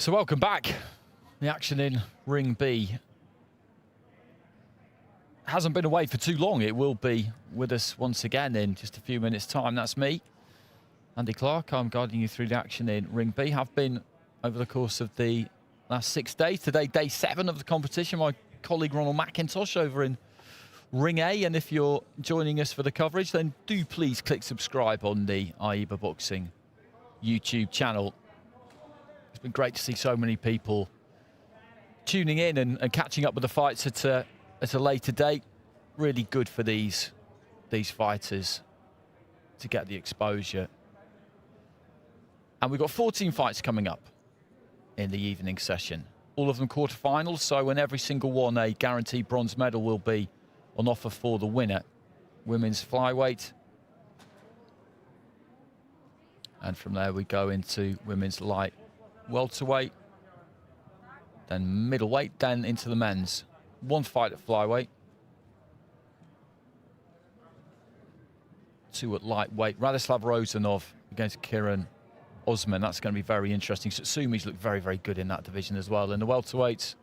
So welcome back. The action in Ring B hasn't been away for too long. It will be with us once again in just a few minutes' time. That's me, Andy Clark. I'm guiding you through the action in Ring B. Have been over the course of the last 6 days. Today, day 7 of the competition. My colleague Ronald McIntosh over in Ring A. And if you're joining us for the coverage, then do please click subscribe on the AIBA Boxing YouTube channel. It's been great to see so many people tuning in and catching up with the fights at a later date. Really good for these fighters to get the exposure. And we've got 14 fights coming up in the evening session. All of them quarterfinals, so in every single one, a guaranteed bronze medal will be on offer for the winner. Women's flyweight. And from there we go into women's light welterweight, then middleweight, then into the men's. One fight at flyweight, 2 at lightweight. Radislav Rozanov against Kieran Osman. That's going to be very interesting. Satsumi's looked very, very good in that division as well. In the welterweights,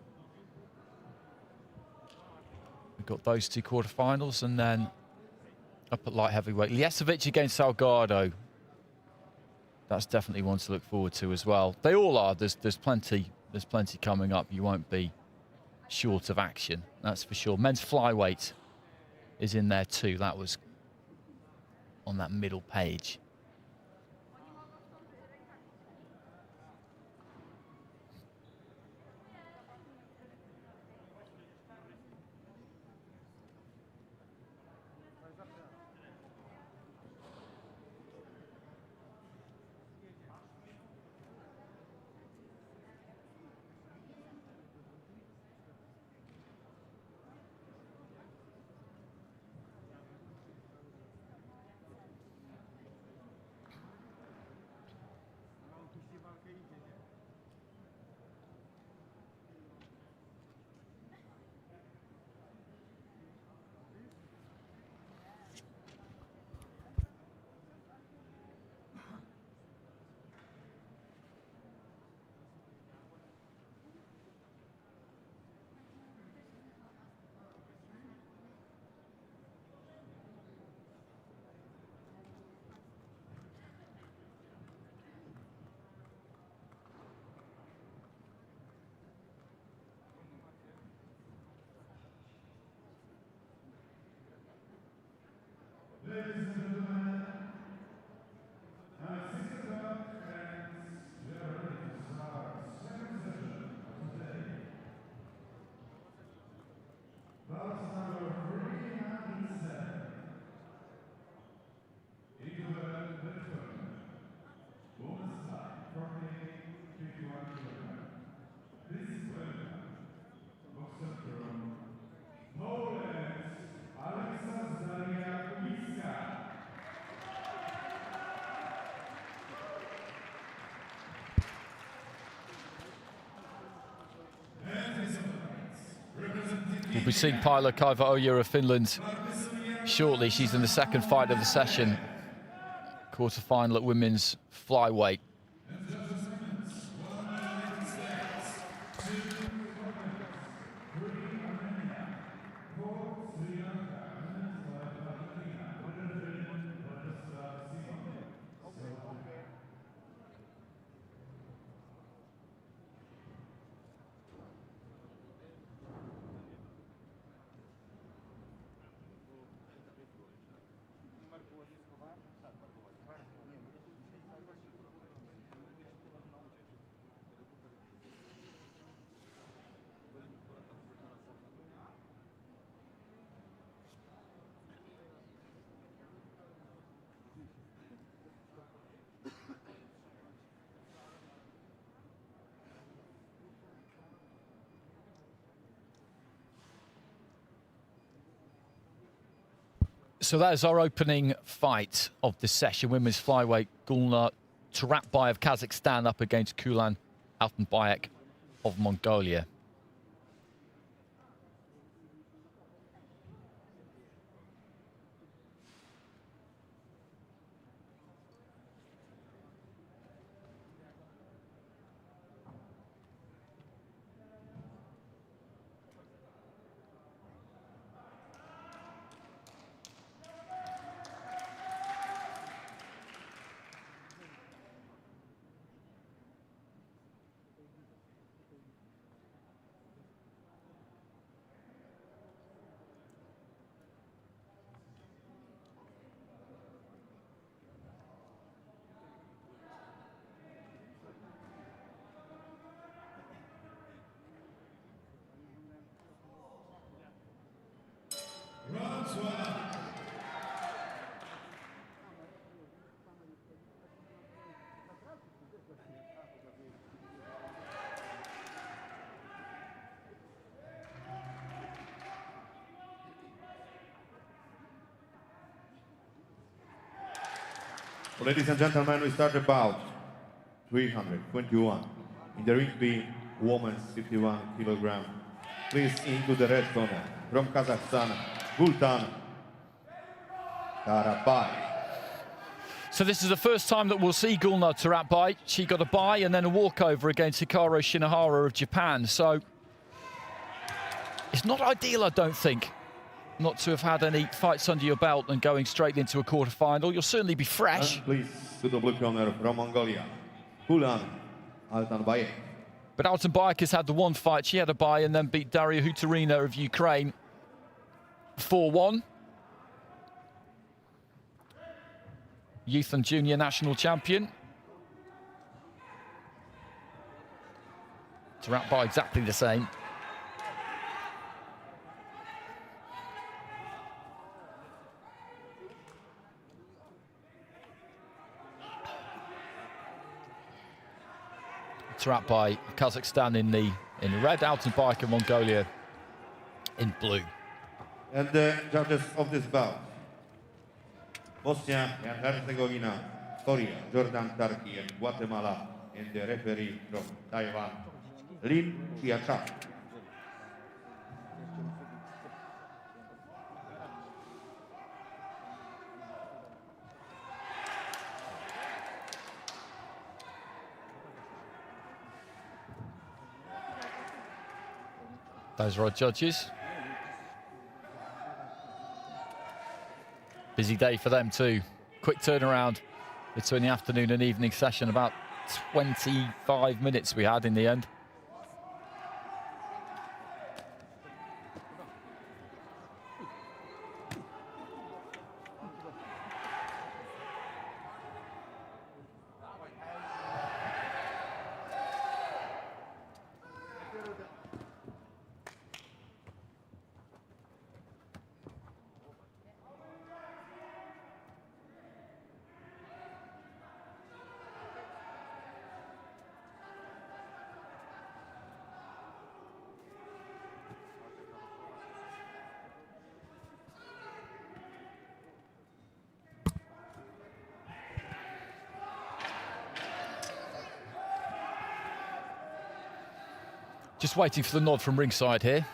we've got those 2 quarterfinals, and then up at light heavyweight, Ljesovic against Salgado. That's definitely one to look forward to as well. They all are. There's plenty coming up. You won't be short of action, that's for sure. Men's flyweight is in there too. That was on that middle page. We'll be seeing Paila Kaiva-Oja of Finland shortly. She's in the second fight of the session. Quarter-final at women's flyweight. So that is our opening fight of the session. Women's flyweight, Gulnar Turapbai of Kazakhstan up against Kulan Altenbayek of Mongolia. Ladies and gentlemen, we start about 321. In the ring be women's 51 kilogram. Please into the red corner from Kazakhstan, Gultan Tarabai. So this is the first time that we'll see Gulnar Tarabai. She got a bye and then a walkover against Hikaru Shinohara of Japan. So it's not ideal, I don't think, not to have had any fights under your belt and going straight into a quarter-final. You'll certainly be fresh. And please to the blue corner from Mongolia, Gulan Altanbayev. But Altanbayev has had the one fight. She had a bye and then beat Daria Hutarina of Ukraine 4-1. Youth and junior national champion. Tarabai exactly the same. Tarabai, Kazakhstan in the red, Altanbayev of Mongolia in blue. And the judges of this bout: Bosnia and Herzegovina, Korea, Jordan, Turkey, and Guatemala, and the referee from Taiwan, Lin Chiachak. Those are our judges. Busy day for them too. Quick turnaround between the afternoon and evening session. About 25 minutes we had in the end. Just waiting for the nod from ringside here.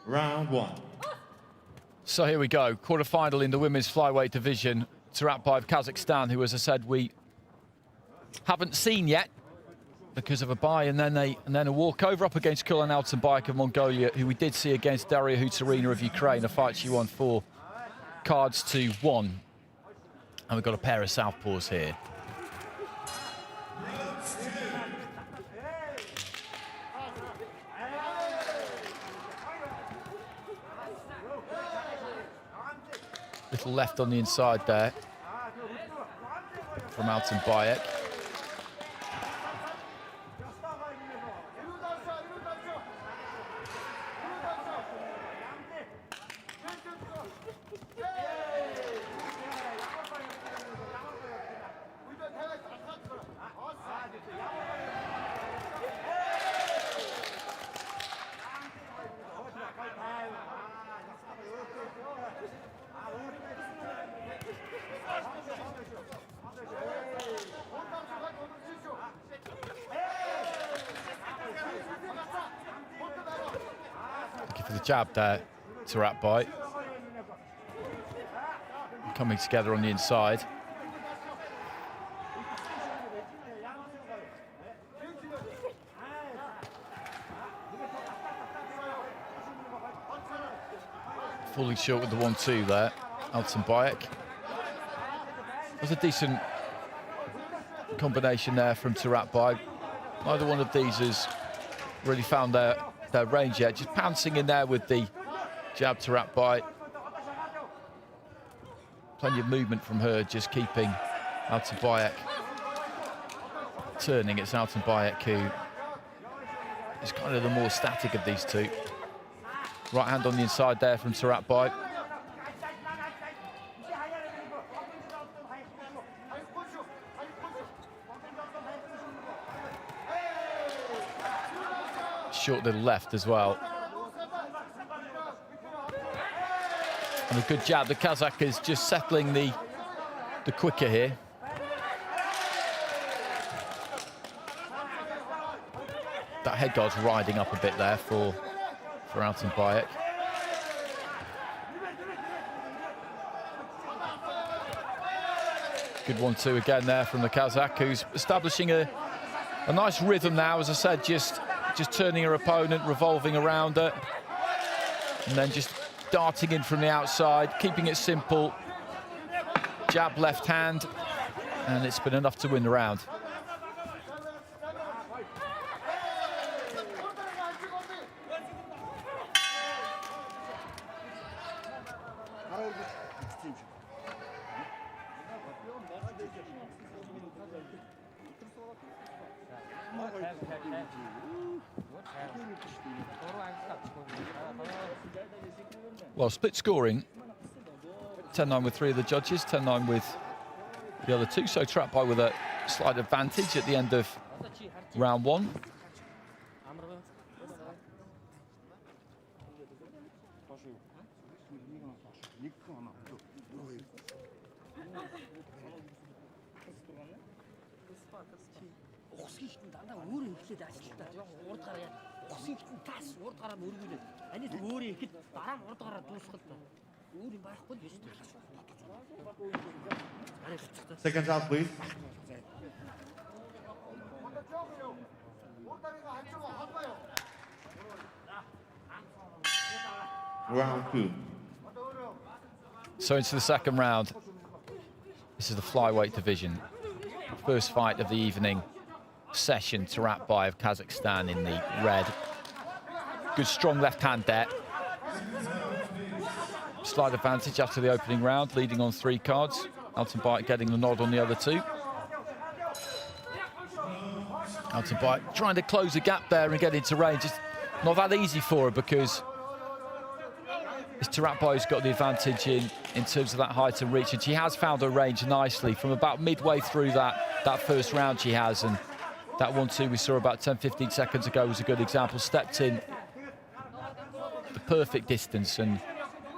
Round one. So here we go, quarter-final in the women's flyweight division. Tarabai of Kazakhstan, who, as I said, we haven't seen yet because of a bye and then a walkover up against Kulan Altanbayev of Mongolia, who we did see against Daria Hutarina of Ukraine, a fight she won 4 cards to 1. And we've got a pair of southpaws here. Little left on the inside there from Altanbayev. For the jab there, Tarabai. Coming together on the inside. Falling short with the 1-2 there, Altenbayek. Was a decent combination there from Taratbai. Neither one of these has really found their range yet. Just pouncing in there with the jab Taratbai. Plenty of movement from her, just keeping Altenbayek turning. It's Altenbayek who is kind of the more static of these two. Right hand on the inside there from Taratbai. Short little left as well. And a good jab. The Kazakh is just settling the quicker here. That head guard's riding up a bit there for Altenbayek. Good 1-2 again there from the Kazakh, who's establishing a nice rhythm now. As I said, just turning her opponent, revolving around her, and then just darting in from the outside, keeping it simple. Jab left hand, and it's been enough to win the round. Well, split scoring, 10-9 with 3 of the judges, 10-9 with the other 2. So Taratbai with a slight advantage at the end of round 1. Seconds out, please. Round 2. So into the second round. This is the flyweight division. First fight of the evening session. Taratbai of Kazakhstan in the red. Good strong left hand there. Slight advantage after the opening round, leading on 3 cards. Altenbayek getting the nod on the other 2. Altenbayek trying to close the gap there and get into range. It's not that easy for her because Taratbai's got the advantage in terms of that height and reach, and she has found her range nicely from about midway through that first round she has. And that 1-2 we saw about 10-15 seconds ago was a good example. Stepped in the perfect distance and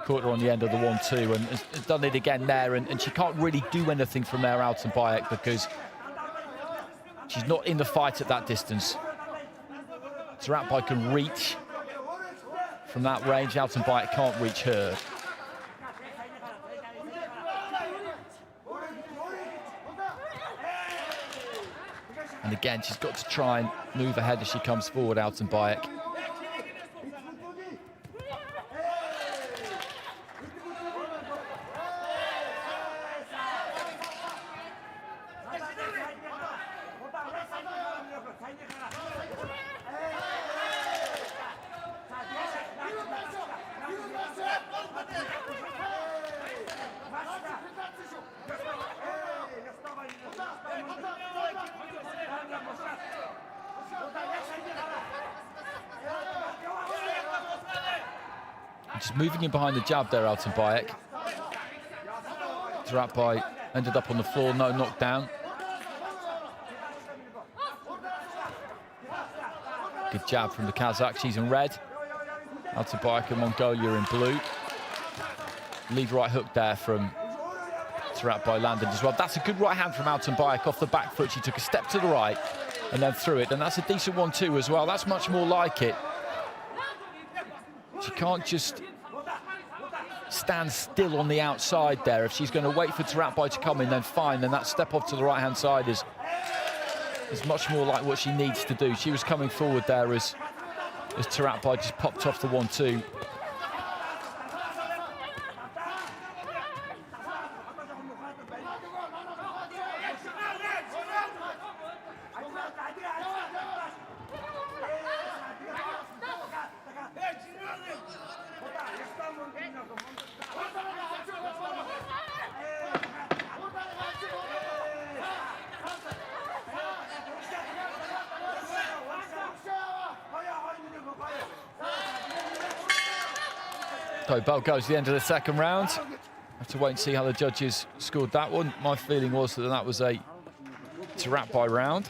caught her on the end of the 1-2 and has done it again there. And she can't really do anything from there, Altenbayek, because she's not in the fight at that distance. Taratbai can reach from that range. Altenbayek can't reach her. And again, she's got to try and move ahead as she comes forward, Altenbayek. Just moving in behind the jab there, Altenbayek. Taratbai ended up on the floor, no knockdown. Good jab from the Kazakh, she's in red. Altenbayek and Mongolia in blue. Lead right hook there from Taratbai landed as well. That's a good right hand from Altenbayek off the back foot. She took a step to the right and then threw it, and that's a decent 1-2 as well. That's much more like it. She can't just stand still on the outside there. If she's going to wait for Taratbai to come in, then fine. Then that step off to the right-hand side is much more like what she needs to do. She was coming forward there as Taratbai just popped off the 1-2. So bell goes to the end of the second round. Have to wait and see how the judges scored that one. My feeling was that that was a Taratbai round.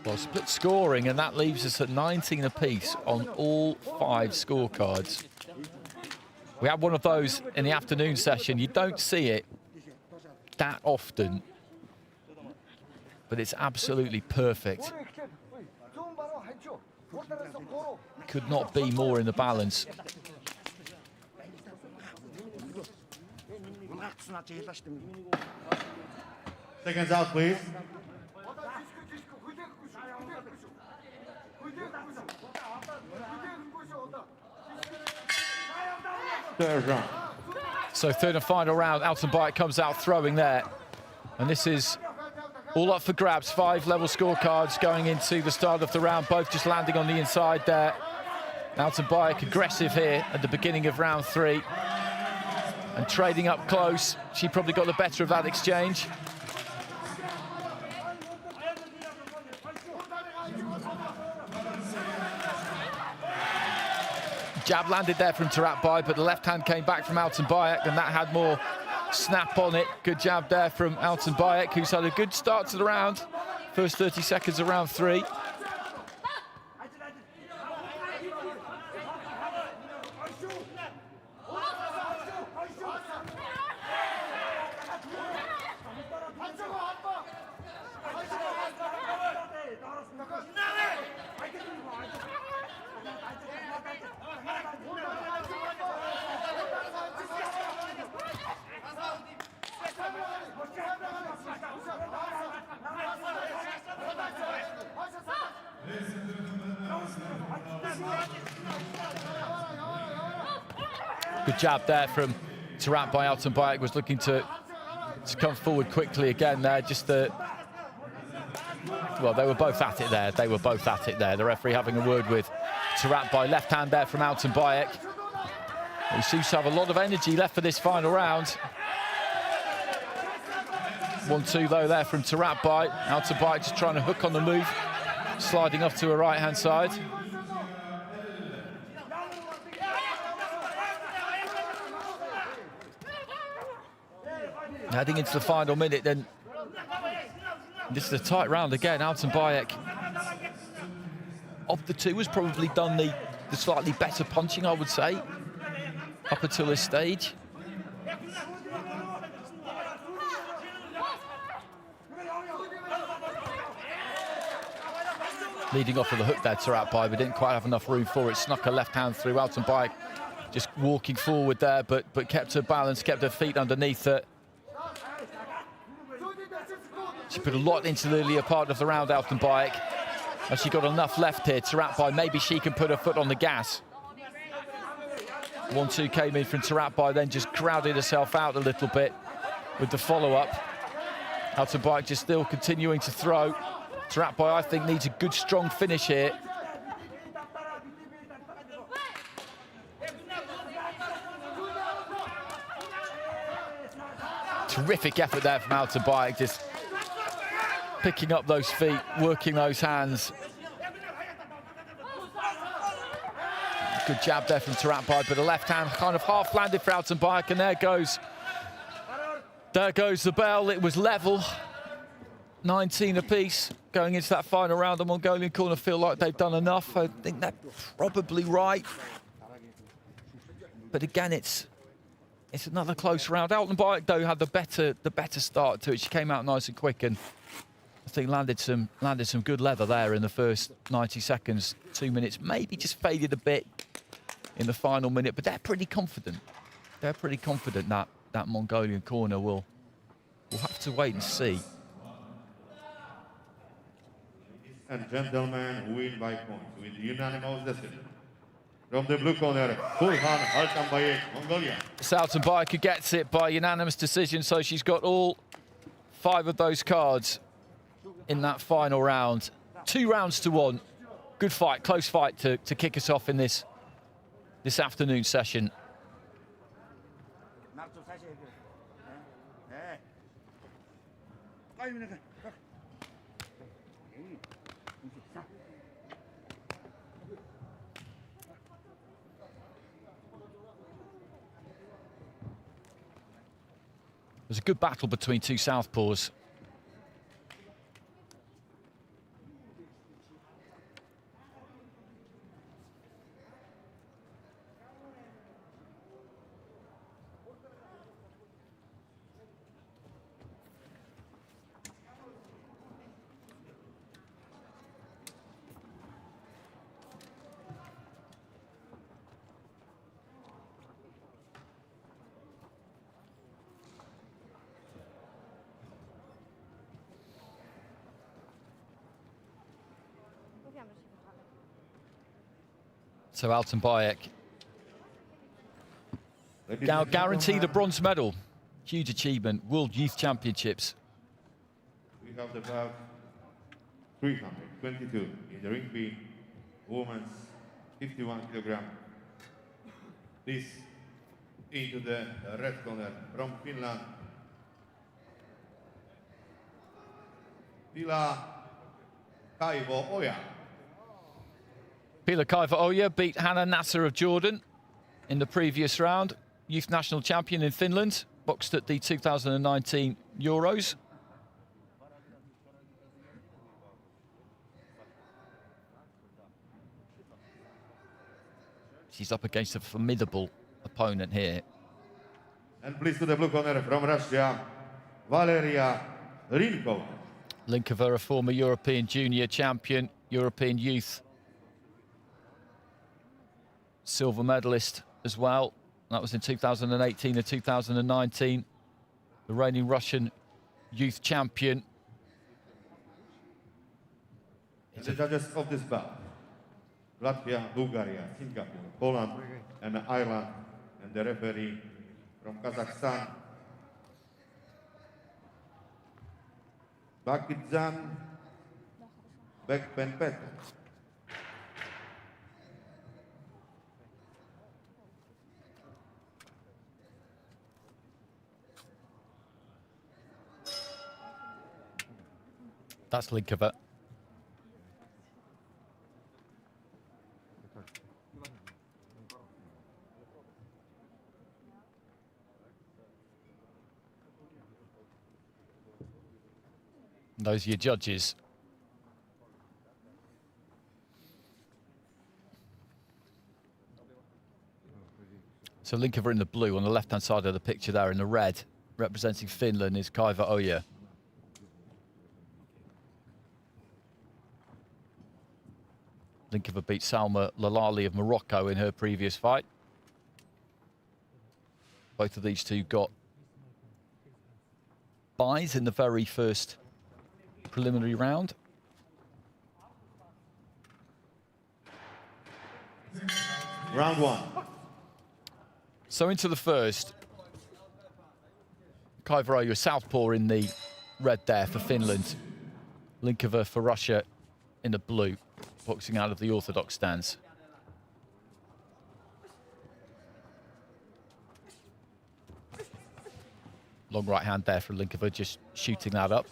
Well, split scoring, and that leaves us at 19 apiece on all 5 scorecards. We had one of those in the afternoon session. You don't see it that often, but it's absolutely perfect. Could not be more in the balance. Seconds out, please. Third round. So third and final round, Altenbike comes out throwing there. And this is all up for grabs. 5 level scorecards going into the start of the round, both just landing on the inside there. Altenbike aggressive here at the beginning of round 3. And trading up close. She probably got the better of that exchange. Jab landed there from Taratbai, but the left hand came back from Altenbike, and that had more snap on it. Good jab there from Altenbike, who's had a good start to the round. First 30 seconds of round 3. Good jab there from Taratbai. Altenbike was looking to come forward quickly again there. Just the... Well, they were both at it there. They were both at it there. The referee having a word with Taratbai. Left hand there from Altenbike, who seems to have a lot of energy left for this final round. 1-2 though there from Taratbai. Altenbike just trying to hook on the move, sliding off to her right-hand side. Heading into the final minute, then this is a tight round again. Altenbike, of the 2, has probably done the slightly better punching, I would say, up until this stage. Leading off with the hook there, Taratbai, but didn't quite have enough room for it. Snuck a left hand through. Altenbike just walking forward there, but kept her balance, kept her feet underneath her. She put a lot into the earlier part of the round, Altenbike. And she got enough left here. Taratbai, maybe she can put her foot on the gas. 1-2 came in from Taratbai, then just crowded herself out a little bit with the follow-up. Altenbike just still continuing to throw. Taratbai, I think, needs a good, strong finish here. Terrific effort there from Altenbike, just picking up those feet, working those hands. Good jab there from Taratbai, but the left hand kind of half landed for Altenbike, and there goes the bell. It was level, 19 apiece going into that final round. The Mongolian corner feel like they've done enough. I think they're probably right, but again, it's another close round. Altenbike though had the better start to it. She came out nice and quick, and I think landed some good leather there in the first 90 seconds. 2 minutes, maybe just faded a bit in the final minute, but they're pretty confident. They're pretty confident that that Mongolian corner will have to wait and see. And gentlemen, win by points with unanimous decision. From the blue corner, Burhan Altenbike, Mongolia. It's Altenbike who gets it by unanimous decision, so she's got all 5 of those cards in that final round. 2 rounds to 1. Good fight, close fight to kick us off in this afternoon session. was a good battle between two southpaws. So Alton Bayek guaranteed a bronze medal. Huge achievement. World Youth Championships. We have the bout 322 in the ring B, women's 51 kilogram. This into the red corner from Finland, Pila Kaivo-Oja. Pila Kaivo-Oja beat Hannah Nasser of Jordan in the previous round. Youth national champion in Finland, boxed at the 2019 Euros. She's up against a formidable opponent here. And please to the blue corner from Russia, Valeria Linkova. Linkova, a former European junior champion, European youth silver medalist as well. That was in 2018 and 2019. The reigning Russian youth champion. And the judges of this bout: Latvia, Bulgaria, Singapore, Poland, and Ireland. And the referee from Kazakhstan, Bakizan Bekpenpet. That's Linkova. Those are your judges. So Linkova in the blue on the left-hand side of the picture there, in the red, representing Finland, is Kaivo-Oja. Linkova beat Salma Lalali of Morocco in her previous fight. Both of these two got buys in the very first preliminary round. Round one. So into the first. Kaivo-Oja, southpaw in the red there for Finland. Linkova for Russia in the blue, boxing out of the orthodox stance. Long right hand there for Linkova, just shooting that up.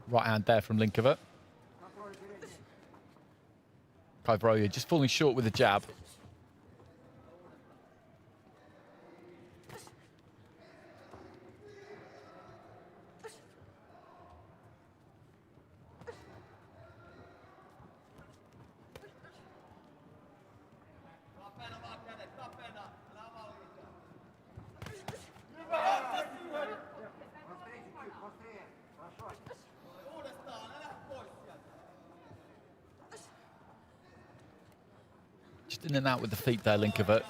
Right hand there from Linkova. Kaivo-Oja just falling short with the jab. Just in and out with the feet there, Linkova.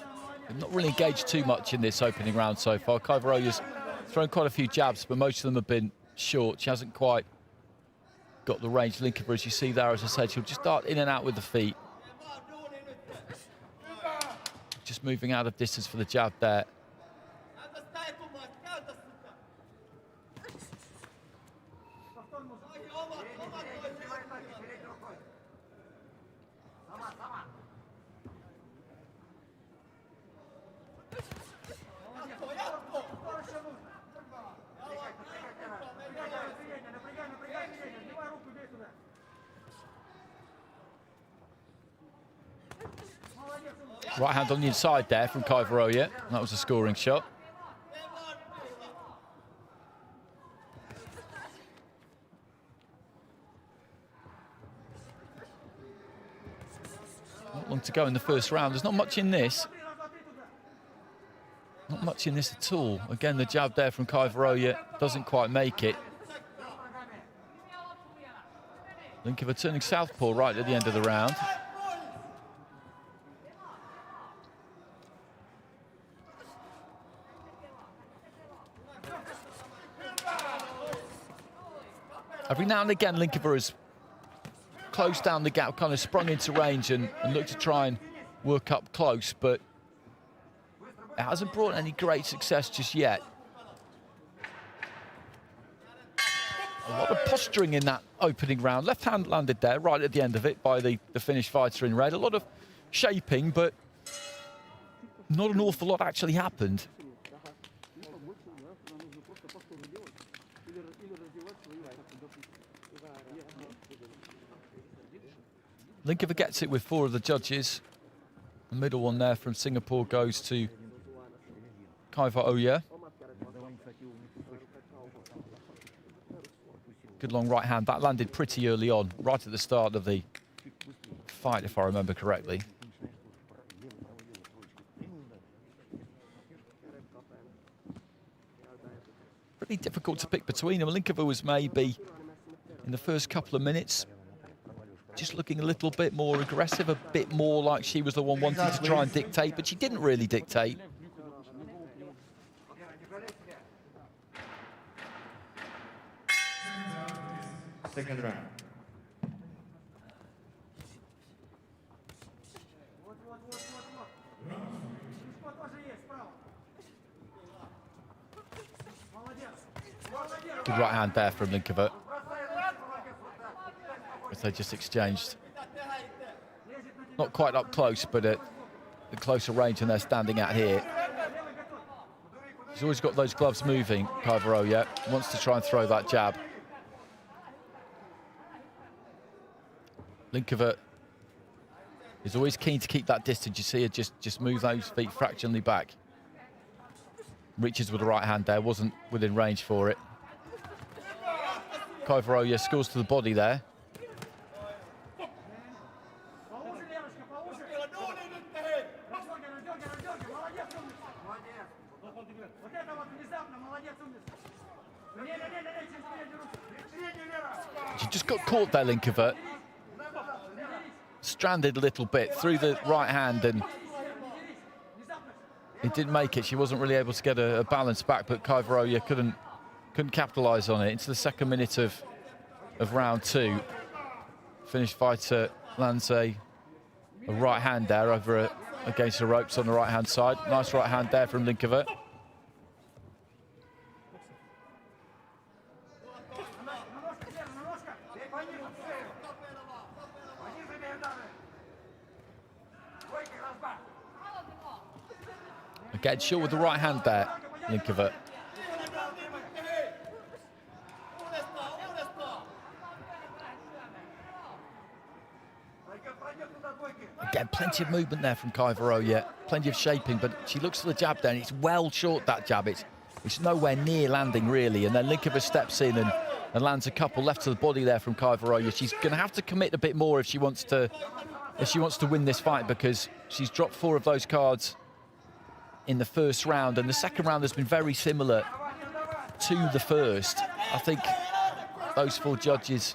Not really engaged too much in this opening round so far. Kaivo-Oja's thrown quite a few jabs, but most of them have been short. She hasn't quite got the range. Linkova, as you see there, as I said, she'll just start in and out with the feet. just moving out of distance for the jab there. Right hand on the inside there from Kaivaroya. That was a scoring shot. Not long to go in the first round. There's not much in this. Not much in this at all. Again, the jab there from Kaivaroya doesn't quite make it. Linkova turning southpaw right at the end of the round. Every now and again, Linkova has closed down the gap, kind of sprung into range and looked to try and work up close, but it hasn't brought any great success just yet. A lot of posturing in that opening round. Left hand landed there right at the end of it by the Finnish fighter in red. A lot of shaping, but not an awful lot actually happened. Linkova gets it with 4 of the judges. The middle one there from Singapore goes to Kaivaroya. Good long right hand. That landed pretty early on, right at the start of the fight, if I remember correctly. Pretty difficult to pick between them. Linkova was maybe, in the first couple of minutes, just looking a little bit more aggressive, a bit more like she was the one wanting to try and dictate, but she didn't really dictate. Second round. Good right hand there from Linkova. They just exchanged. Not quite up close, but at the closer range than they're standing at here. He's always got those gloves moving, Kaivaroya. Wants to try and throw that jab. Linkova is always keen to keep that distance. You see her just move those feet fractionally back. Reaches with the right hand there, wasn't within range for it. Kaivaroya scores to the body there. She just got caught there, Linkova. Stranded a little bit through the right hand, and it didn't make it. She wasn't really able to get a balance back, but Kaivaroya couldn't capitalise on it. Into the second minute of round 2. Finnish fighter lands a right hand there over against the ropes on the right hand side. Nice right hand there from Linkova. Again, short with the right hand there, Linkova. Again, plenty of movement there from Kaivaroya, plenty of shaping, but she looks for the jab there, and it's well short, that jab. It's nowhere near landing, really, and then Linkova steps in and lands a couple left to the body there from Kaivaroya. She's going to have to commit a bit more if she wants to win this fight, because she's dropped 4 of those cards in the first round, and the second round has been very similar to the first. I think those 4 judges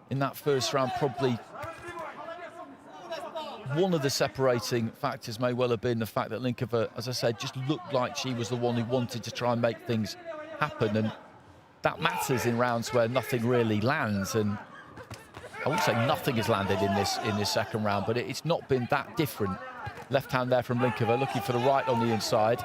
in that first round, probably one of the separating factors may well have been the fact that Linkova, as I said, just looked like she was the one who wanted to try and make things happen, and that matters in rounds where nothing really lands. And I wouldn't say nothing has landed in this second round, but it's not been that different Left hand there from Linkova, looking for the right on the inside.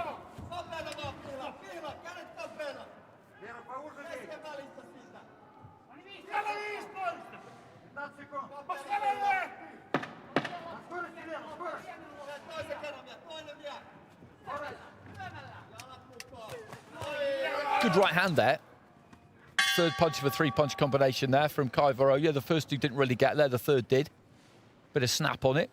Good right hand there. Third punch of a three-punch combination there from Kai Varoja. The first two didn't really get there, the third did. Bit of snap on it.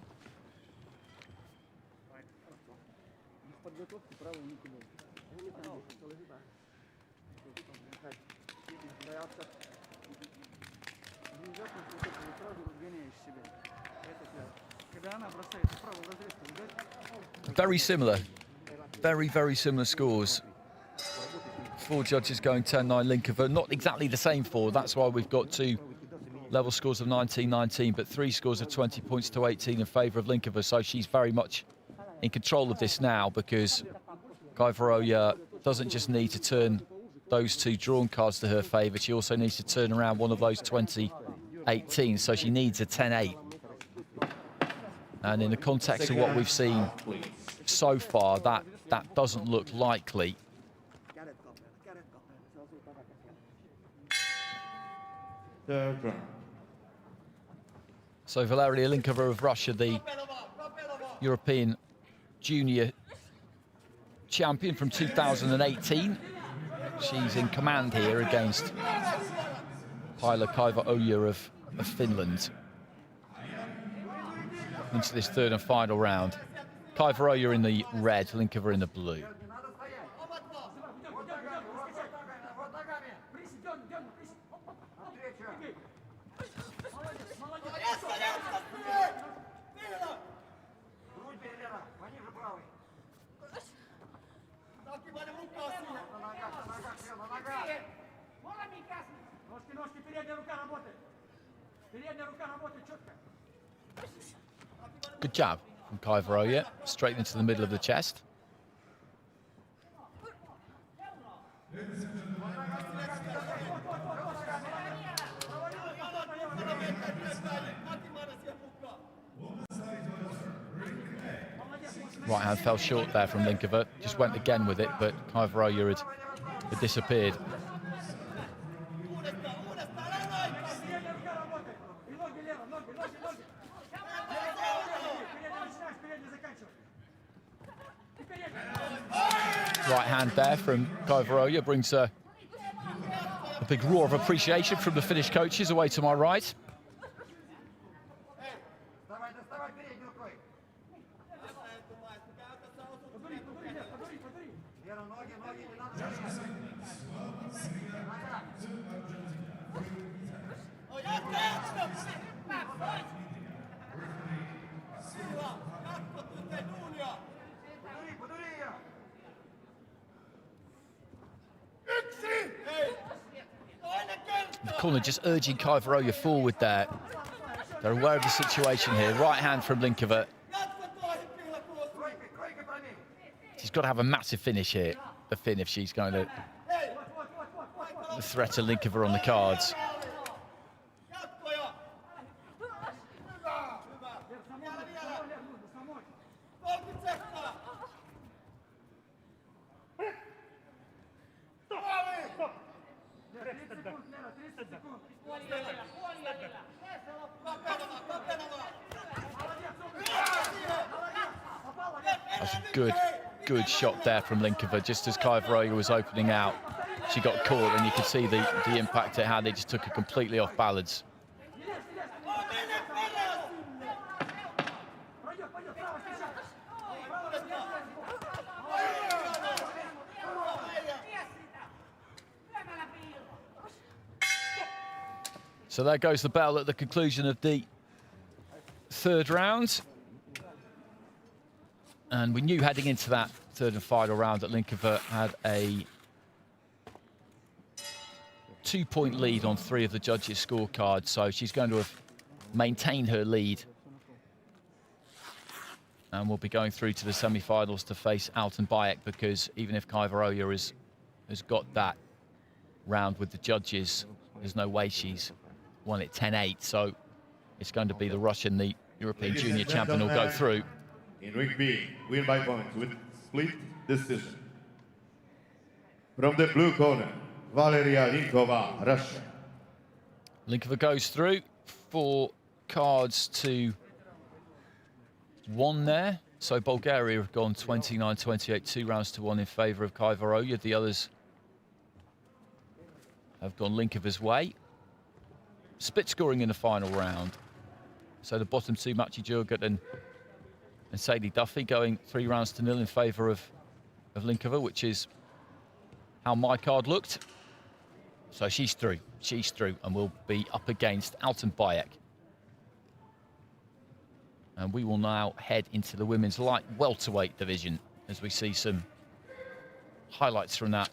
Very similar. Very, very similar scores. 4 judges going 10-9 Linkova. Not exactly the same 4. That's why we've got 2 level scores of 19-19, but 3 scores of 20 points to 18 in favour of Linkova. So she's very much in control of this now, because Kai Varoja doesn't just need to turn those 2 drawn cards to her favour. She also needs to turn around one of those 20-18. So she needs a 10-8. And in the context of what we've seen so far, that doesn't look likely. Third round. So Valeria Linkova of Russia, the European junior champion from 2018. She's in command here against Paila Kai Varoja of Finland. Into this third and final round. Kai Varoja in the red, Linkova in the blue. Good jab from Kai Varoja, straight into the middle of the chest. Right hand fell short there from Linkova. Just went again with it, but Kai Varoja had disappeared. Right hand there from Kai Varoja brings a big roar of appreciation from the Finnish coaches away to my right. The corner just urging Kai Varoja forward there. They're aware of the situation here. Right hand from Linkova. She's got to have a massive finish here, the Finn, if she's going to threaten Linkova on the cards. That's a good shot there from Linkova. Just as Kai Varoja was opening out, she got caught, and you could see the impact it had. They just took her completely off balance. So there goes the bell at the conclusion of the third round. And we knew heading into that third and final round that Linkova had a 2-point lead on 3 of the judges' scorecards, so she's going to have maintained her lead. And we'll be going through to the semi-finals to face Alton Bayek, because even if Kai Varoja has got that round with the judges, there's no way she's won it 10-8, so it's going to be the Russian, the European junior champion, will go through. in ring B, win by points with split decision. From the blue corner, Valeria Linkova, Russia. Linkova goes through. 4 cards to 1 there. So Bulgaria have gone 29-28, 2 rounds to 1 in favour of Kaivaroya. The others have gone Linkova's way. Split scoring in the final round. So the bottom 2, Machi Jurgut and Sadie Duffy, going 3 rounds to 0 in favour of Linkova, which is how my card looked. So she's through, and will be up against Alton Bayek. And we will now head into the women's light welterweight division as we see some highlights from that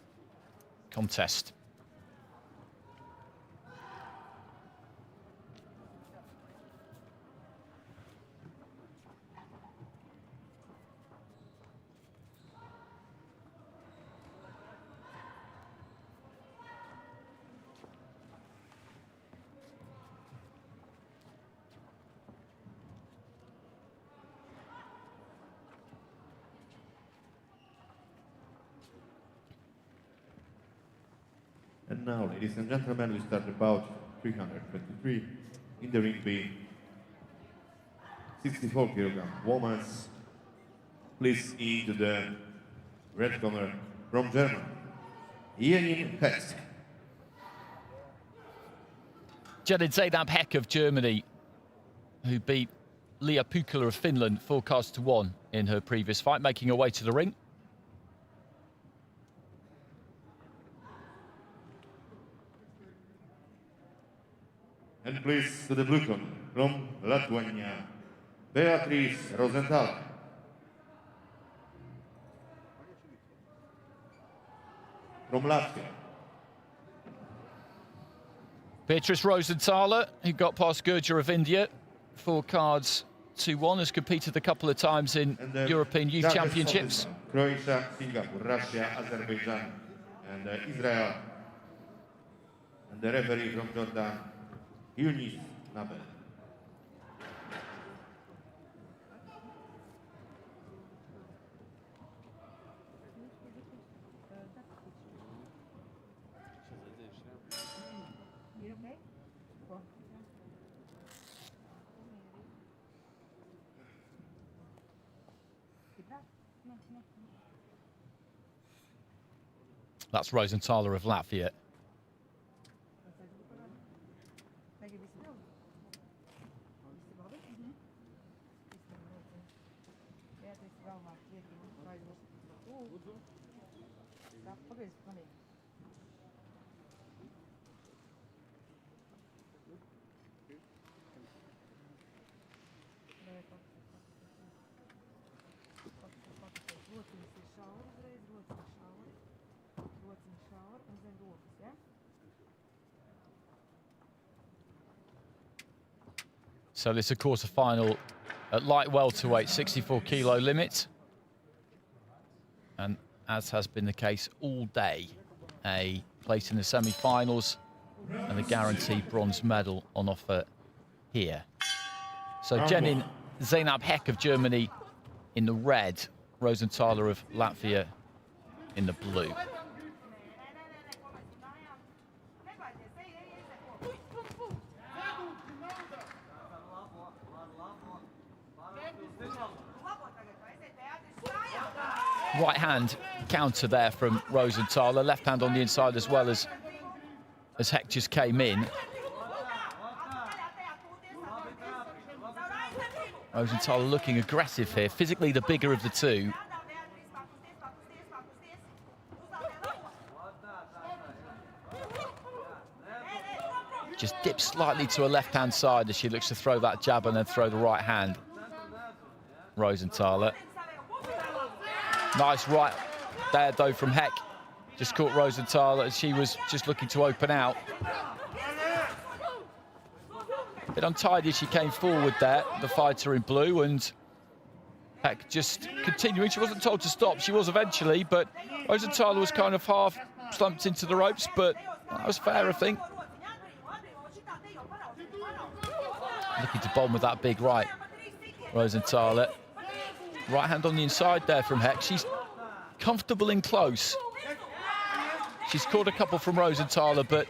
contest. And now, ladies and gentlemen, we start about 323 in the ring B. 64 kilogram women's. Please into the red corner from Germany, Jenin Hesk. Jenin Zainab Heck of Germany, who beat Leah Pukula of Finland 4 cards to 1 in her previous fight, making her way to the ring. And please to the blue corner from Lithuania, Beatrice Rosenthal. From Latvia, Beatrice Rosenthaler, who got past Gurja of India, 4 cards to 1, has competed a couple of times in European Youth Championships. Croatia, Singapore, Russia, Azerbaijan, and Israel. And the referee from Jordan, Yunis Nabel. That's Rosenthaler of Latvia. So this is a quarter-final at light welterweight, 64 kilo limit. And as has been the case all day, a place in the semi-finals and a guaranteed bronze medal on offer here. So Jenin Zainab Heck of Germany in the red, Rosenthaler of Latvia in the blue. Right hand counter there from Rosenthaler, left hand on the inside as well as Heck just came in. Rosenthaler looking aggressive here, physically the bigger of the two. Just dips slightly to her left-hand side as she looks to throw that jab and then throw the right hand. Rosenthaler. Nice right there, though, from Heck. Just caught Rosenthaler as she was just looking to open out. A bit untidy as she came forward there, the fighter in blue, and Heck just continuing. She wasn't told to stop. She was eventually, but Rosenthaler was kind of half slumped into the ropes, but that was fair, I think. Looking to bomb with that big right, Rosenthaler. Right hand on the inside there from Heck. She's comfortable in close. She's caught a couple from Rosenthaler, but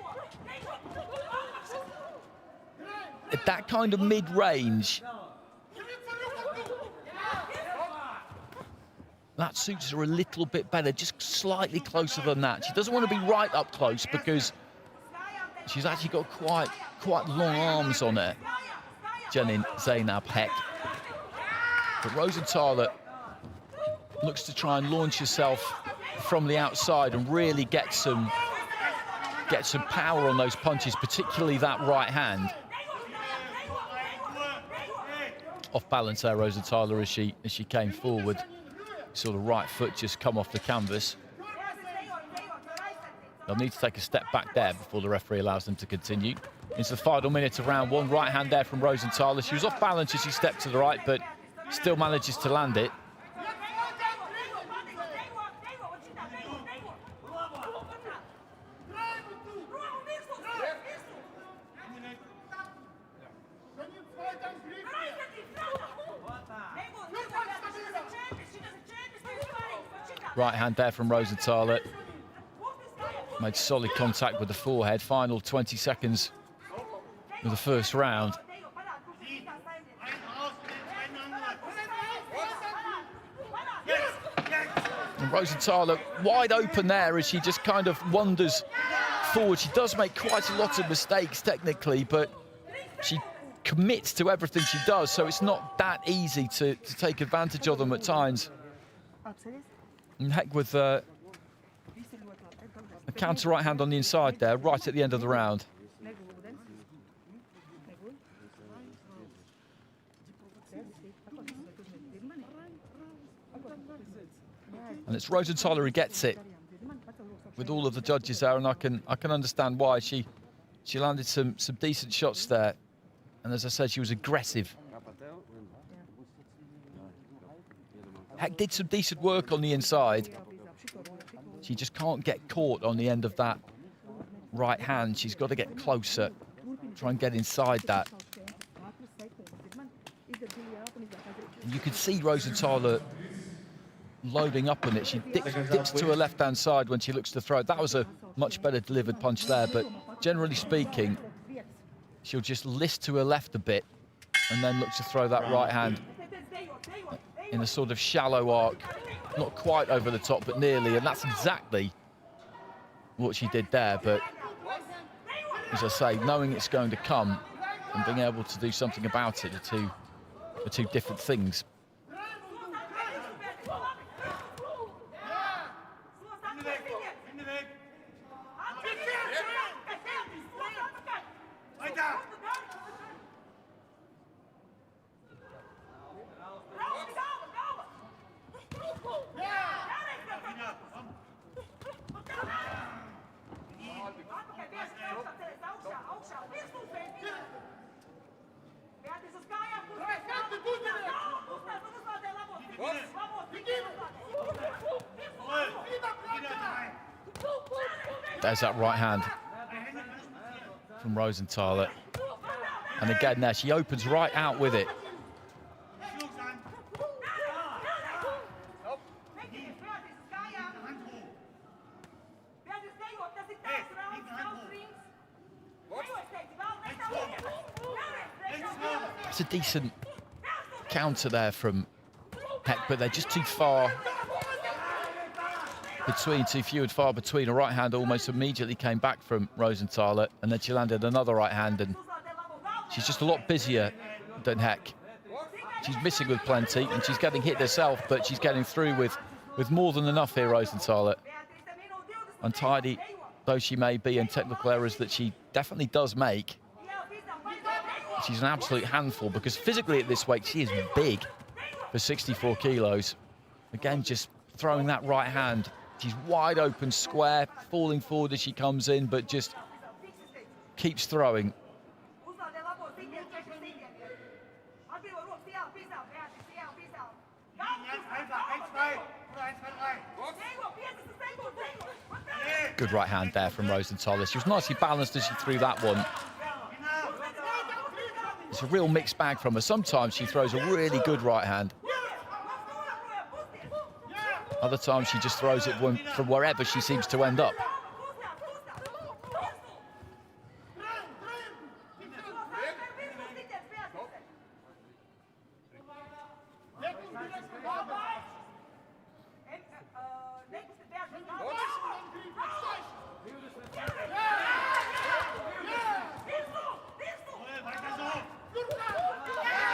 at that kind of mid-range, that suits her a little bit better, just slightly closer than that. She doesn't want to be right up close because she's actually got quite long arms on her, Jenin Zainab Heck. But Rosenthaler looks to try and launch herself from the outside and really get some power on those punches, particularly that right hand. Off balance there, Rosenthaler, as she came forward. Sort of right foot just come off the canvas. They'll need to take a step back there before the referee allows them to continue. It's the final minute of round one. Right hand there from Rosenthaler. She was off balance as she stepped to the right, but still manages to land it. Right hand there from Rosenthaler. Made solid contact with the forehead. Final 20 seconds of the first round. And Rosenthaler wide open there as she just kind of wanders forward. She does make quite a lot of mistakes technically, but she commits to everything she does, so it's not that easy to take advantage of them at times. And Heck with a counter right hand on the inside there, right at the end of the round. And it's Rosenthaler who gets it with all of the judges there, and I can understand why. She landed some decent shots there, and as I said, she was aggressive. Heck did some decent work on the inside. She just can't get caught on the end of that right hand. She's got to get closer, try and get inside that. And you can see Rosenthaler loading up on it. She dips to her left-hand side when she looks to throw. That was a much better delivered punch there, but generally speaking, she'll just list to her left a bit and then look to throw that right hand in a sort of shallow arc, not quite over the top, but nearly, and that's exactly what she did there. But as I say, knowing it's going to come and being able to do something about it are two different things. There's that right hand from Rosenthaler. And again there, she opens right out with it. It's a decent counter there from Heck, but they're just too far between, too few and far between. A right hand almost immediately came back from Rosenthaler, and then she landed another right hand, and she's just a lot busier than Heck. She's missing with plenty, and she's getting hit herself, but she's getting through with more than enough here, Rosenthaler. Untidy though she may be, and technical errors that she definitely does make, she's an absolute handful, because physically at this weight, she is big for 64 kilos. Again, just throwing that right hand. She's wide open, square, falling forward as she comes in, but just keeps throwing. Good right hand there from Rosenthaler. She was nicely balanced as she threw that one. It's a real mixed bag from her. Sometimes she throws a really good right hand. Other times she just throws it from wherever she seems to end up.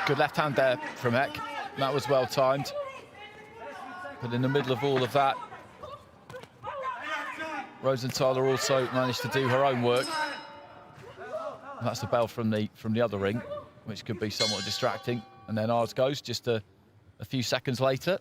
Good left hand there from Heck. That was well timed. But in the middle of all of that, Rosenthaler also managed to do her own work. That's the bell from the other ring, which could be somewhat distracting. And then ours goes just a few seconds later.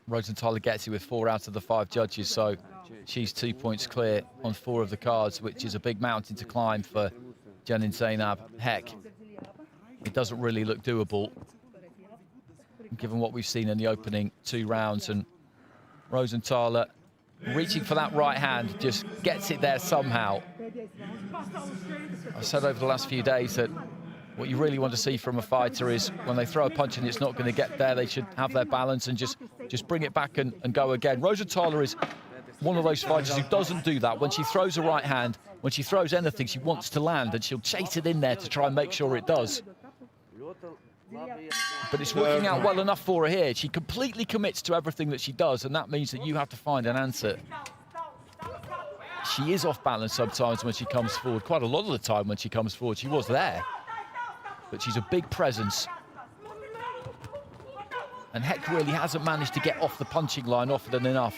Rosenthaler gets it with 4 out of the 5 judges, so she's 2 points clear on 4 of the cards, which is a big mountain to climb for Janin Zainab Heck. It doesn't really look doable, given what we've seen in the opening 2 rounds, and Rosenthaler reaching for that right hand, just gets it there somehow. I've said over the last few days that what you really want to see from a fighter is when they throw a punch and it's not going to get there, they should have their balance and just bring it back and go again. Rosenthaler is one of those fighters who doesn't do that. When she throws a right hand, when she throws anything, she wants to land, and she'll chase it in there to try and make sure it does. But it's working out well enough for her here. She completely commits to everything that she does, and that means that you have to find an answer. She is off balance sometimes when she comes forward. Quite a lot of the time when she comes forward, she was there. But she's a big presence. And Heck really hasn't managed to get off the punching line often enough.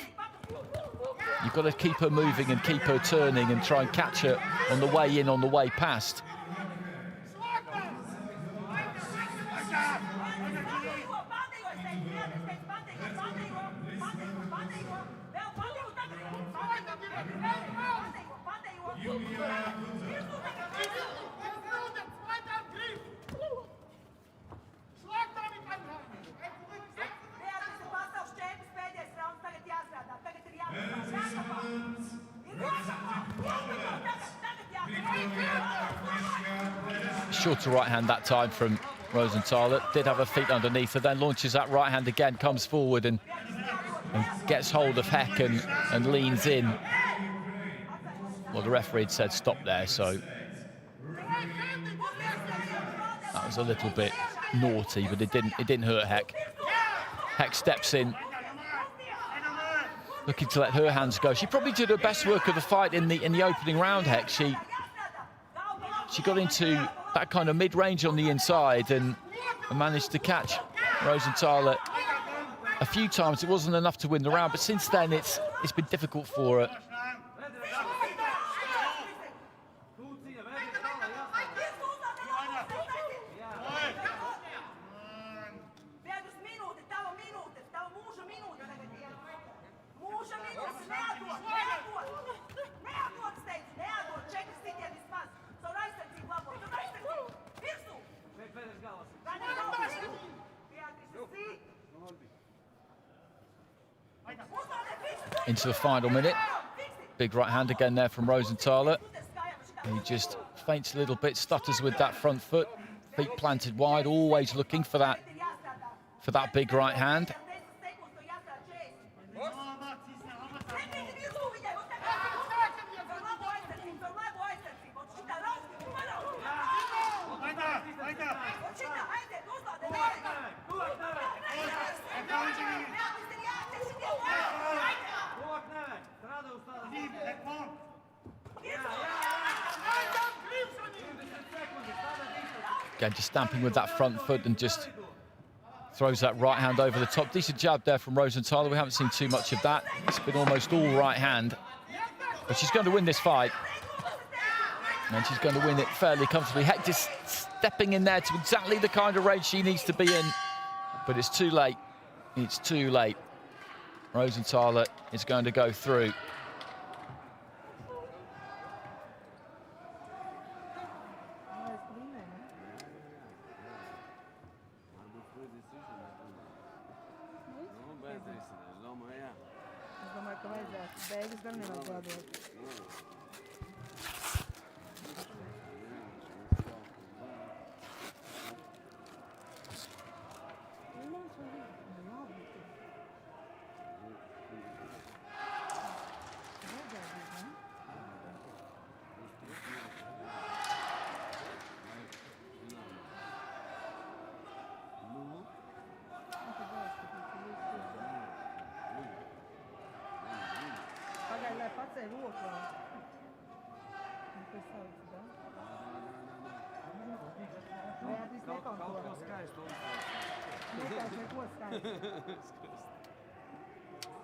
You've got to keep her moving and keep her turning and try and catch her on the way in, on the way past. Shorter right hand that time from Rosenthaler. Did have her feet underneath her, then launches that right hand again, comes forward and gets hold of Heck and leans in. Well, the referee had said stop there, so that was a little bit naughty, but it didn't hurt Heck. Heck steps in, looking to let her hands go. She probably did her best work of the fight in the opening round, Heck. She got into that kind of mid-range on the inside and managed to catch Rosenthaler a few times. It wasn't enough to win the round, but since then it's been difficult for her. Into the final minute. Big right hand again there from Rosenthaler. He just feints a little bit, stutters with that front foot, feet planted wide, always looking for that big right hand. Again, just stamping with that front foot and just throws that right hand over the top. Decent jab there from Rosenthaler. We haven't seen too much of that. It's been almost all right hand. But she's going to win this fight. And she's going to win it fairly comfortably. Heck just stepping in there to exactly the kind of range she needs to be in. But it's too late. It's too late. Rosenthaler is going to go through.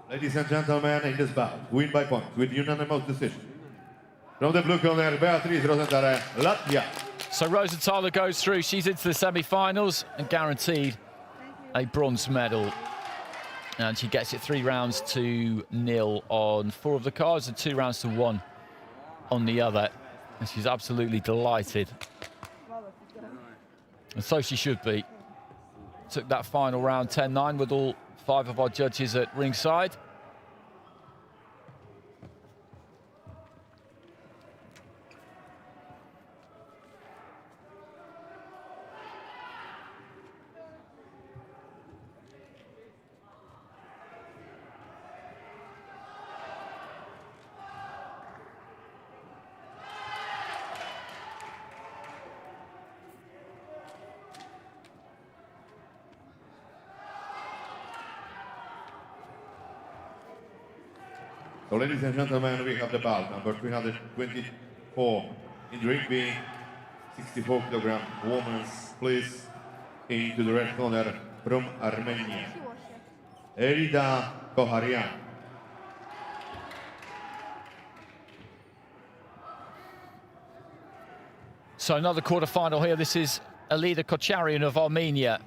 Ladies and gentlemen, in this bout, win by points with unanimous decision. From the blue corner, Beatrice Rosenthaler, Latvia. So Rosenthaler goes through. She's into the semi-finals and guaranteed a bronze medal. And she gets it 3 rounds to 0 on 4 of the cards and 2 rounds to 1 on the other. And she's absolutely delighted. And so she should be. Took that final round 10-9 with all 5 of our judges at ringside. So, ladies and gentlemen, we have the bout number 324 in the ring being 64 kilogram women's. Please into the red corner from Armenia, Elida Koharian. So another quarter-final here. This is Elida Kocharian of Armenia,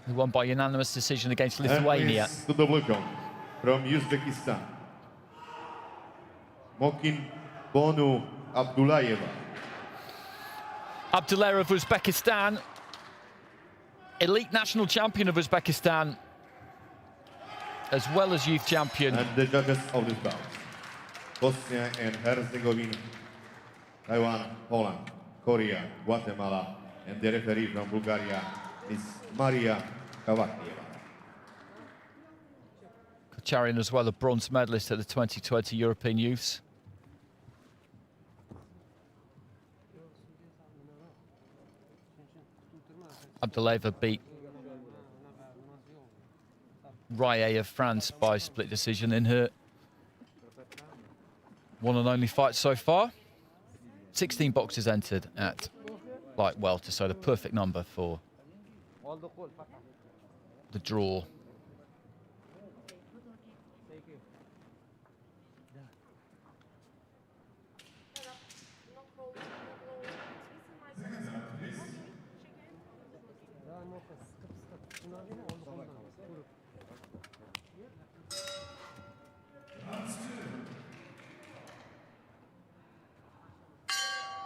who won by unanimous decision against Lithuania. And to the blue corner from Uzbekistan, Mokin Bonu Abdullayeva. Abdullayeva of Uzbekistan, elite national champion of Uzbekistan, as well as youth champion. And the judges of this bout, Bosnia and Herzegovina, Taiwan, Poland, Korea, Guatemala, and the referee from Bulgaria, Ms. Maria Kavakieva. Kocharian as well, a bronze medalist at the 2020 European Youths. Abdullayeva beat Raye of France by split decision in her one and only fight so far. 16 boxers entered at light welter, so the perfect number for the draw.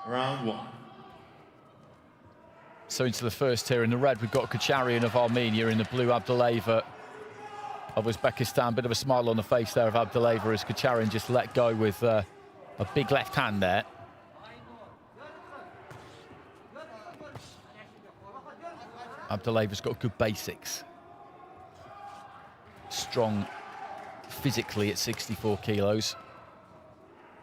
Round 1. So into the first here. In the red, we've got Kocharian of Armenia. In the blue, Abdullayeva of Uzbekistan. Bit of a smile on the face there of Abdullayeva as Kocharian just let go with a big left hand there. Abdullayeva's got good basics. Strong physically at 64 kilos.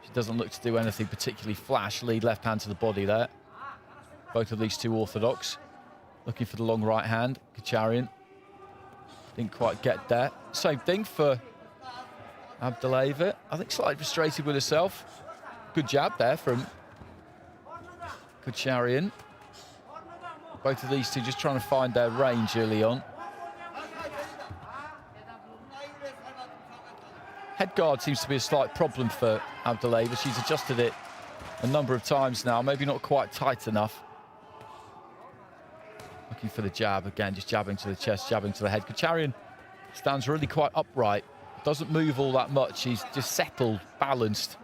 She doesn't look to do anything particularly flash. Lead left hand to the body there. Both of these two orthodox. Looking for the long right hand. Kocharian didn't quite get there. Same thing for Abdullayeva. I think slightly frustrated with herself. Good jab there from Kocharian. Both of these two just trying to find their range early on. Head guard seems to be a slight problem for Abdullayeva. She's adjusted it a number of times now, maybe not quite tight enough. Looking for the jab again, just jabbing to the chest, jabbing to the head. Kocharian stands really quite upright, doesn't move all that much. She's just settled, balanced.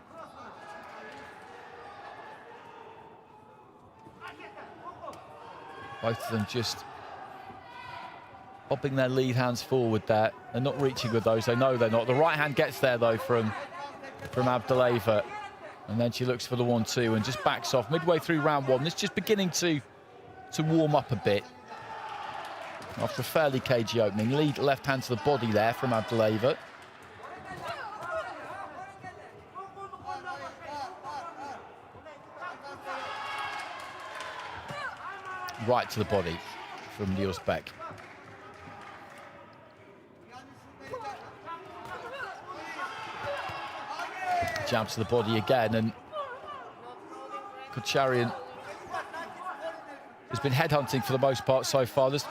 Both of them just bobbing their lead hands forward there. They're not reaching with those. They know they're not. The right hand gets there, though, from Abdulleva. And then she looks for the 1-2 and just backs off midway through round one. It's just beginning to warm up a bit. After a fairly cagey opening. Lead left hand to the body there from Abdulleva. Right to the body from the Uzbek. Jab to the body again, and Kocharyan has been headhunting for the most part so far. There's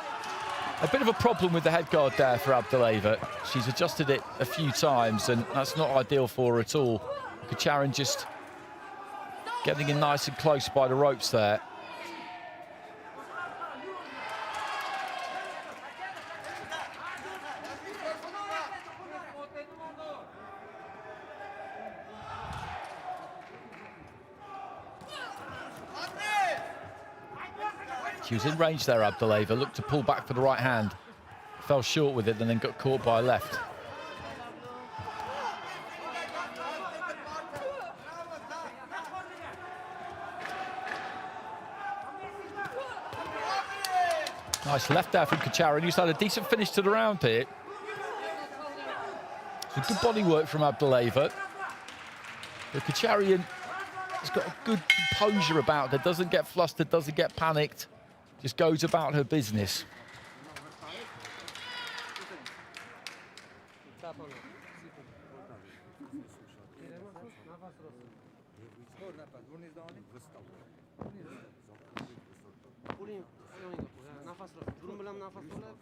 a bit of a problem with the head guard there for Abdulleva. She's adjusted it a few times, and that's not ideal for her at all. Kocharyan just getting in nice and close by the ropes there. She was in range there, Abdulleva, looked to pull back for the right hand. Fell short with it and then got caught by a left. Nice left there from Kocharyan, who's had a decent finish to the round here. Some good body work from Abdulleva. But Kocharyan has got a good composure about her, doesn't get flustered, doesn't get panicked. Just goes about her business.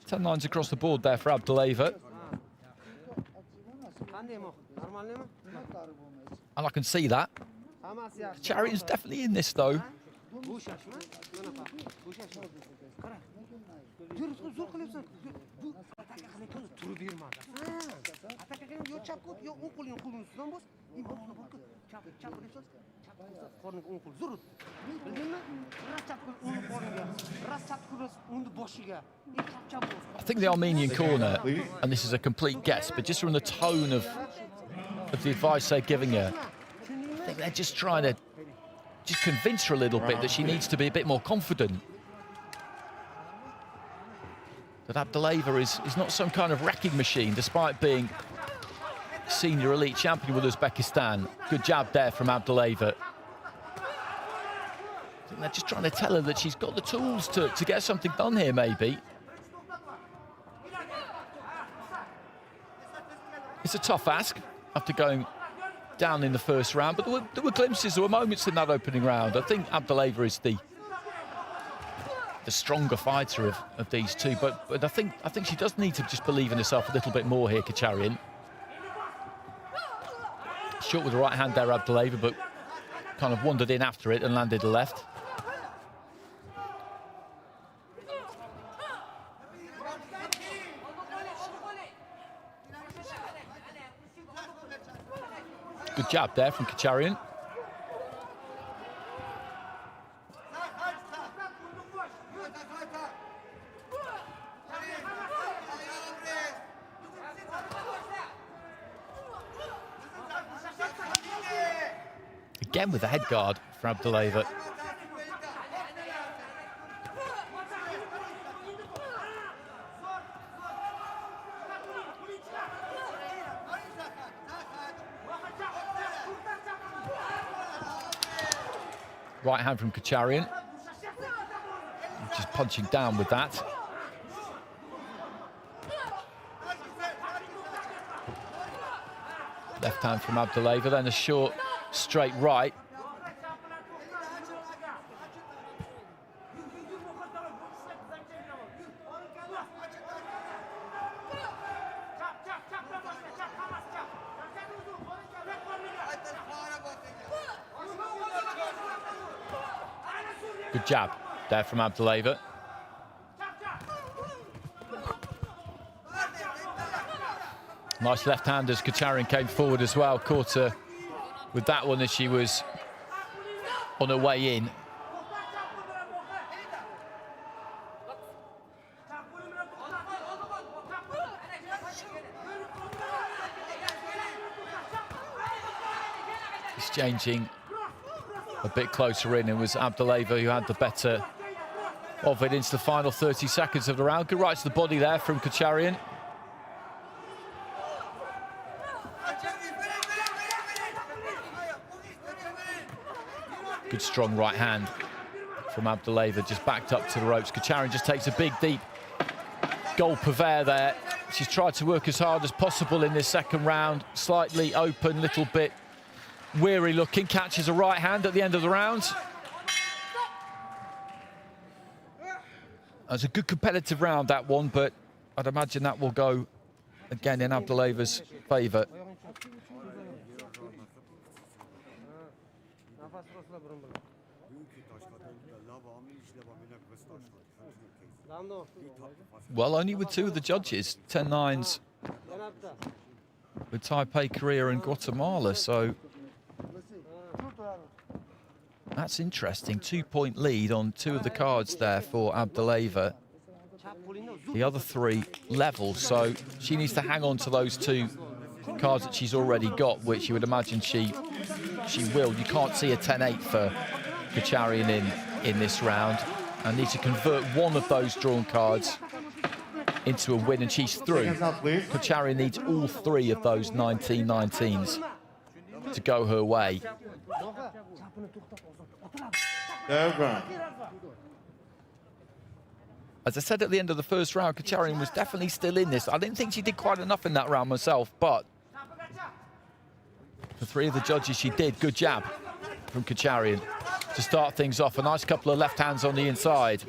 Ten lines across the board there for Abdulleva. And I can see that. Kocharyan's definitely in this, though. I think the Armenian corner, and this is a complete guess, but just from the tone of the advice they're giving her, I think they're just trying to just convince her a little bit that she needs to be a bit more confident. That Abdulleva is not some kind of wrecking machine, despite being senior elite champion with Uzbekistan. Good jab there from Abdulleva. I think they're just trying to tell her that she's got the tools to get something done here, maybe. It's a tough ask after going down in the first round, but there were glimpses, there were moments in that opening round. I think Abdulleva is the stronger fighter of these two, but I think she does need to just believe in herself a little bit more here, Kocharyan. Short with the right hand there, Abdulleva, but kind of wandered in after it and landed a left. Good jab there from Kocharyan. Again with the head guard for Abdulleva. Right hand from Kocharyan. Just punching down with that. Left hand from Abdulleva, then a short straight right. Good jab there from Abdulleva. Nice left hand as Kocharyan came forward as well. Caught her with that one as she was on her way in. exchanging a bit closer in. It was Abdullaeva who had the better of it into the final 30 seconds of the round. Good right to the body there from Kacharian. Good strong right hand from Abdullaeva, just backed up to the ropes. Kacharian just takes a big, deep goal purveyor there. She's tried to work as hard as possible in this second round. Slightly open, little bit weary looking. Catches a right hand at the end of the round. It was a good competitive round, that one, but I'd imagine that will go again in Abdullaeva's favour. Well, only with two of the judges, 10-9s with Taipei, Korea and Guatemala, so that's interesting. 2-point lead on two of the cards there for Abdullaeva. The other three level, so she needs to hang on to those two cards that she's already got, which you would imagine she will. You can't see a 10-8 for Kacharian in this round, and needs to convert one of those drawn cards into a win, and she's through. Kacharian needs all three of those 19-19s to go her way. As I said at the end of the first round, Kacharian was definitely still in this. I didn't think she did quite enough in that round myself, but for three of the judges, she did. Good jab from Kacharian to start things off. A nice couple of left hands on the inside.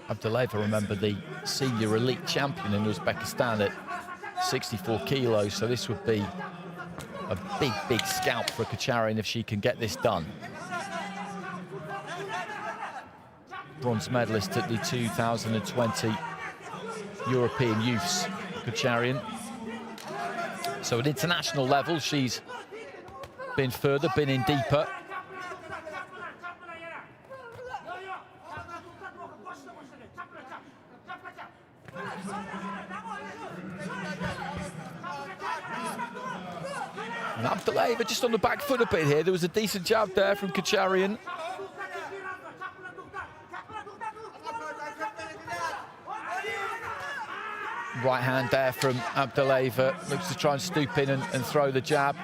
Abdullaeva, remember, the senior elite champion in Uzbekistan at 64 kilos, so this would be a big, big scalp for Kacharian if she can get this done. Bronze medalist at the 2020 European Youths, Kacharian. So at international level, she's been further, been in deeper. And Abdullaeva just on the back foot a bit here. There was a decent jab there from Kacharian. Right hand there from Abdullaeva. Looks to try and stoop in and throw the jab.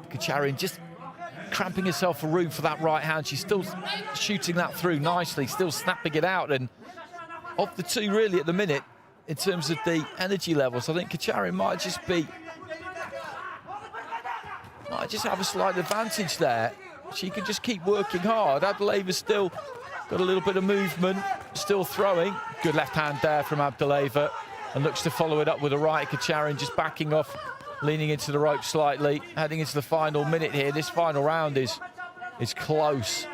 Kacharian just cramping herself for room for that right hand. She's still shooting that through nicely, still snapping it out. And of the two, really, at the minute, in terms of the energy levels, I think Kacharian might just have a slight advantage there. She can just keep working hard. Abdullaeva's still got a little bit of movement, still throwing. Good left hand there from Abdullaeva, and looks to follow it up with a right. Kacharian just backing off, leaning into the rope slightly, heading into the final minute here. This final round is close.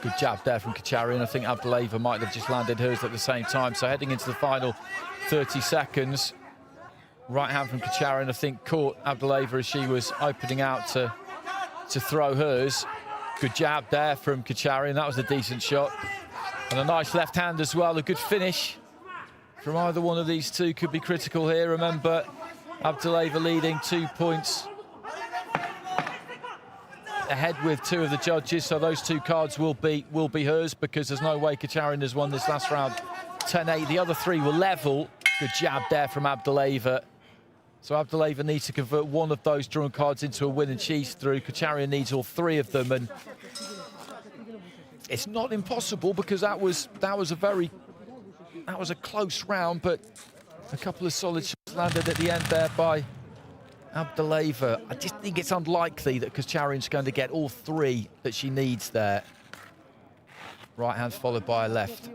Good jab there from Kacharian. I think Abdullaeva might have just landed hers at the same time. So heading into the final 30 seconds. Right hand from Kacharian, I think, caught Abdullaeva as she was opening out to throw hers. Good jab there from Kacharian. That was a decent shot. And a nice left hand as well. A good finish from either one of these two could be critical here. Remember, Abdullaeva leading 2 points ahead with two of the judges, so those two cards will be hers, because there's no way Kacharian has won this last round 10-8. The other three were level. Good jab there from Abdullaeva. So Abdullaeva needs to convert one of those drawn cards into a win, and she's through. Kacharian needs all three of them, and it's not impossible, because that was a close round, but a couple of solid shots landed at the end there by Abdullaeva. I just think it's unlikely that Kacharian's going to get all three that she needs there. Right hand followed by a left.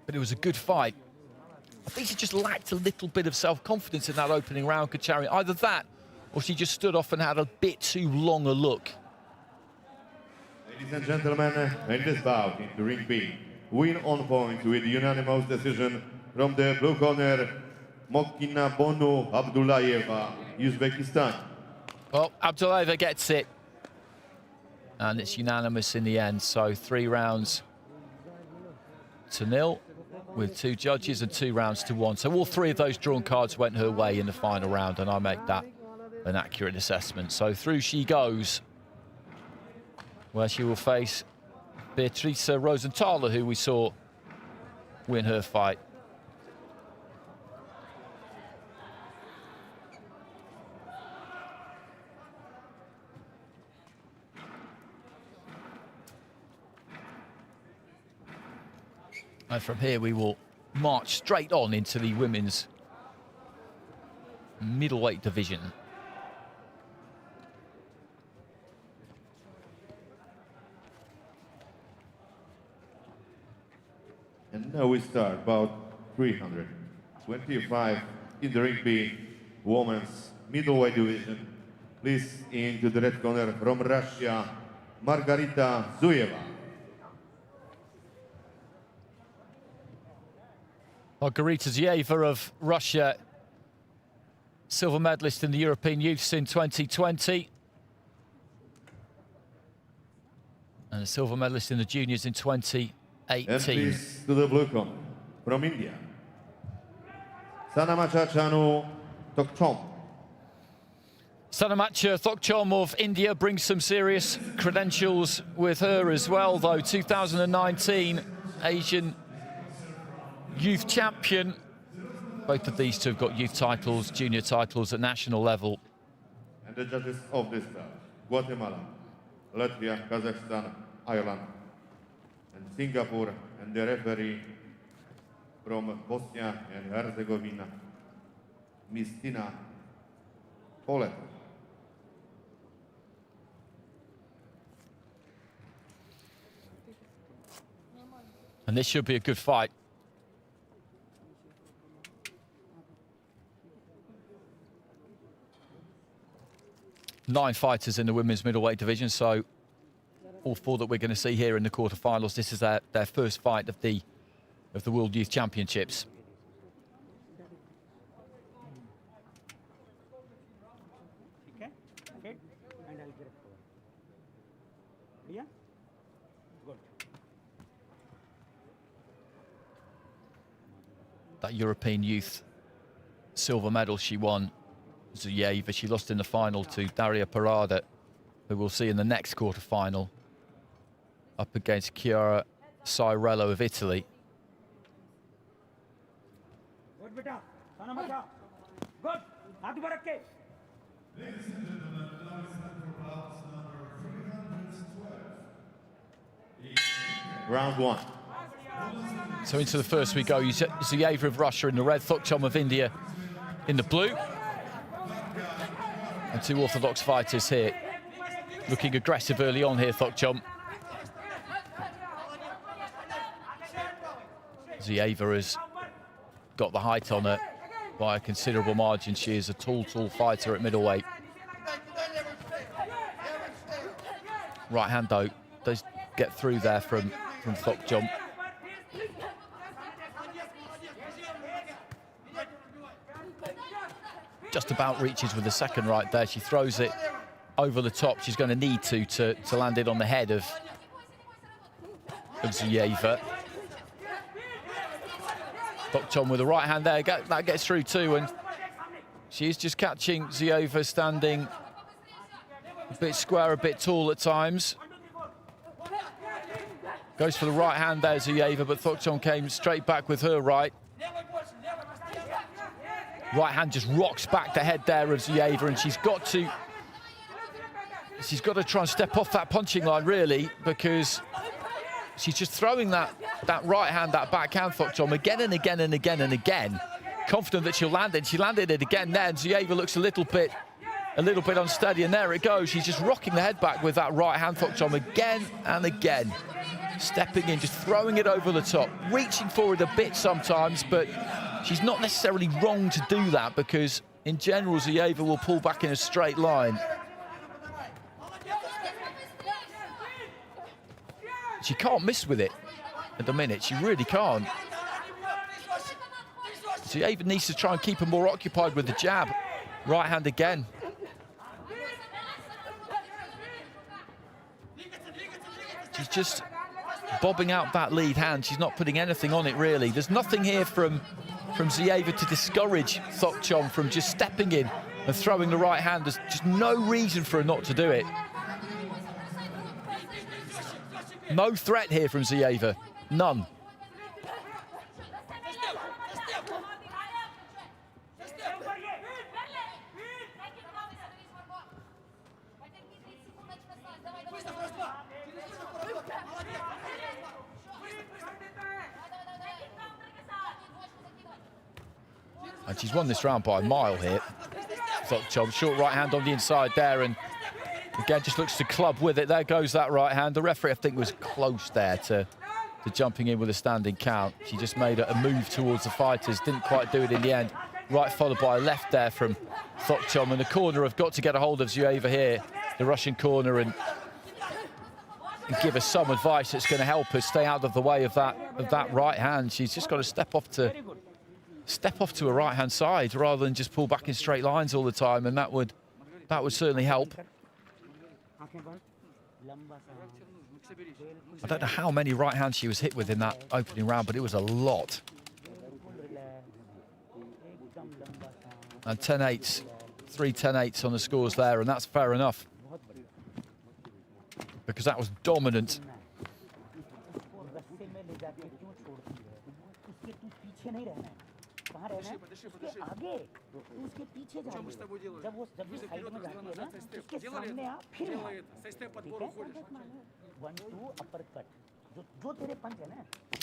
But it was a good fight. I think she just lacked a little bit of self-confidence in that opening round, Kacharian. Either that, or she just stood off and had a bit too long a look. Ladies and gentlemen, in this bout, in the ring B, win on point with unanimous decision from the blue corner, Mokina Bonu Abdullayeva, Uzbekistan. Well, Abdullayeva gets it. And it's unanimous in the end. So 3 rounds to 0 with 2 judges and 2 rounds to 1. So all 3 of those drawn cards went her way in the final round, and I make that an accurate assessment. So through she goes, where she will face Beatrice Rosenthaler, who we saw win her fight. And from here we will march straight on into the women's middleweight division. And now we start about 325 in the ring B, women's middleweight division. Please into the red corner from Russia, Margarita Zuyeva. Margarita Zuyeva of Russia, silver medalist in the European Youths in 2020. And a silver medalist in the juniors in 2018. And please to the blue corner from India, Sanamachachanu Tokchom. Sanamacha Thokchom of India brings some serious credentials with her as well, though. 2019 Asian youth champion. Both of these two have got youth titles, junior titles at national level. And the judges of this bout, Guatemala, Latvia, Kazakhstan, Ireland, and Singapore, and the referee from Bosnia and Herzegovina, Mistina Polet. And this should be a good fight. Nine fighters in the women's middleweight division, so all 4 that we're going to see here in the quarterfinals. This is their first fight of the World Youth Championships. That European Youth silver medal she won, Zuyeva, she lost in the final to Daria Parada, who we'll see in the next quarterfinal, up against Chiara Cirello of Italy. Round 1. So into the first we go. Zuyeva of Russia in the red, Thokchom of India in the blue. And 2 orthodox fighters here, looking aggressive early on here, Thokchom. Zuyeva has got the height on her by a considerable margin. She is a tall fighter at middleweight. Right hand, though, does get through there from Thokchom. Just about reaches with the second right there. She throws it over the top. She's going to need to land it on the head of Zuyeva. Thokchom with the right hand there. That gets through too, and she's just catching Zuyeva standing a bit square, a bit tall at times. Goes for the right hand there, Zuyeva, but Thokchom came straight back with her right. Right hand just rocks back the head there of Zuyeva, and she's got to try and step off that punching line, really, because she's just throwing that right hand, that backhand, Thokchom, again and again and again and again. Confident that she'll land it. She landed it again there, and Zuyeva looks a little bit a little bit unsteady, and there it goes. She's just rocking the head back with that right hand, Thokchom, again and again. Stepping in, just throwing it over the top, reaching forward a bit sometimes, but she's not necessarily wrong to do that because, in general, DZIEA will pull back in a straight line. She can't miss with it at the minute. She really can't. DZIEA needs to try and keep her more occupied with the jab. Right hand again. She's just bobbing out that lead hand. She's not putting anything on it, really. There's nothing here from DZIEA to discourage Thokchom from just stepping in and throwing the right hand. There's just no reason for her not to do it. No threat here from DZIEA. None. And she's won this round by a mile here. Thokchom, short right hand on the inside there, and again just looks to club with it. There goes that right hand. The referee, I think, was close there to jumping in with a standing count. She just made a move towards the fighters, didn't quite do it in the end. Right followed by a left there from Thokchom, and the corner have got to get a hold of DZIEA here, the Russian corner, and give her some advice that's going to help her stay out of the way of that right hand. She's just got to step off to her right hand side rather than just pull back in straight lines all the time, and that would certainly help. I don't know how many right hands she was hit with in that opening round, but it was a lot. And 10-8s, 3 10-8s on the scores there, and that's fair enough, because that was dominant.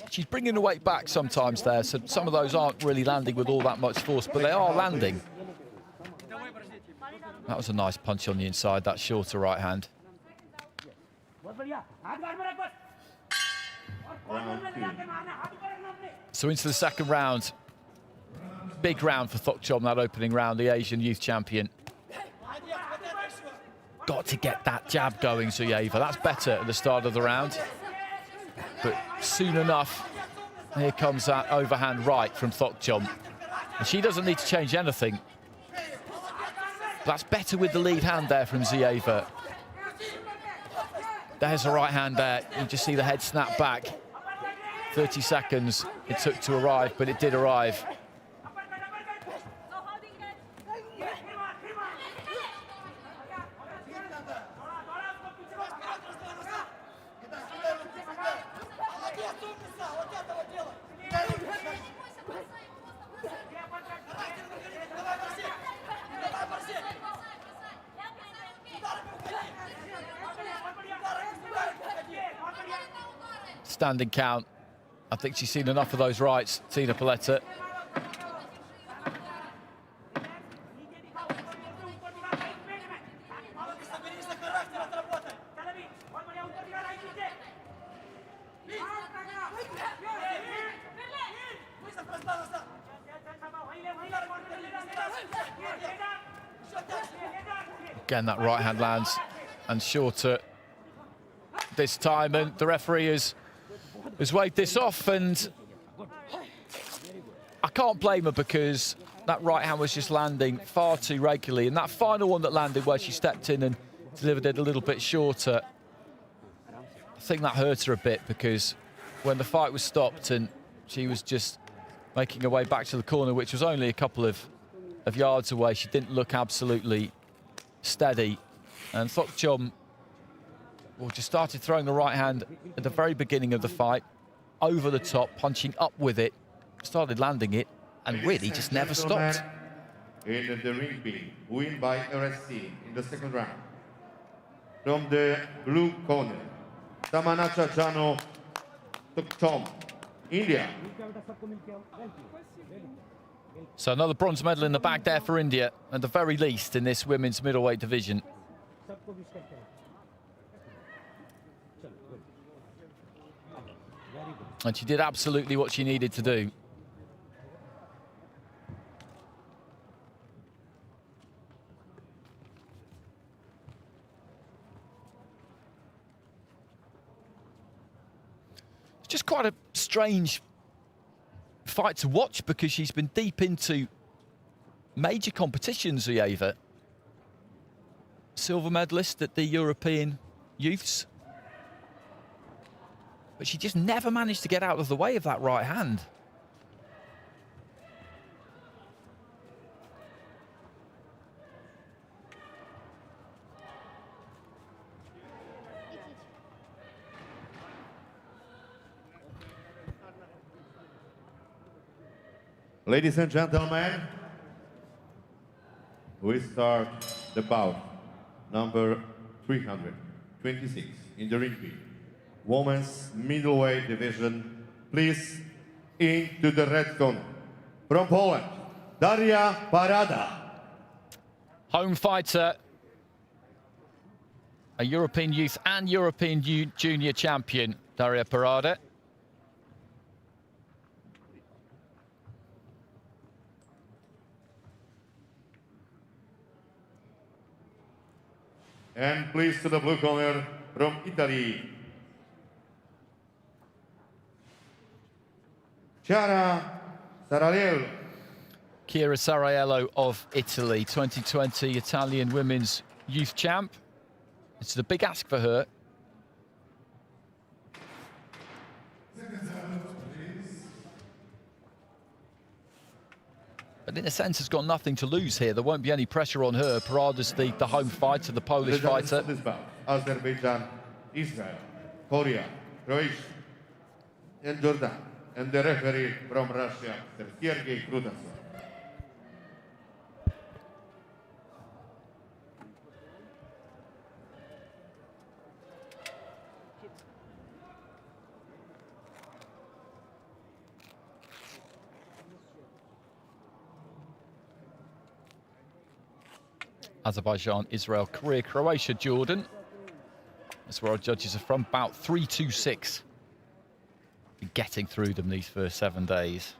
She's bringing the weight back sometimes there, so some of those aren't really landing with all that much force, but they are landing. That was a nice punch on the inside, that shorter right hand. So into the second round. Big round for Thokchom, that opening round, the Asian youth champion. Got to get that jab going, DZIEA. That's better at the start of the round. But soon enough, here comes that overhand right from Thokchom. And she doesn't need to change anything. That's better with the lead hand there from DZIEA. There's the right hand there. You just see the head snap back. 30 seconds it took to arrive, but it did arrive. Standing count. I think she's seen enough of those rights, Tina Paletta. Again, that right hand lands and shorter this time, and the referee has waved this off, and I can't blame her because that right hand was just landing far too regularly, and that final one that landed where she stepped in and delivered it a little bit shorter, I think that hurt her a bit, because when the fight was stopped and she was just making her way back to the corner, which was only a couple of yards away, she didn't look absolutely steady, and Thokchom just started throwing the right hand at the very beginning of the fight, over the top, punching up with it, started landing it, and really just never stopped. In the ring being win by RSC in the second round. From the blue corner, Tamanacha Jano Thokchom, India. So another bronze medal in the bag there for India, at the very least, in this women's middleweight division. And she did absolutely what she needed to do. It's just quite a strange fight to watch because she's been deep into major competitions, Zieva. Silver medalist at the European Youths. But she just never managed to get out of the way of that right hand. Ladies and gentlemen, we start the bout number 326 in the ring field. Women's middleweight division, please into the red corner. From Poland, Daria Parada. Home fighter, a European Youth and European Junior champion, Daria Parada. And please to the blue corner from Italy, Chiara Saraiello. Chiara Saraiello of Italy, 2020 Italian women's youth champ. It's a big ask for her. But in a sense, has got nothing to lose here. There won't be any pressure on her. Parada's the home fighter, the Polish fighter. This bout, Azerbaijan, Israel, Korea, Croatia, and Jordan. And the referee from Russia, Sergei Krutasov. Azerbaijan, Israel, Korea, Croatia, Jordan. That's where our judges are from. About 3-2-6. Getting through them these first 7 days.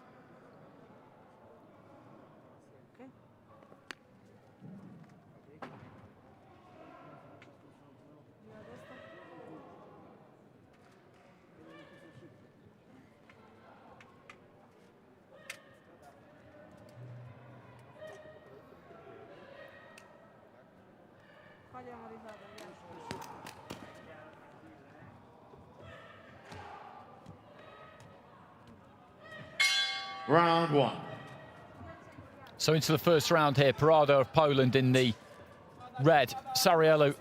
Round one. So into the first round here, Parada of Poland in the red, Saraiello,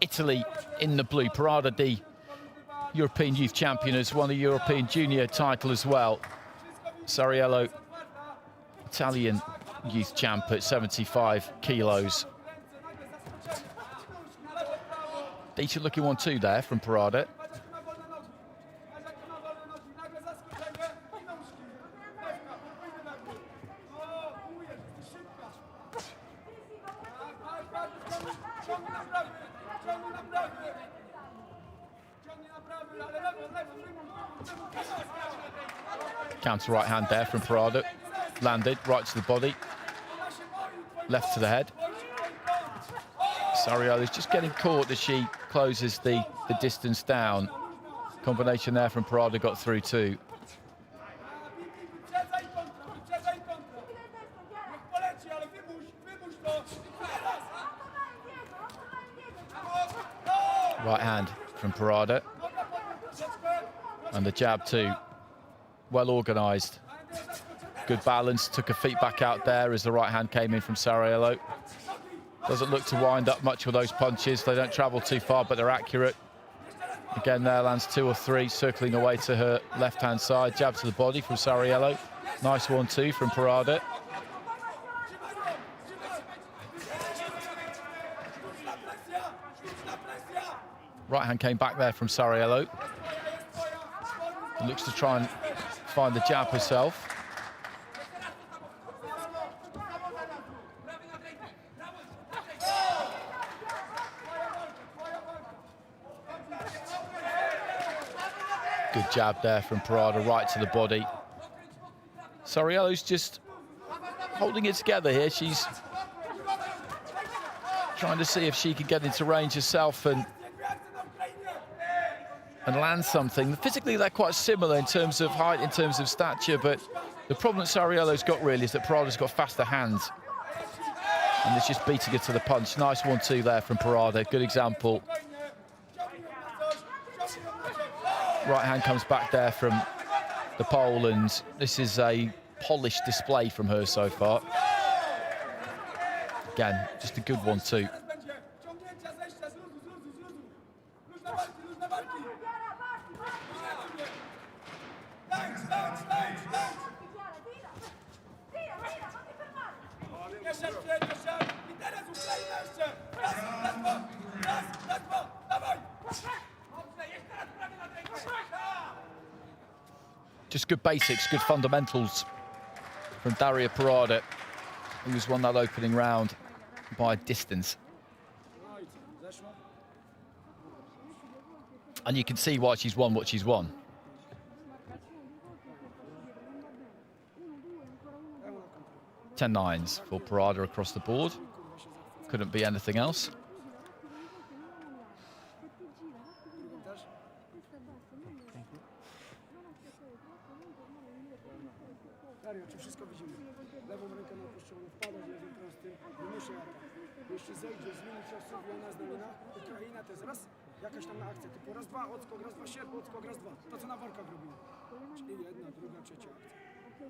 Italy in the blue. Parada, the European Youth Champion, has won the European Junior title as well. Saraiello, Italian Youth Champ at 75 kilos. Decent looking 1-2 there from Parada. Counter right hand there from Parada. Landed right to the body. Left to the head. Saraiello is just getting caught as she closes the distance down. Combination there from Parada got through too. Right hand from Parada. And the jab too. Well organised. Good balance. Took her feet back out there as the right hand came in from Saraiello. Doesn't look to wind up much with those punches. They don't travel too far, but they're accurate. Again, there lands 2 or 3, circling away to her left-hand side. Jab to the body from Saraiello. Nice 1-2 from Parada. Right hand came back there from Saraiello. Looks to try and find the jab herself. Good jab there from Parada, right to the body. Sariello's just holding it together here. She's trying to see if she can get into range herself and land something. Physically, they're quite similar in terms of height, in terms of stature, but the problem that Sariello's got really is that Parada's got faster hands. And it's just beating her to the punch. Nice 1-2 there from Parada. Good example. Right hand comes back there from the pole, and this is a polished display from her so far. Again, just a good 1-2. Just good basics, good fundamentals from Daria Parada, who's won that opening round by distance. And you can see why she's won what she's won. Ten nines for Parada across the board. Couldn't be anything else. Czy wszystko widzimy? Lewą rękę na opuszczoną, wpadać lewym prostym, wymuszy atak. Jeśli zejdzie, zmieni ciosów i ona znamiona, Ukraina to jest raz, jakaś tam na akcję, typu raz, dwa, odskok, raz, dwa, sierp, odskok, raz, dwa. To, co na workach robimy. Czyli jedna, druga, trzecia akcja.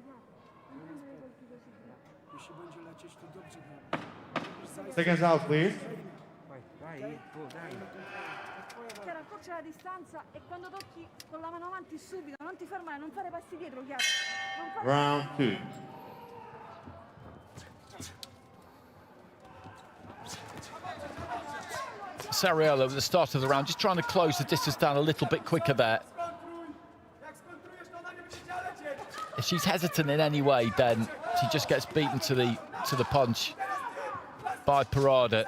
Jeśli będzie lecieć, to dobrze gra. Seconds out, please. Chiaro, accorcia la distanza e quando tocchi con la mano avanti subito, non ti fermare, non fare passi dietro, chiaro? Round 2. Sariello at the start of the round, just trying to close the distance down a little bit quicker there. If she's hesitant in any way, then she just gets beaten to the punch by Parada.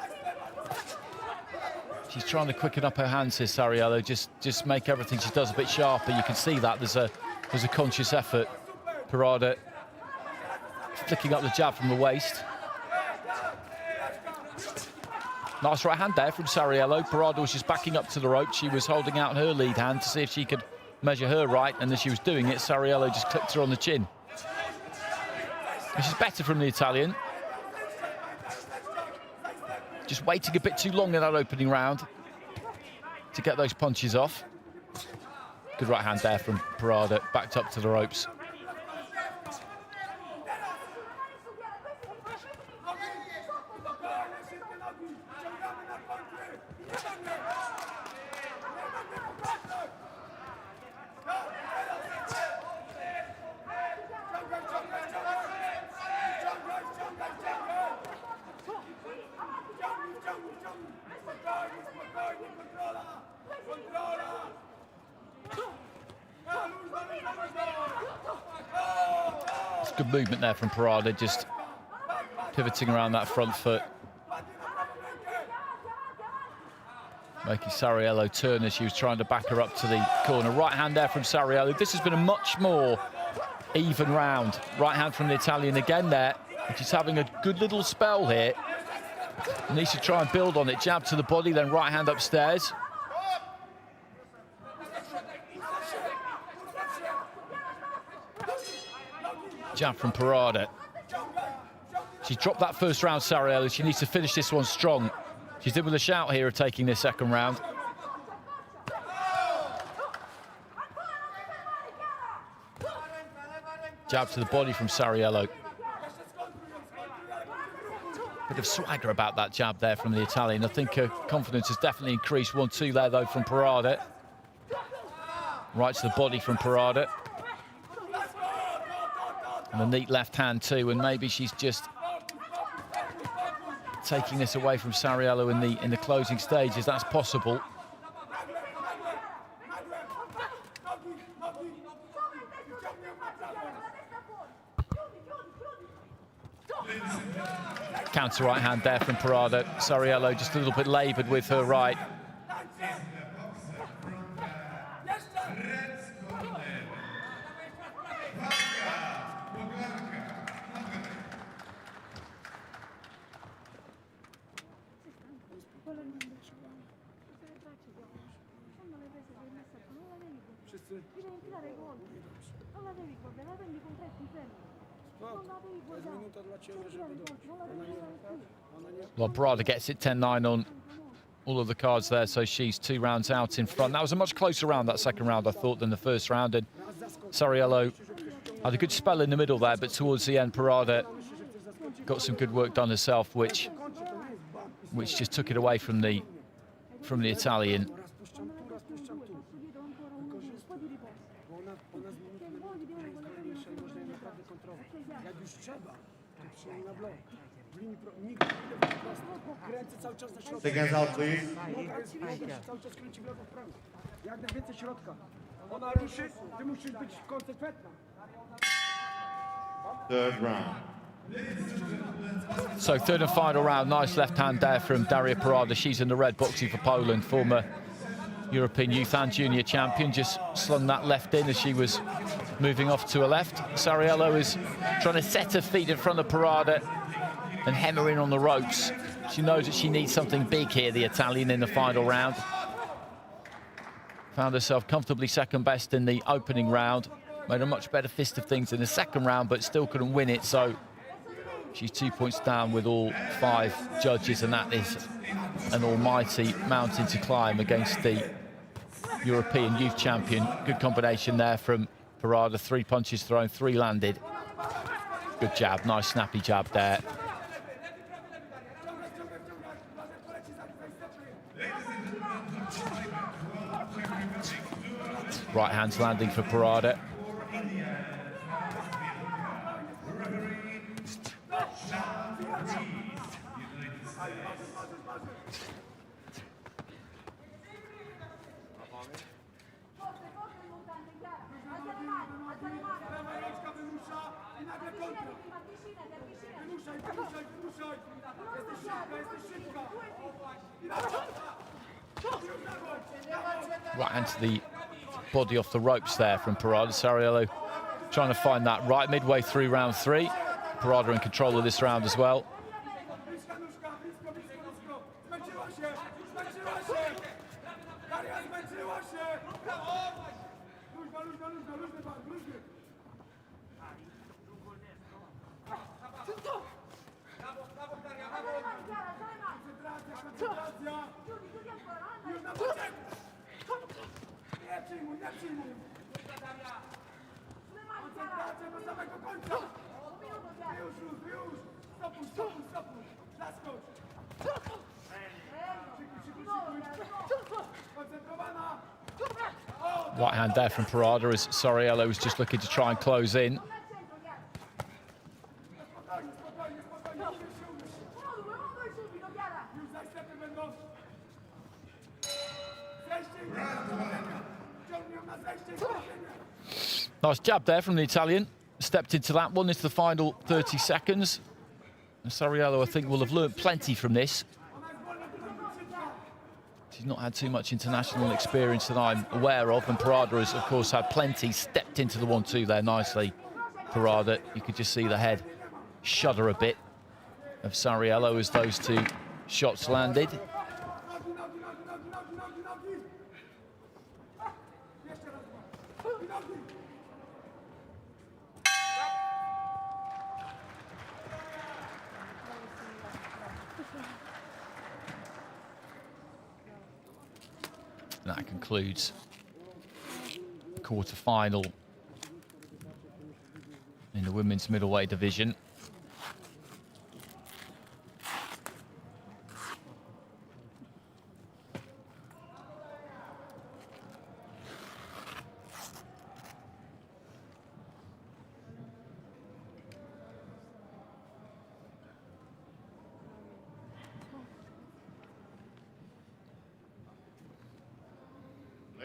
She's trying to quicken up her hands here, Sariello, just make everything she does a bit sharper. You can see that there's a conscious effort. Parada flicking up the jab from the waist. Nice right hand there from Sariello. Parada was just backing up to the rope. She was holding out her lead hand to see if she could measure her right, and as she was doing it, Sariello just clipped her on the chin. Which is better from the Italian. Just waiting a bit too long in that opening round to get those punches off. Good right hand there from Parada, backed up to the ropes. Good movement there from Parada, just pivoting around that front foot. Making Sariello turn as she was trying to back her up to the corner. Right hand there from Sariello. This has been a much more even round. Right hand from the Italian again there. She's having a good little spell here. Needs to try and build on it. Jab to the body, then right hand upstairs. Jab from Parada. She's dropped that first round, Sariello. She needs to finish this one strong. She's in with a shout here of taking this second round. Jab to the body from Sariello. Bit of swagger about that jab there from the Italian. I think her confidence has definitely increased. 1-2 there, though, from Parada. Right to the body from Parada. And a neat left hand too, and maybe she's just taking this away from Sariello in the closing stages. That's possible. Counter right hand there from Parada. Sariello just a little bit laboured with her right. Ti devi infilare i colpi. Non la devi guardare, la prendi con 3 ti fermi. Non la devi To jest guardare. minuta dla Ciebie, Devi tirare żeby i colpi, non la devi guardare più. ona nie... Well, Parada gets it 10-9 on all of the cards there, so she's 2 rounds out in front. That was a much closer round, that second round, I thought, than the first round. And Soriello had a good spell in the middle there, but towards the end, Parada got some good work done herself, which just took it away from the Italian. Raz puszczam tu. Wykorzystuj. Bo ona z minuty jest zdolniejsza i można jej naprawdę kontrolować. Jak już trzeba, to przyjmij na blok. W linii nigdy nie idę po prostu. Kręcę cały czas na środku. Seconds out, please. Noga się cały czas kręci w lewo, w prawo. Jak najwięcej środka. Ona ruszy, ty musisz być konsekwentna. Third round. So third and final round, nice left hand there from Daria Parada. She's in the red, boxing for Poland, former European youth and junior champion. Just slung that left in as she was moving off to her left. Soriello is trying to set her feet in front of Parada and hem her in on the ropes. She knows that she needs something big here, the Italian, in the final round. Found herself comfortably second best in the opening round. Made a much better fist of things in the second round, but still couldn't win it. So she's 2 points down with all 5 judges, and that is an almighty mountain to climb against the European youth champion. Good combination there from Parada. 3 punches thrown, 3 landed. Good jab, nice snappy jab there. Right hand's landing for Parada. Right hand to the body off the ropes there from Parada. Soriello trying to find that right midway through round 3. Parada in control of this round as well. Right hand there from Parada as Soriello was just looking to try and close in. Nice jab there from the Italian. Stepped into that one into the final 30 seconds. And Soriello, I think, will have learned plenty from this. She's not had too much international experience that I'm aware of, and Parada has, of course, had plenty. Stepped into the 1-2 there nicely. Parada, you could just see the head shudder a bit of Soriello as those 2 shots landed. And that concludes the quarter-final in the women's middleweight division.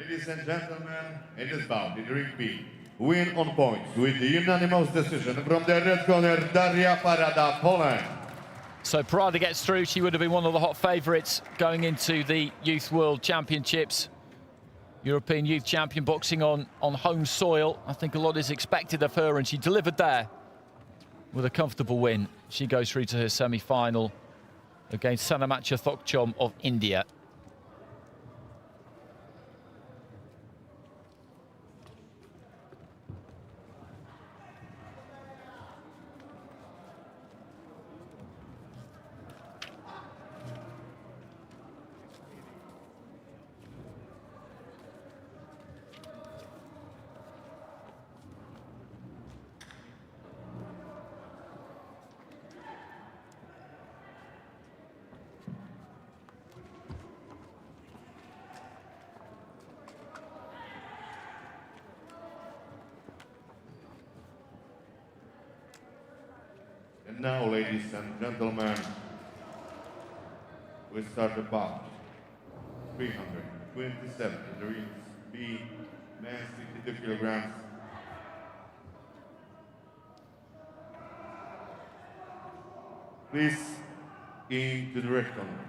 Ladies and gentlemen, it is bout in ring B. Win on points with the unanimous decision from the red corner, Daria Parada, Poland. So Parada gets through. She would have been one of the hot favourites going into the Youth World Championships. European Youth Champion boxing on home soil. I think a lot is expected of her, and she delivered there with a comfortable win. She goes through to her semi-final against Sanamacha Thokchom of India. And now, ladies and gentlemen, we start the bout. 327 in the rings B, men's 62 kilograms. Please, into the red corner.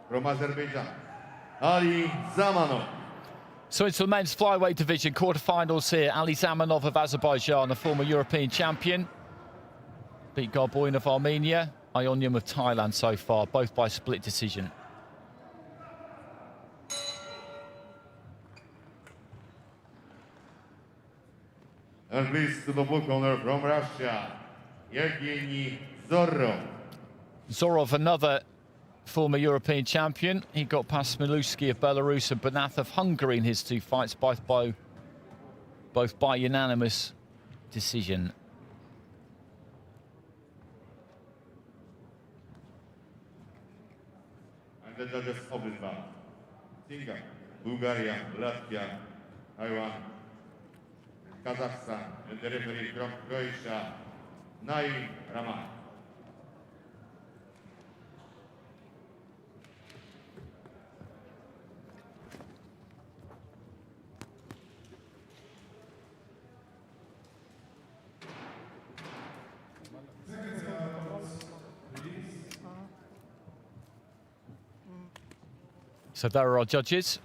From Azerbaijan, Ali Zamanov. So into the men's flyweight division, quarterfinals here. Ali Zamanov of Azerbaijan, a former European champion. Beat Garboin of Armenia, Ionium of Thailand so far, both by split decision. And please to the blue corner from Russia, Evgeny Zorov. Zorov, another former European champion. He got past Miluski of Belarus and Banath of Hungary in his two fights, both by unanimous decision. And the judges of this bout: Singapore, Bulgaria, Latvia, Taiwan, Kazakhstan, and the referee from Croatia, Naim Rahman. So there are our judges.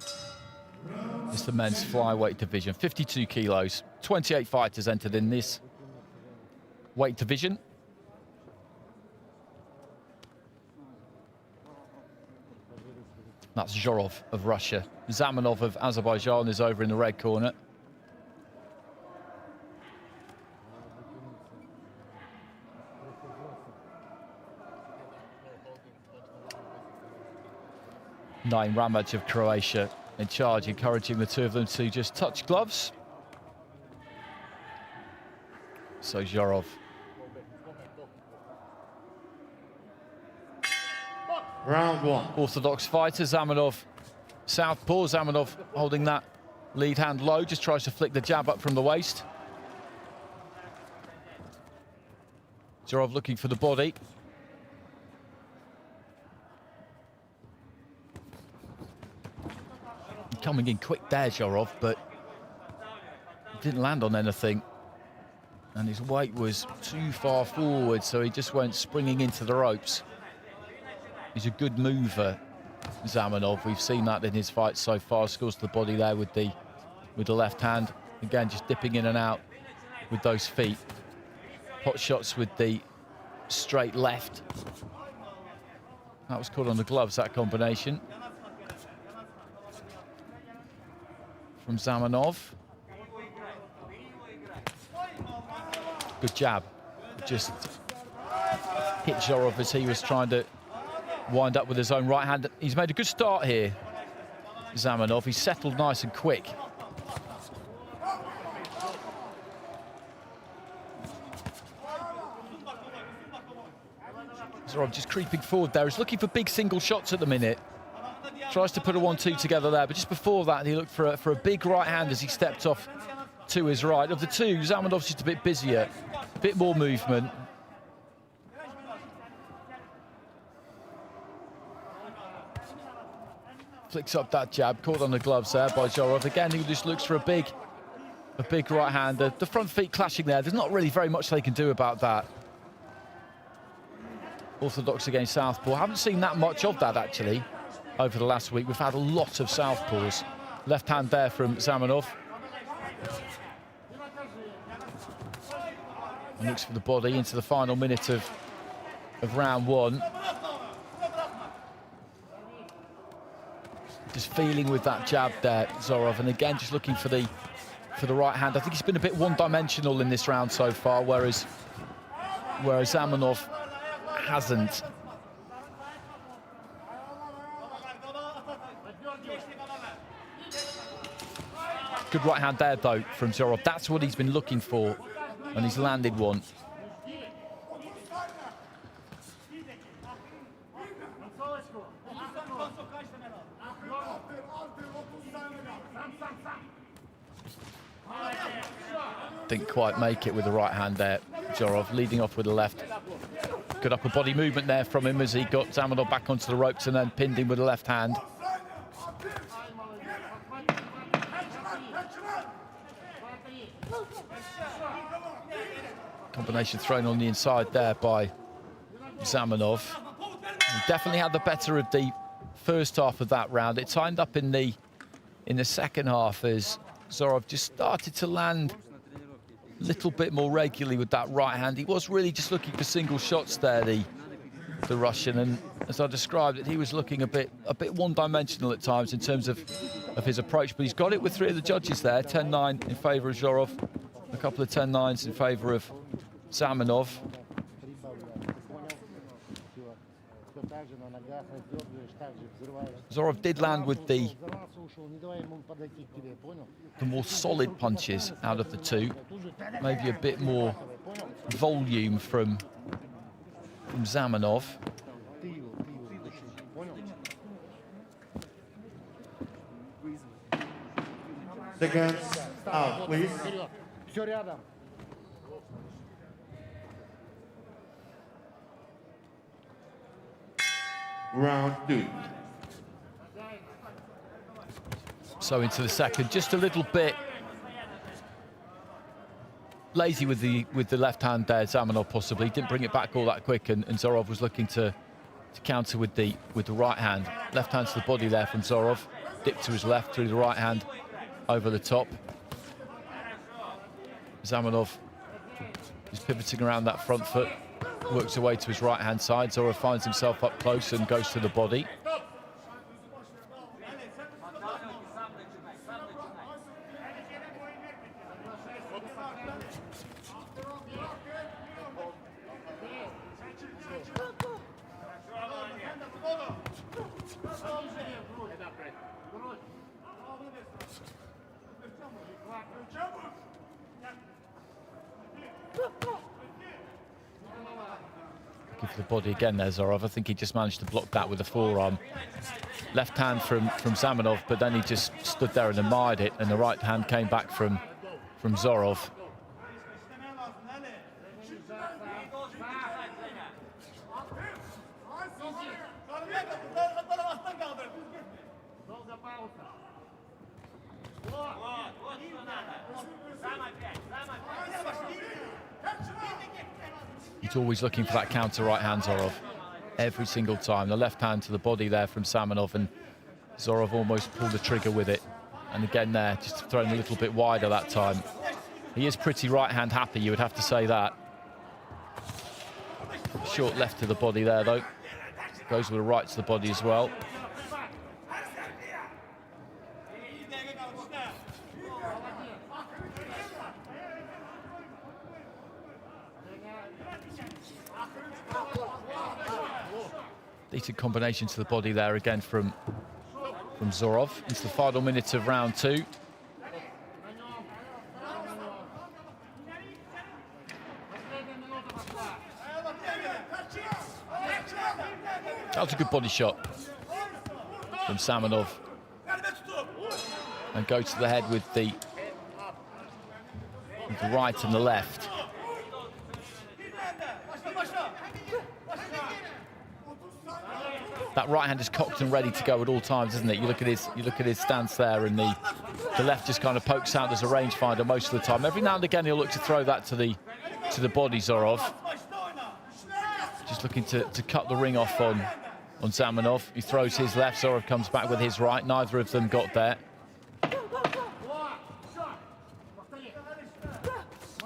It's the men's flyweight division, 52 kilos. 28 fighters entered in this weight division. That's Zorov of Russia. Zamanov of Azerbaijan is over in the red corner. Naim Ramaj of Croatia in charge, encouraging the two of them to just touch gloves. So Zorov. Round one. Orthodox fighter, Zamanov southpaw. Zamanov holding that lead hand low, just tries to flick the jab up from the waist. Zorov looking for the body. Coming in quick there, Zorov, but didn't land on anything. And his weight was too far forward, so he just went springing into the ropes. He's a good mover, Zamanov. We've seen that in his fights so far. Scores to the body there with the left hand. Again, just dipping in and out with those feet. Pot shots with the straight left. That was caught on the gloves, that combination. From Zamanov. Good jab. Just hit Zorov as he was trying to wind up with his own right hand. He's made a good start here, Zamanov. He's settled nice and quick. Zorov just creeping forward there. He's looking for big single shots at the minute. Tries to put a 1-2 together there, but just before that, he looked for a big right hand as he stepped off to his right. Of the two, Zamanov's just a bit busier, a bit more movement. Flicks up that jab, caught on the gloves there by Zorov. Again, he just looks for a big right hand. The front feet clashing there. There's not really very much they can do about that. Orthodox against southpaw. Haven't seen that much of that, actually. Over the last week, we've had a lot of southpaws. Left hand there from Zamanov. And looks for the body into the final minute of round one. Just feeling with that jab there, Zorov, and again just looking for the right hand. I think he's been a bit one-dimensional in this round so far, whereas Zamanov hasn't. Good right hand there, though, from Zorov. That's what he's been looking for, and he's landed one. Didn't quite make it with the right hand there, Zorov, leading off with the left. Good upper body movement there from him as he got Zamanov back onto the ropes and then pinned him with the left hand. Combination thrown on the inside there by Zamanov. He definitely had the better of the first half of that round. It timed up in the second half as Zorov just started to land a little bit more regularly with that right hand. He was really just looking for single shots there, the Russian, and as I described it, he was looking a bit one-dimensional at times in terms of his approach, but he's got it with three of the judges there. 10-9 in favour of Zorov, a couple of 10-9s in favour of Zamanov. Zorov did land with the more solid punches out of the two. Maybe a bit more volume from Zamanov. Seconds out, please. Round 2. So into the second, just a little bit lazy with the left hand there, Zamanov possibly. Didn't bring it back all that quick, and Zorov was looking to counter with the right hand. Left hand to the body there from Zorov. Dipped to his left through the right hand over the top. Zamanov is pivoting around that front foot, works away to his right hand side. Zorov finds himself up close and goes to the body. Give the body again there, Zorov. I think he just managed to block that with the forearm. Left hand from Zamanov, but then he just stood there and admired it, and the right hand came back from Zorov. He's always looking for that counter right hand, Zorov, every single time. The left hand to the body there from Zamanov, and Zorov almost pulled the trigger with it. And again there, just thrown a little bit wider that time. He is pretty right hand happy, you would have to say that. Short left to the body there though. Goes with a right to the body as well. Decent combination to the body there again from Zorov. Into the final minute of round 2. That was a good body shot from Zamanov. And go to the head with the right and the left. That right hand is cocked and ready to go at all times, isn't it? You look at his stance there, and the left just kind of pokes out as a rangefinder most of the time. Every now and again he'll look to throw that to the body, Zorov. Just looking to cut the ring off on Zamanov. He throws his left, Zorov comes back with his right. Neither of them got there.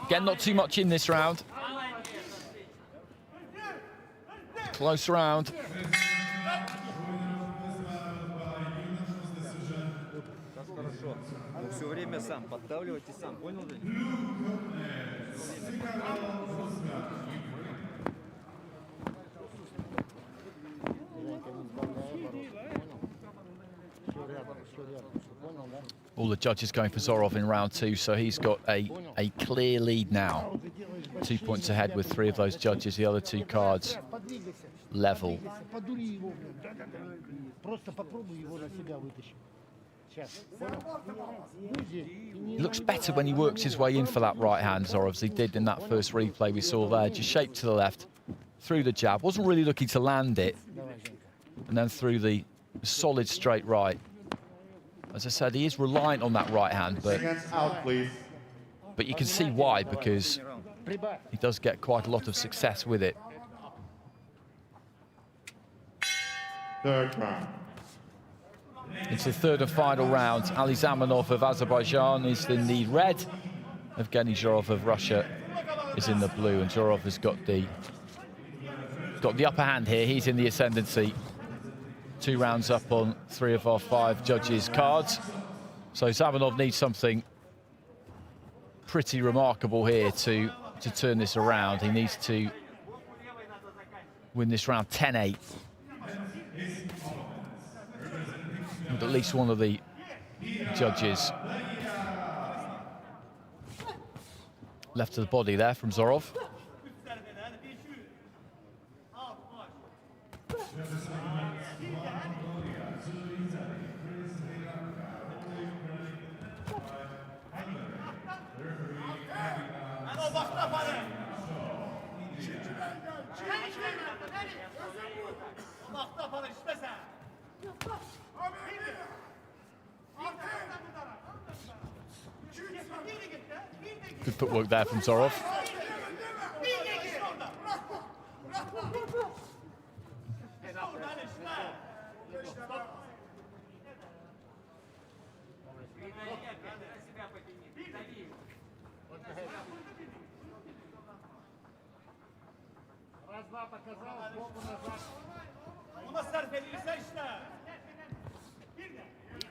Again, not too much in this round. Close round. Все время сам поддавливать и сам, понял, Женя? All the judges going for Zorov in round 2, so he's got a clear lead now. 2 points ahead with 3 of those judges. The other 2 cards level. He looks better when he works his way in for that right hand, Zorov, as he did in that first replay we saw there. Just shaped to the left, through the jab, wasn't really looking to land it, and then through the solid straight right. As I said, he is reliant on that right hand, but Out, please. you can see why, because he does get quite a lot of success with it. Third round. It's the third and final round. Ali Zamanov of Azerbaijan is in the red. Evgeny Zorov of Russia is in the blue, and Zorov has got the upper hand here. He's in the ascendancy. 2 rounds up on 3 of our 5 judges' cards. So Zamanov needs something pretty remarkable here to turn this around. He needs to win this round 10-8. With at least one of the judges left to the body there from Zorov. Good footwork there from Zorov.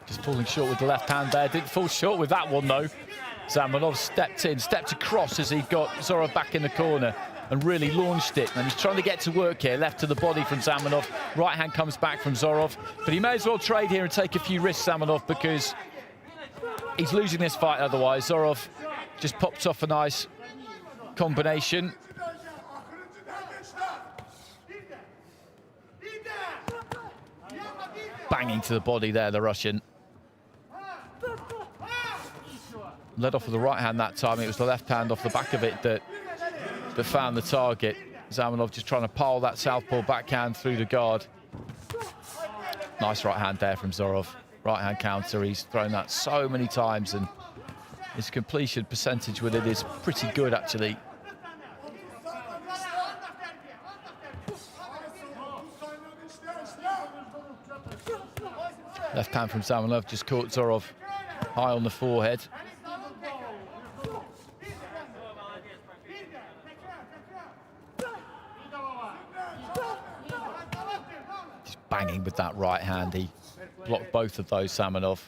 Just falling short with the left hand there. Didn't fall short with that one, though. Zamanov stepped across as he got Zorov back in the corner and really launched it. And he's trying to get to work here. Left to the body from Zamanov. Right hand comes back from Zorov. But he may as well trade here and take a few risks, Zamanov, because he's losing this fight otherwise. Zorov just pops off a nice combination. Banging to the body there, the Russian. Led off with the right hand that time. It was the left hand off the back of it that found the target. Zamanov just trying to pile that southpaw backhand through the guard. Nice right hand there from Zorov. Right hand counter. He's thrown that so many times, and his completion percentage with it is pretty good, actually. Left hand from Zamanov just caught Zorov high on the forehead. Just banging with that right hand. He blocked both of those, Zamanov.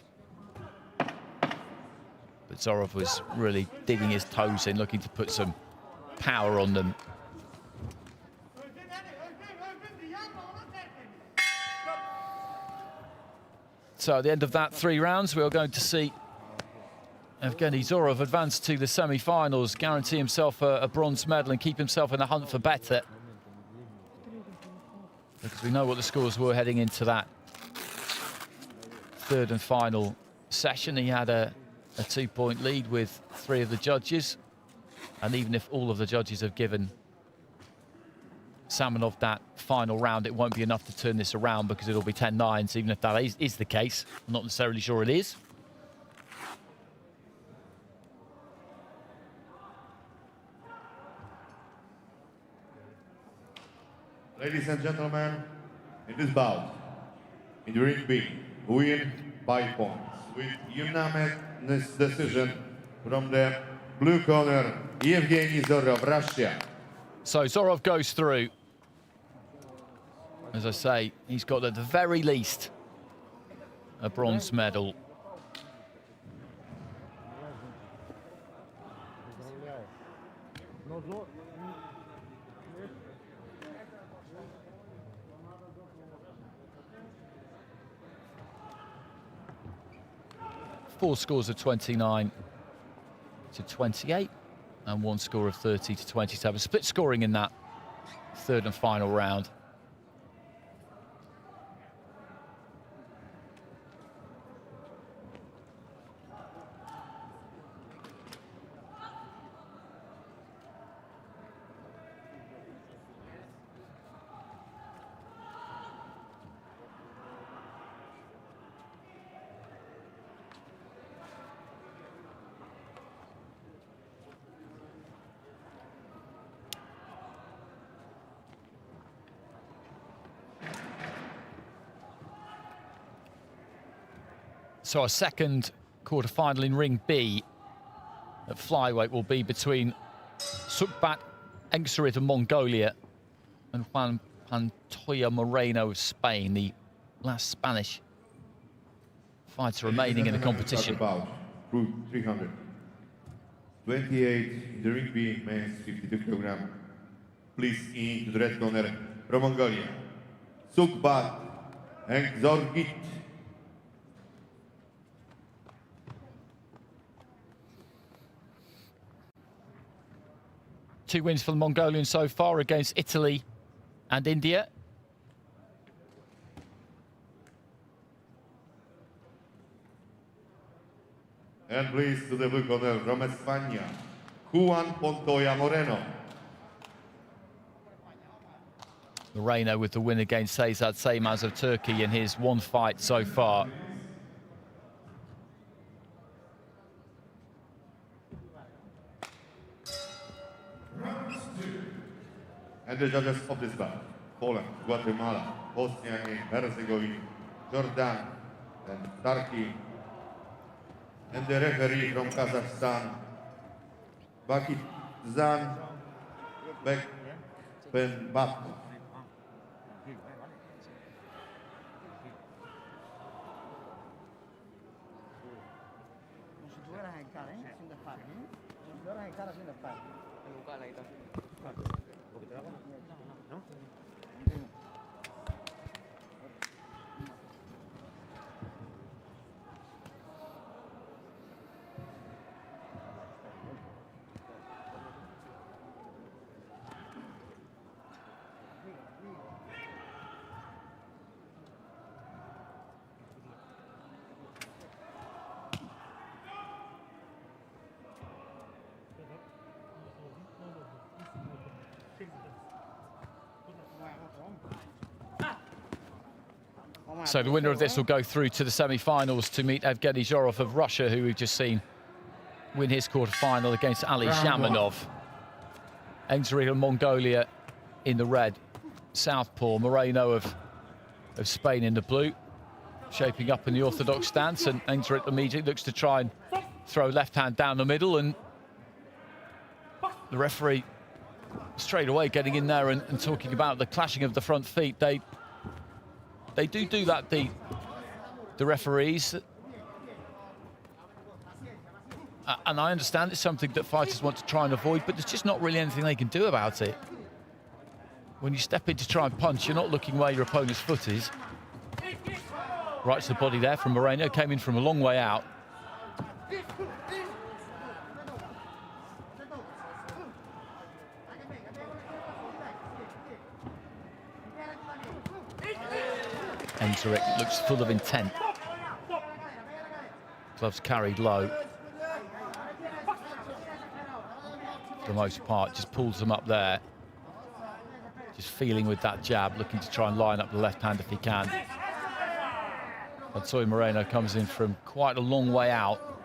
But Zorov was really digging his toes in, looking to put some power on them. So at the end of that 3 rounds, we are going to see Evgeny Zorov advance to the semi-finals, guarantee himself a bronze medal and keep himself in the hunt for better. Because we know what the scores were heading into that 3rd and final session. He had a 2-point lead with 3 of the judges. And even if all of the judges have given Zamanov that final round, it won't be enough to turn this around, because it'll be 10-9. So even if that is the case, I'm not necessarily sure it is. Ladies and gentlemen, in this bout, in the ring B, win by points with unanimous decision from the blue corner, Evgeny Zorov, Russia. So Zorov goes through. As I say, he's got at the very least a bronze medal. Four scores of 29 to 28 and 1 score of 30 to 27. Split scoring in that 3rd and final round. So our second quarter-final in Ring B at Flyweight will be between Sukbat Engsarit of Mongolia and Juan Pantoja Moreno of Spain, the last Spanish fighter remaining in the competition. About 300. 28 in the Ring B, men's 52 kg. Please into the red corner from Mongolia, Sukbat Engsarit. Two wins for the Mongolians so far against Italy and India. And please to the blue corner from España, Juan Pantoja Moreno. Moreno with the win against Cesar Seymaz of Turkey in his one fight so far. And the judges of this bout, Poland, Guatemala, Bosnia and Herzegovina, Jordan and Turkey. And the referee from Kazakhstan, Bakizan Bekbenbatov. So the winner of this will go through to the semi-finals to meet Evgeny Zhorov of Russia, who we've just seen win his quarter-final against Ali Shamanov. Engsarit of Mongolia in the red, southpaw. Moreno of Spain in the blue, shaping up in the orthodox stance, and Engsarit immediately looks to try and throw left hand down the middle, and the referee straight away getting in there and talking about the clashing of the front feet. They do that, the referees. And I understand it's something that fighters want to try and avoid, but there's just not really anything they can do about it. When you step in to try and punch, you're not looking where your opponent's foot is. Right to the body there from Moreno, came in from a long way out. Engsarit looks full of intent. Gloves carried low. For the most part, just pulls them up there. Just feeling with that jab, looking to try and line up the left hand if he can. Pantoja Moreno comes in from quite a long way out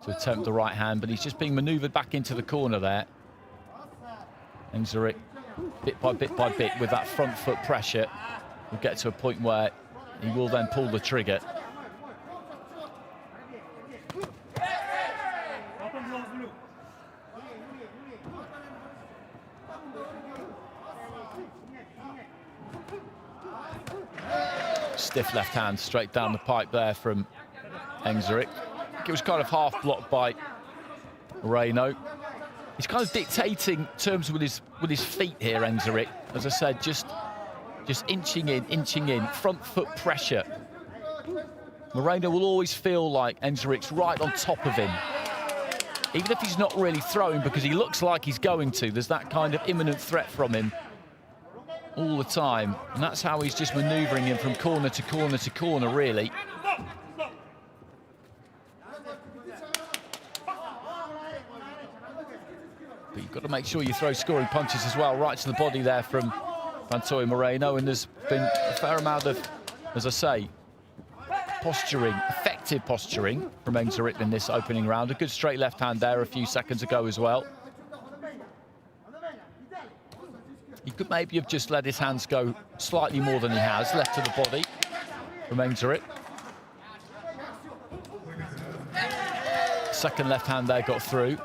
to attempt the right hand, but he's just being manoeuvred back into the corner there. Engsarit, bit by bit, with that front foot pressure, will get to a point where he will then pull the trigger. Stiff left hand straight down the pipe there from Engsarit. It was kind of half blocked by Moreno. He's kind of dictating terms with his feet here, Engsarit. As I said, just inching in, front foot pressure. Moreno will always feel like Engsarit's right on top of him. Even if he's not really throwing, because he looks like he's going to, there's that kind of imminent threat from him all the time. And that's how he's just manoeuvring him from corner to corner to corner, really. But you've got to make sure you throw scoring punches as well, right to the body there from Pantoja Moreno, and there's been a fair amount of, as I say, posturing, effective posturing from Engsarit in this opening round. A good straight left hand there a few seconds ago as well. He could maybe have just let his hands go slightly more than he has, left to the body from Engsarit. second left hand there got through.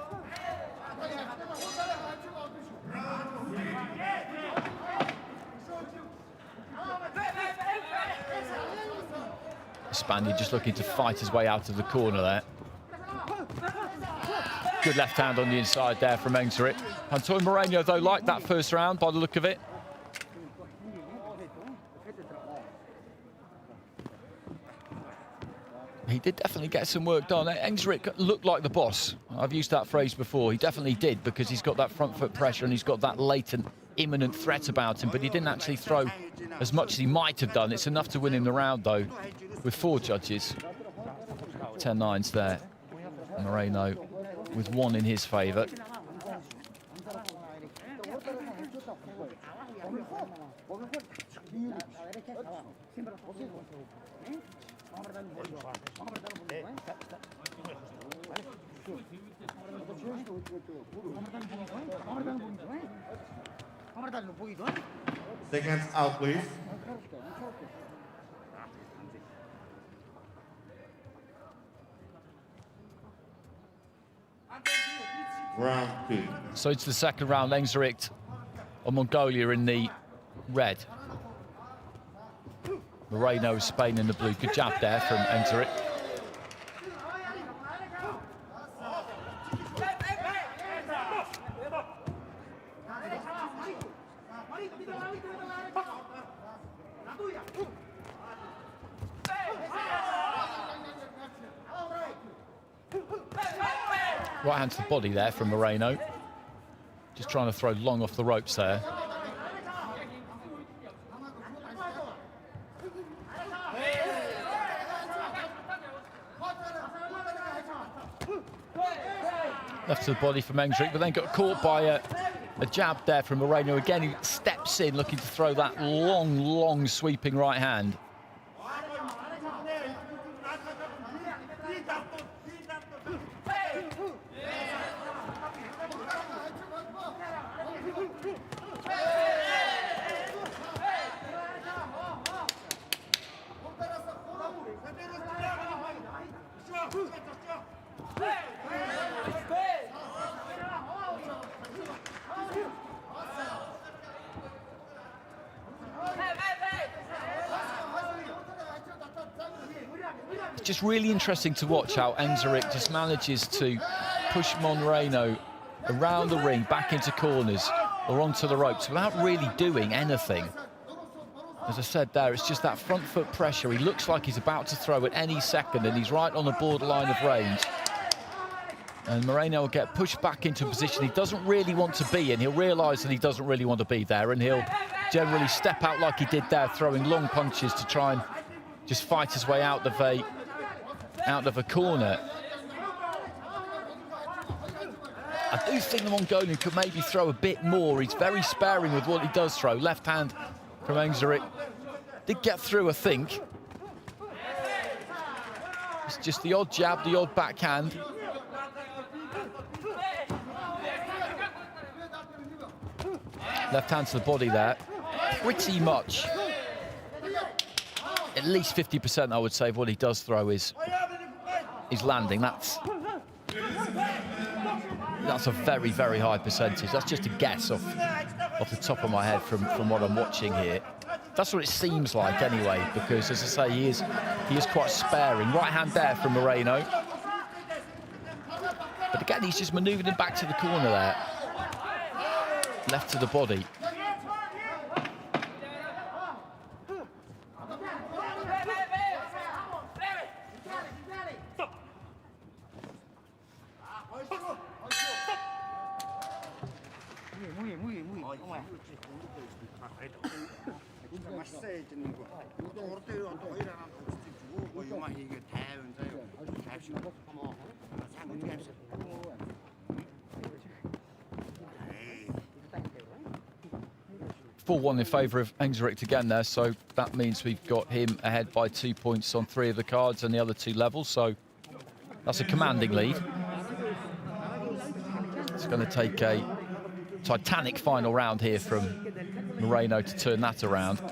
Spaniard just looking to fight his way out of the corner there. Good left hand on the inside there from Engerit. Antonio Moreno, though, liked that first round by the look of it. He did definitely get some work done. Engerit looked like the boss. I've used that phrase before. He definitely did, because he's got that front foot pressure and he's got that latent, imminent threat about him, but he didn't actually throw as much as he might have done. It's enough to win him the round, though, with 4 judges. 10-9s there. Moreno with 1 in his favour. Seconds out, please. Round 2. So it's the second round. Engerit of Mongolia in the red. Moreno of Spain in the blue. Good jab there from Engerit. Right hand to the body there from Moreno. Just trying to throw long off the ropes there. Left to the body from Engerit, but then got caught by a jab there from Moreno. Again, he steps in looking to throw that long, long sweeping right hand. Just really interesting to watch how Engerit just manages to push Moreno around the ring, back into corners or onto the ropes without really doing anything. As I said there, it's just that front foot pressure. He looks like he's about to throw at any second, and he's right on the borderline of range. And Moreno will get pushed back into a position he doesn't really want to be in. He'll realise that he doesn't really want to be there, and he'll generally step out like he did there, throwing long punches to try and just fight his way out of a corner. I do think the Mongolian could maybe throw a bit more. He's very sparing with what he does throw. Left hand from Engerit. Did get through, I think. It's just the odd jab, the odd backhand. Left hand to the body there. Pretty much, at least 50%, I would say, of what he does throw is landing. That's a very, very high percentage. That's just a guess off the top of my head from what I'm watching here. That's what it seems like anyway, because as I say, he is quite sparing. Right hand there from Moreno. But again, he's just manoeuvred him back to the corner there. Left to the body. One in favour of Engerit again there, so that means we've got him ahead by 2 points on 3 of the cards and the other 2 levels, so that's a commanding lead. It's going to take a titanic final round here from Moreno to turn that around.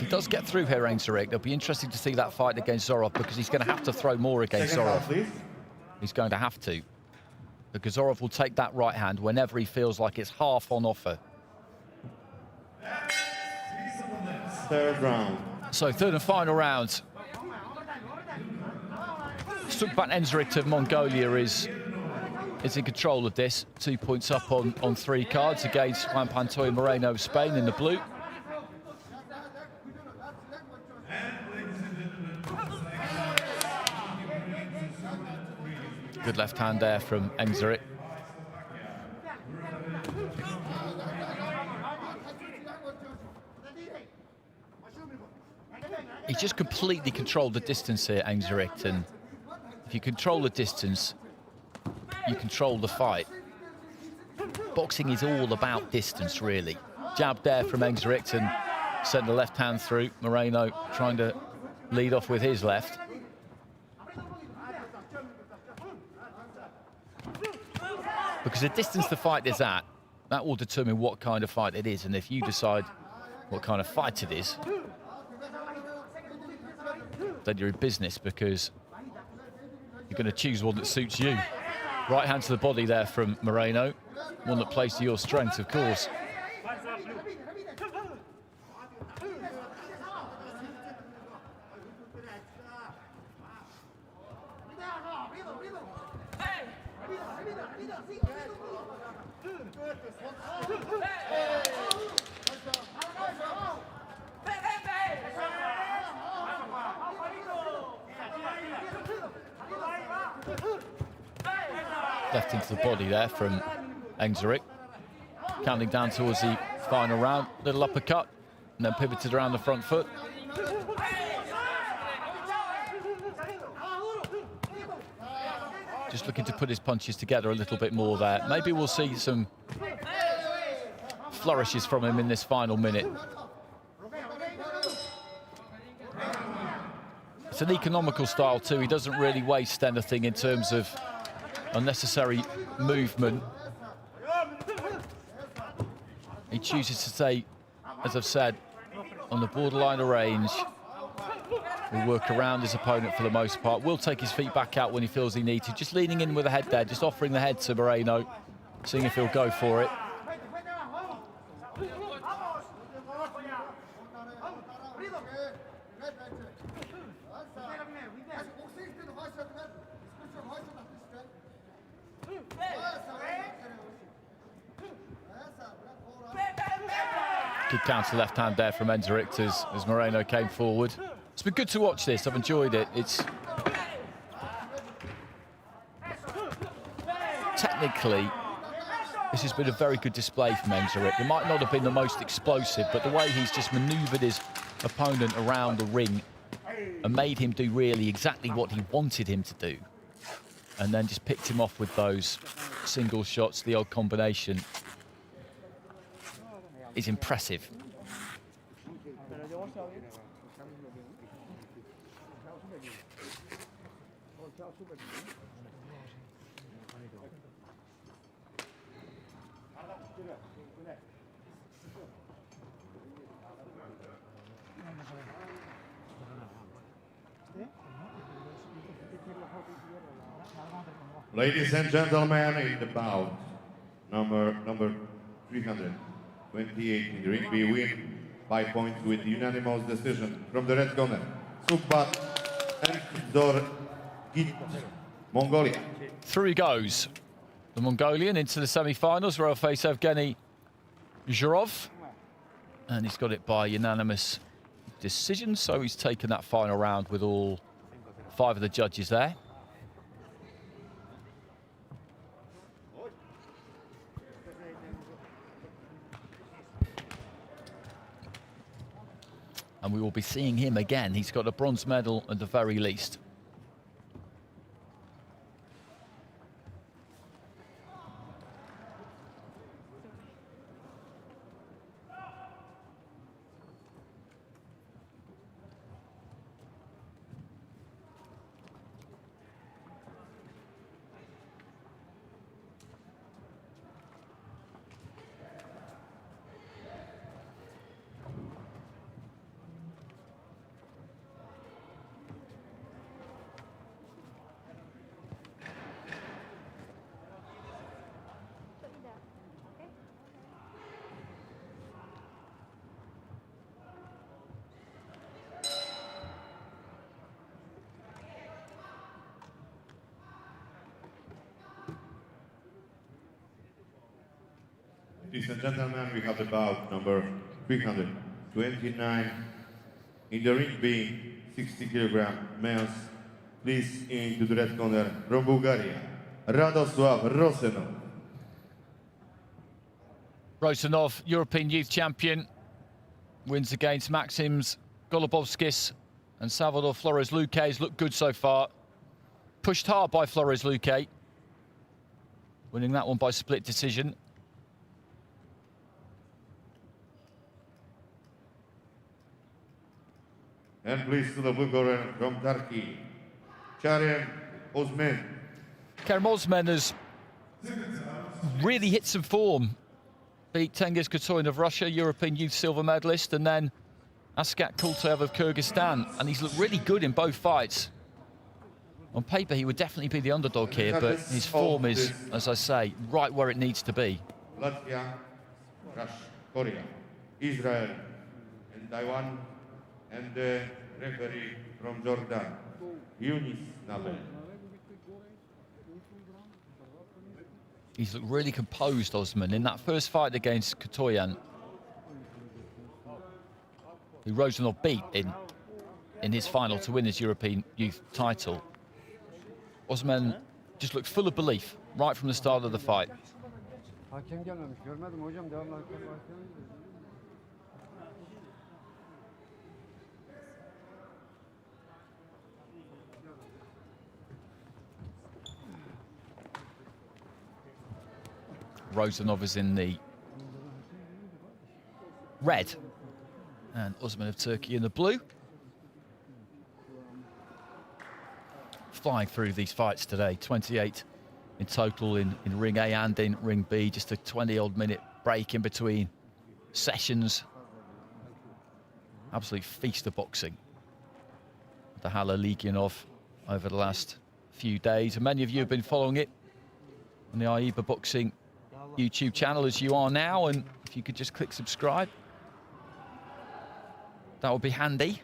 he does get through here, Engerik, it'll be interesting to see that fight against Zorov, because he's going to have to throw more against Second round, Zorov. please. He's going to have to, because Zorov will take that right hand whenever he feels like it's half on offer. Third round. So third and final round. Sukbat Engerik of Mongolia is in control of this. 2 points up on 3 cards against Juan Pantoja Moreno of Spain in the blue. Good left hand there from Engerik. He's just completely controlled the distance here, Engerik, and if you control the distance, you control the fight. Boxing is all about distance, really. Jab there from Engerik and sent the left hand through. Moreno trying to lead off with his left. Because the distance the fight is at, that will determine what kind of fight it is. And if you decide what kind of fight it is, then you're in business, because you're going to choose one that suits you. Right hand to the body there from Moreno. One that plays to your strengths, of course. Left into the body there from Engerik. Counting down towards the final round. Little uppercut, and then pivoted around the front foot. Just looking to put his punches together a little bit more there. Maybe we'll see some flourishes from him in this final minute. It's an economical style too. He doesn't really waste anything in terms of unnecessary movement. He chooses to stay, as I've said, on the borderline of range. Will work around his opponent for the most part. Will take his feet back out when he feels he needs to. Just leaning in with the head there, just offering the head to Moreno, seeing if he'll go for it. Good counter left hand there from Engerik as Moreno came forward. It's been good to watch this. I've enjoyed it. It's technically, this has been a very good display from Engerik. It might not have been the most explosive, but the way he's just manoeuvred his opponent around the ring and made him do really exactly what he wanted him to do, and then just picked him off with those single shots, the odd combination, is impressive. Ladies and gentlemen, in the bout, number 328 in the ring, we win by points with unanimous decision from the red corner, Sukbat Engerik, Mongolia. Through he goes, the Mongolian, into the semi-finals, where he'll face Evgeny Zhurov. And he's got it by unanimous decision, so he's taken that final round with all 5 of the judges there. And we will be seeing him again. He's got a bronze medal at the very least. Ladies and gentlemen, we have the bout number 329. In the ring B, 60 kg males. Please into the red corner from Bulgaria, Radosław Rosenov. Rosenov, European Youth Champion, wins against Maxims Golubovskis and Salvador Flores Luque. Looked good so far. Pushed hard by Flores Luque, winning that one by split decision. And please to the blue corner from Turkey, Kerem Osman. Kerem Osman has really hit some form. Beat Tengiz Katoyan of Russia, European Youth silver medalist, and then Askat Kultayev of Kyrgyzstan. And he's looked really good in both fights. On paper, he would definitely be the underdog here, but his form is, as I say, right where it needs to be. Latvia, Russia, Korea, Israel, and Taiwan, and the referee from Jordan, Yunis Nabel. He's looked really composed, Osman. In that first fight against Katoyan, who Rosenov beat in his final to win his European Youth title, Osman just looked full of belief right from the start of the fight. Hakem gelmemiş. Görmedim hocam. Devamlı hakem varken. Rosenov is in the red and Osman of Turkey in the blue. Flying through these fights today, 28 in total in ring A and in ring B, just a 20-odd minute break in between sessions. Absolute feast of boxing. The Hala Legionov over the last few days, and many of you have been following it on the AIBA Boxing YouTube channel as you are now, and if you could just click subscribe, that would be handy.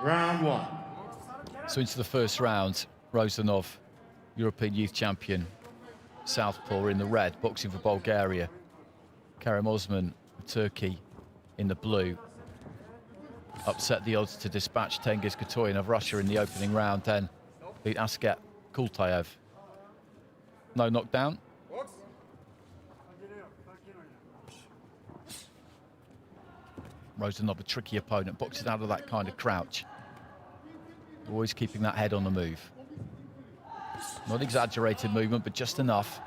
Round one. So into the first round, Rosenov, European Youth Champion, southpaw in the red, boxing for Bulgaria. Kerem Osman, Turkey, in the blue. Upset the odds to dispatch Tengiz Katoyan of Russia in the opening round, then beat Askat Kultayev. No knockdown. Rosenov, a tricky opponent, boxes out of that kind of crouch. Always keeping that head on the move. Not exaggerated movement, but just enough.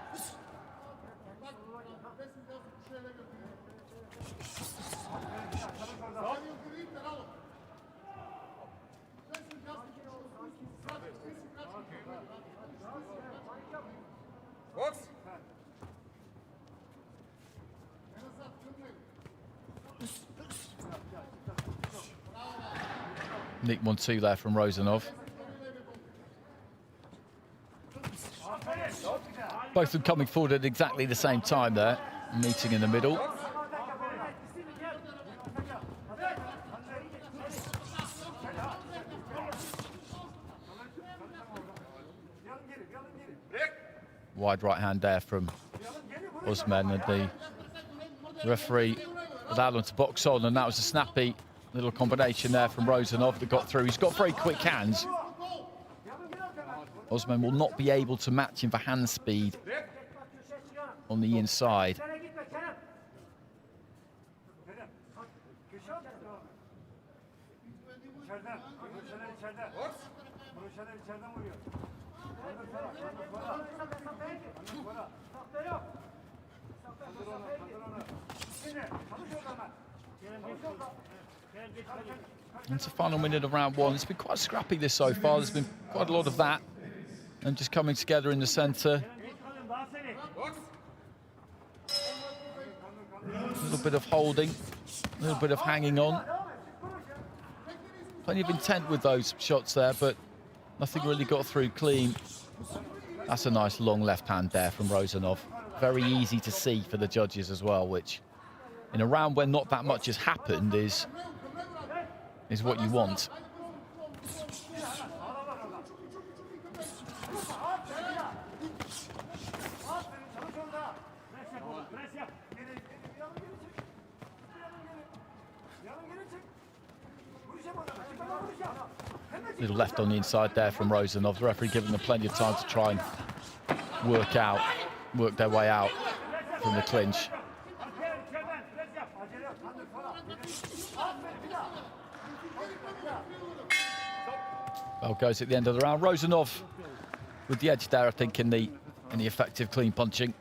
Neat 1-2 there from Rosenov. Both of them coming forward at exactly the same time there, meeting in the middle. Wide right hand there from Osman, and the referee allowed him to box on, and that was a snappy little combination there from Rosenov that got through. He's got very quick hands. Osman will not be able to match him for hand speed on the inside. It's the final minute of round one. It's been quite scrappy this so far. There's been quite a lot of that. And just coming together in the centre. A little bit of holding, a little bit of hanging on. Plenty of intent with those shots there, but Nothing really got through clean. That's a nice long left hand there from Rozanov. Very easy to see for the judges as well, which in a round where not that much has happened is what you want. Little left on the inside there from Rozanov. The referee giving them plenty of time to try and work their way out from the clinch. Bell goes at the end of the round. Rozanov with the edge there, I think, in the effective clean punching.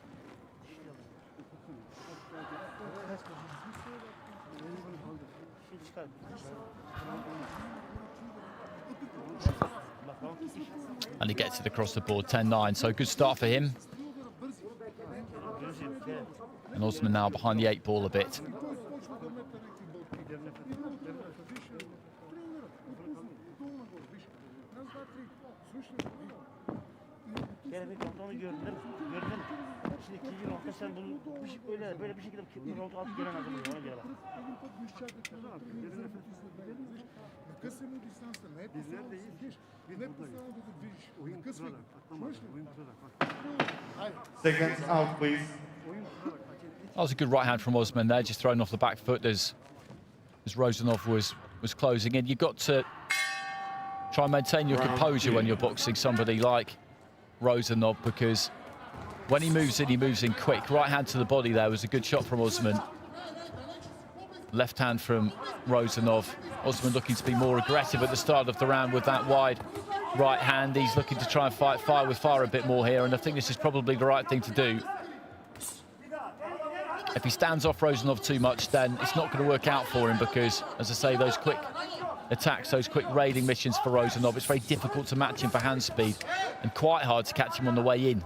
And he gets it across the board, 10-9, so good start for him. And Osman now behind the 8 ball a bit. Seconds out, please. That was a good right hand from Osman there, just thrown off the back foot as Rozanov was closing in. You've got to try and maintain your composure when you're boxing somebody like Rozanov, because when he moves in quick. Right hand to the body there was a good shot from Osman. Left hand from Rozanov. Osman looking to be more aggressive at the start of the round with that wide right hand. He's looking to try and fight fire with fire a bit more here, and I think this is probably the right thing to do. If he stands off Rozanov too much, then it's not going to work out for him, because, as I say, those quick attacks, those quick raiding missions for Rozanov, it's very difficult to match him for hand speed and quite hard to catch him on the way in.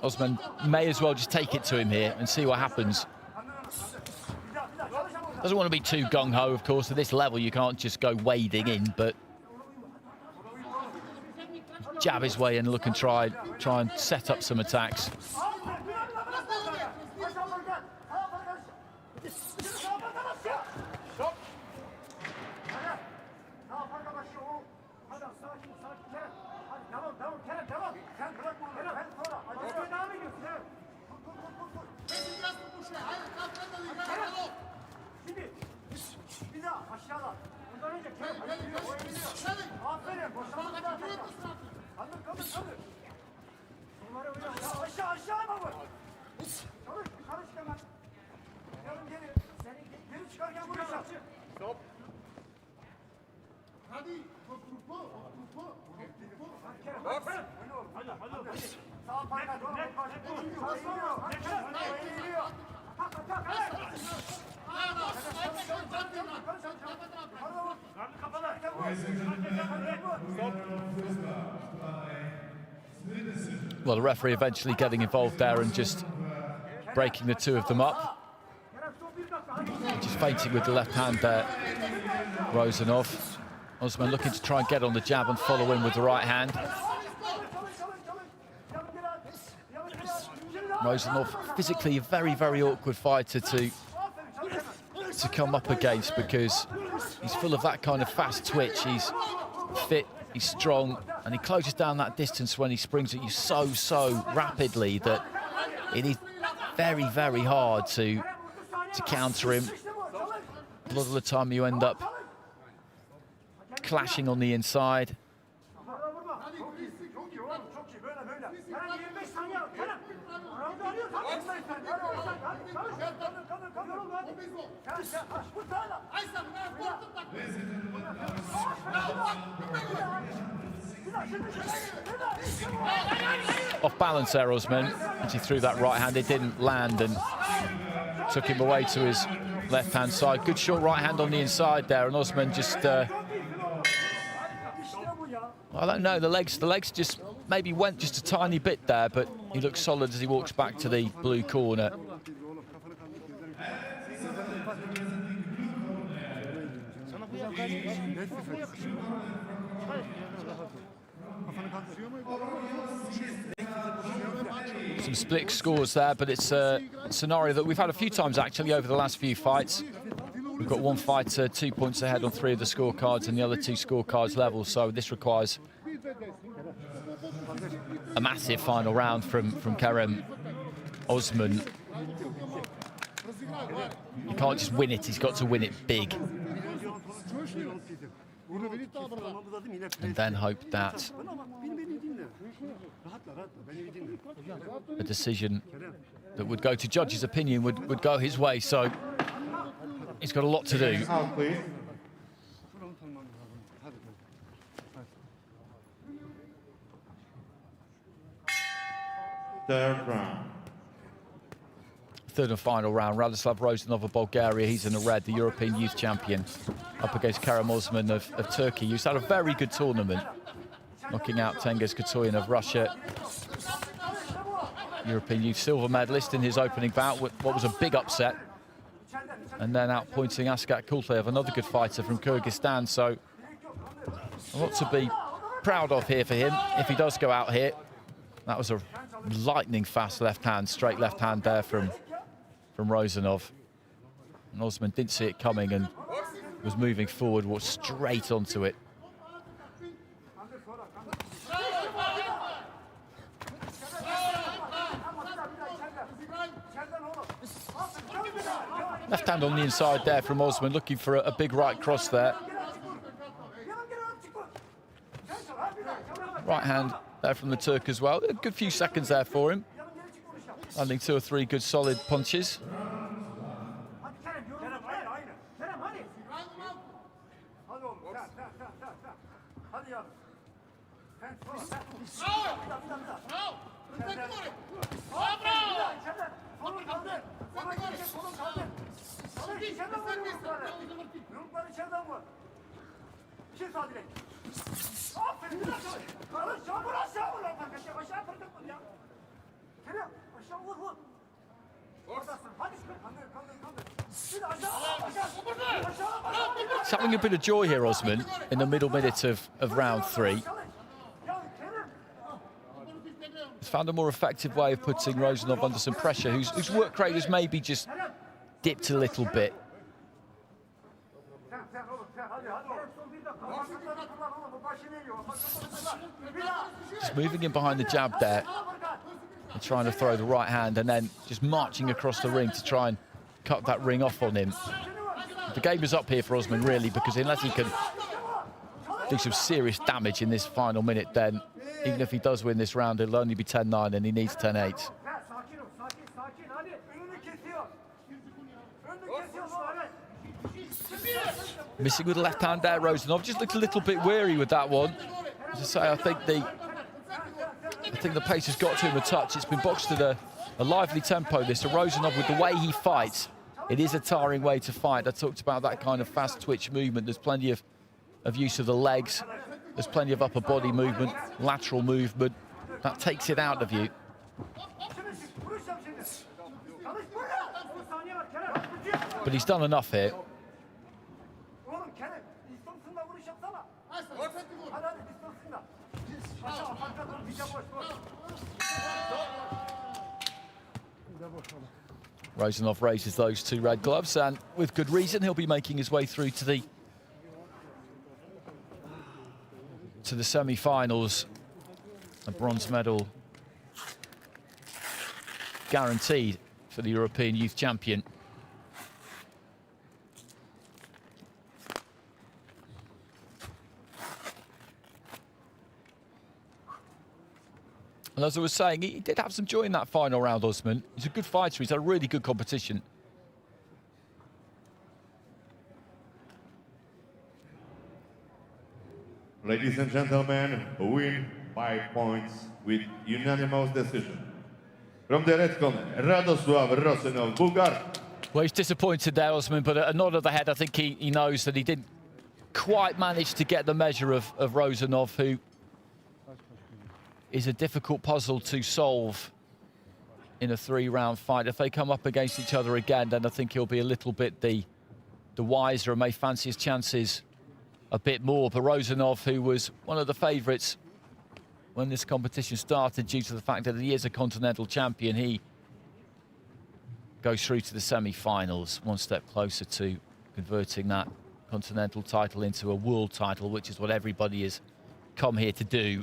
Osman may as well just take it to him here and see what happens. Doesn't want to be too gung-ho, of course. At this level, you can't just go wading in, but jab his way in, look and try and set up some attacks. Well, the referee eventually getting involved there and just breaking the two of them up. Just feinting with the left hand there, Rozanov. Osman looking to try and get on the jab and follow in with the right hand. Rozanov, physically a very, very awkward fighter to come up against, because he's full of that kind of fast twitch. He's fit, he's strong, and he closes down that distance when he springs at you so rapidly that it is very, very hard to counter him. A lot of the time you end up clashing on the inside. Off balance there, Osman, as he threw that right hand. It didn't land and took him away to his left-hand side. Good short right hand on the inside there, and Osman just... I don't know, the legs just maybe went just a tiny bit there, but he looks solid as he walks back to the blue corner. Some split scores there, but it's a scenario that we've had a few times actually over the last few fights. We've got one fighter 2 points ahead on 3 of the scorecards and the other 2 scorecards level, so this requires a massive final round from Kerem Osman. He can't just win it, he's got to win it big. And then hope that a decision that would go to judges' opinion would go his way. So he's got a lot to do. Out, please. Third round. Third and final round, Radoslav Rosanov of Bulgaria, he's in the red, the European youth champion, up against Kerem Osman of Turkey, who's had a very good tournament, knocking out Tengiz Katoyan of Russia. European youth silver medalist in his opening bout, what was a big upset. And then outpointing Askat Kultayev, another good fighter from Kyrgyzstan. So a lot to be proud of here for him if he does go out here. That was a lightning fast left hand, straight left hand there from Rosanov. And Osman didn't see it coming and was moving forward, walked straight onto it. Left hand on the inside there from Osman, looking for a big right cross there. Right hand there from the Turk as well. A good few seconds there for him. Landing 2 or 3 good solid punches. He's having a bit of joy here, Osman, in the middle minute of round 3. He's found a more effective way of putting Rosanov under some pressure, whose work rate has maybe just dipped a little bit. Just moving in behind the jab there and trying to throw the right hand and then just marching across the ring to try and cut that ring off on him. The game is up here for Osman, really, because unless he can do some serious damage in this final minute, then even if he does win this round, it'll only be 10-9 and he needs 10-8. Missing with the left hand there, Rosanov. Just looked a little bit weary with that one. As I say, I think the pace has got to him a touch. It's been boxed at a lively tempo, this. So Rosanov, with the way he fights, it is a tiring way to fight. I talked about that kind of fast twitch movement. There's plenty of use of the legs. There's plenty of upper body movement, lateral movement. That takes it out of you. But he's done enough here. Rosanov raises those 2 red gloves, and with good reason, he'll be making his way through to the semi-finals. A bronze medal guaranteed for the European youth champion. And as I was saying, he did have some joy in that final round, Osman. He's a good fighter. He's had a really good competition. Ladies and gentlemen, a win by points with unanimous decision. From the red corner, Radoslav Rosanov, Bulgaria. Well, he's disappointed there, Osman, but a nod of the head. I think he knows that he didn't quite manage to get the measure of Rosanov, who is a difficult puzzle to solve in a 3-round fight. If they come up against each other again, then I think he'll be a little bit the wiser and may fancy his chances a bit more. But Rozanov, who was one of the favourites when this competition started due to the fact that he is a continental champion, he goes through to the semi-finals, one step closer to converting that continental title into a world title, which is what everybody has come here to do.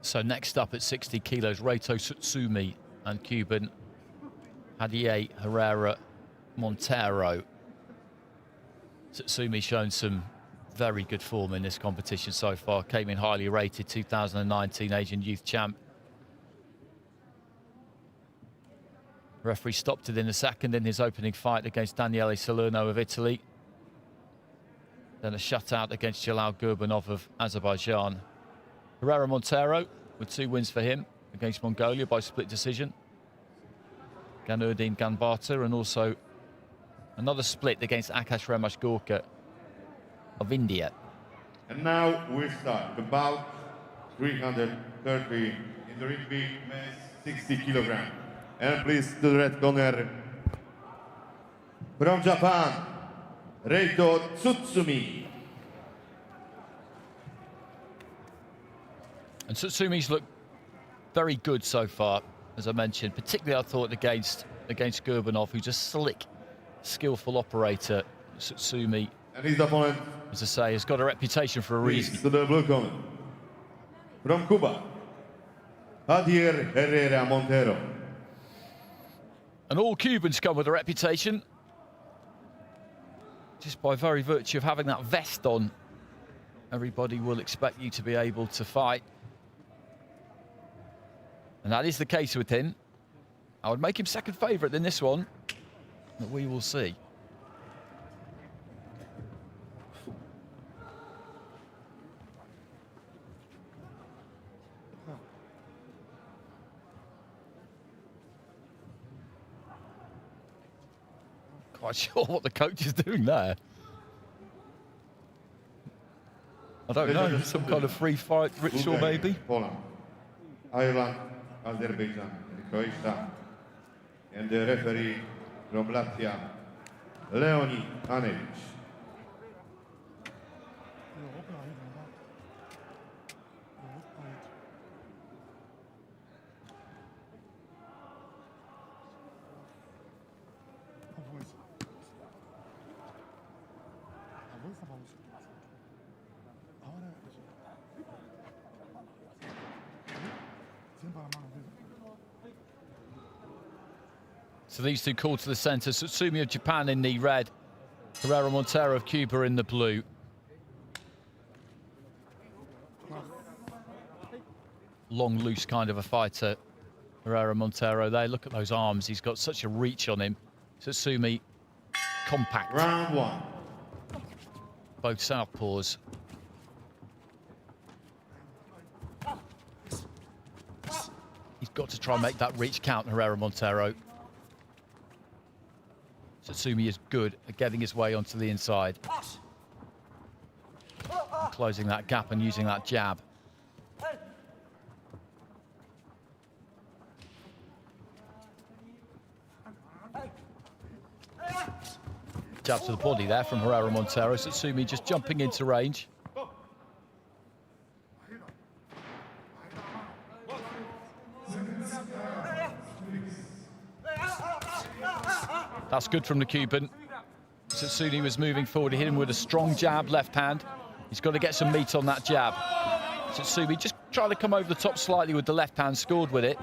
So next up at 60 kilos, Reito Tsutsumi and Cuban Javier Herrera Montero. Tsutsumi shown some very good form in this competition so far. Came in highly rated, 2019 Asian Youth Champ. Referee stopped it in a second in his opening fight against Daniele Salerno of Italy. Then a shutout against Jalal Gurbanov of Azerbaijan. Herrera Montero with 2 wins for him against Mongolia by split decision. Ganurdin Ganbata, and also another split against Akash Ramashgorka of India. And now we start the bout 330 in the ring being men's 60 kilogram. And please to the red corner from Japan, Reito Tsutsumi. And Tsutsumi's looked very good so far, as I mentioned. Particularly, I thought against Gurbanov, who's a slick, skillful operator. Tsutsumi, and his opponent, as I say, has got a reputation for a reason. To the blue corner from Cuba, Javier Herrera Montero. And all Cubans come with a reputation, just by very virtue of having that vest on. Everybody will expect you to be able to fight. And that is the case with him. I would make him second favourite in this one, but we will see. Quite sure what the coach is doing there. I don't know, some kind of free fight ritual maybe. Poland, Ireland, Azerbaijan, and Croatia. And the referee from Latvia, Leonid Anevich. So these two called to the centre. Tsutsumi of Japan in the red, Herrera Montero of Cuba in the blue. Long, loose kind of a fighter, Herrera Montero there. Look at those arms. He's got such a reach on him. Tsutsumi, compact. Round 1. Both southpaws. He's got to try and make that reach count, Herrera Montero. Tsutsumi is good at getting his way onto the inside. Closing that gap and using that jab. Jab to the body there from Herrera Montero. Tsutsumi just jumping into range. That's good from the Cuban. Tsutsumi was moving forward. He hit him with a strong jab, left hand. He's got to get some meat on that jab. Satsumi just trying to come over the top slightly with the left hand, scored with it.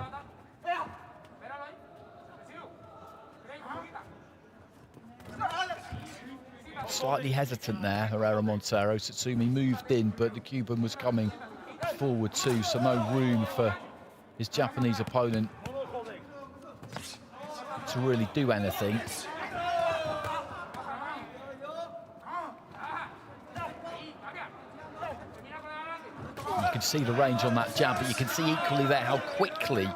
Slightly hesitant there, Herrera Montero. Satsumi moved in, but the Cuban was coming forward too, so no room for his Japanese opponent to really do anything. You can see the range on that jab, but you can see equally there how quickly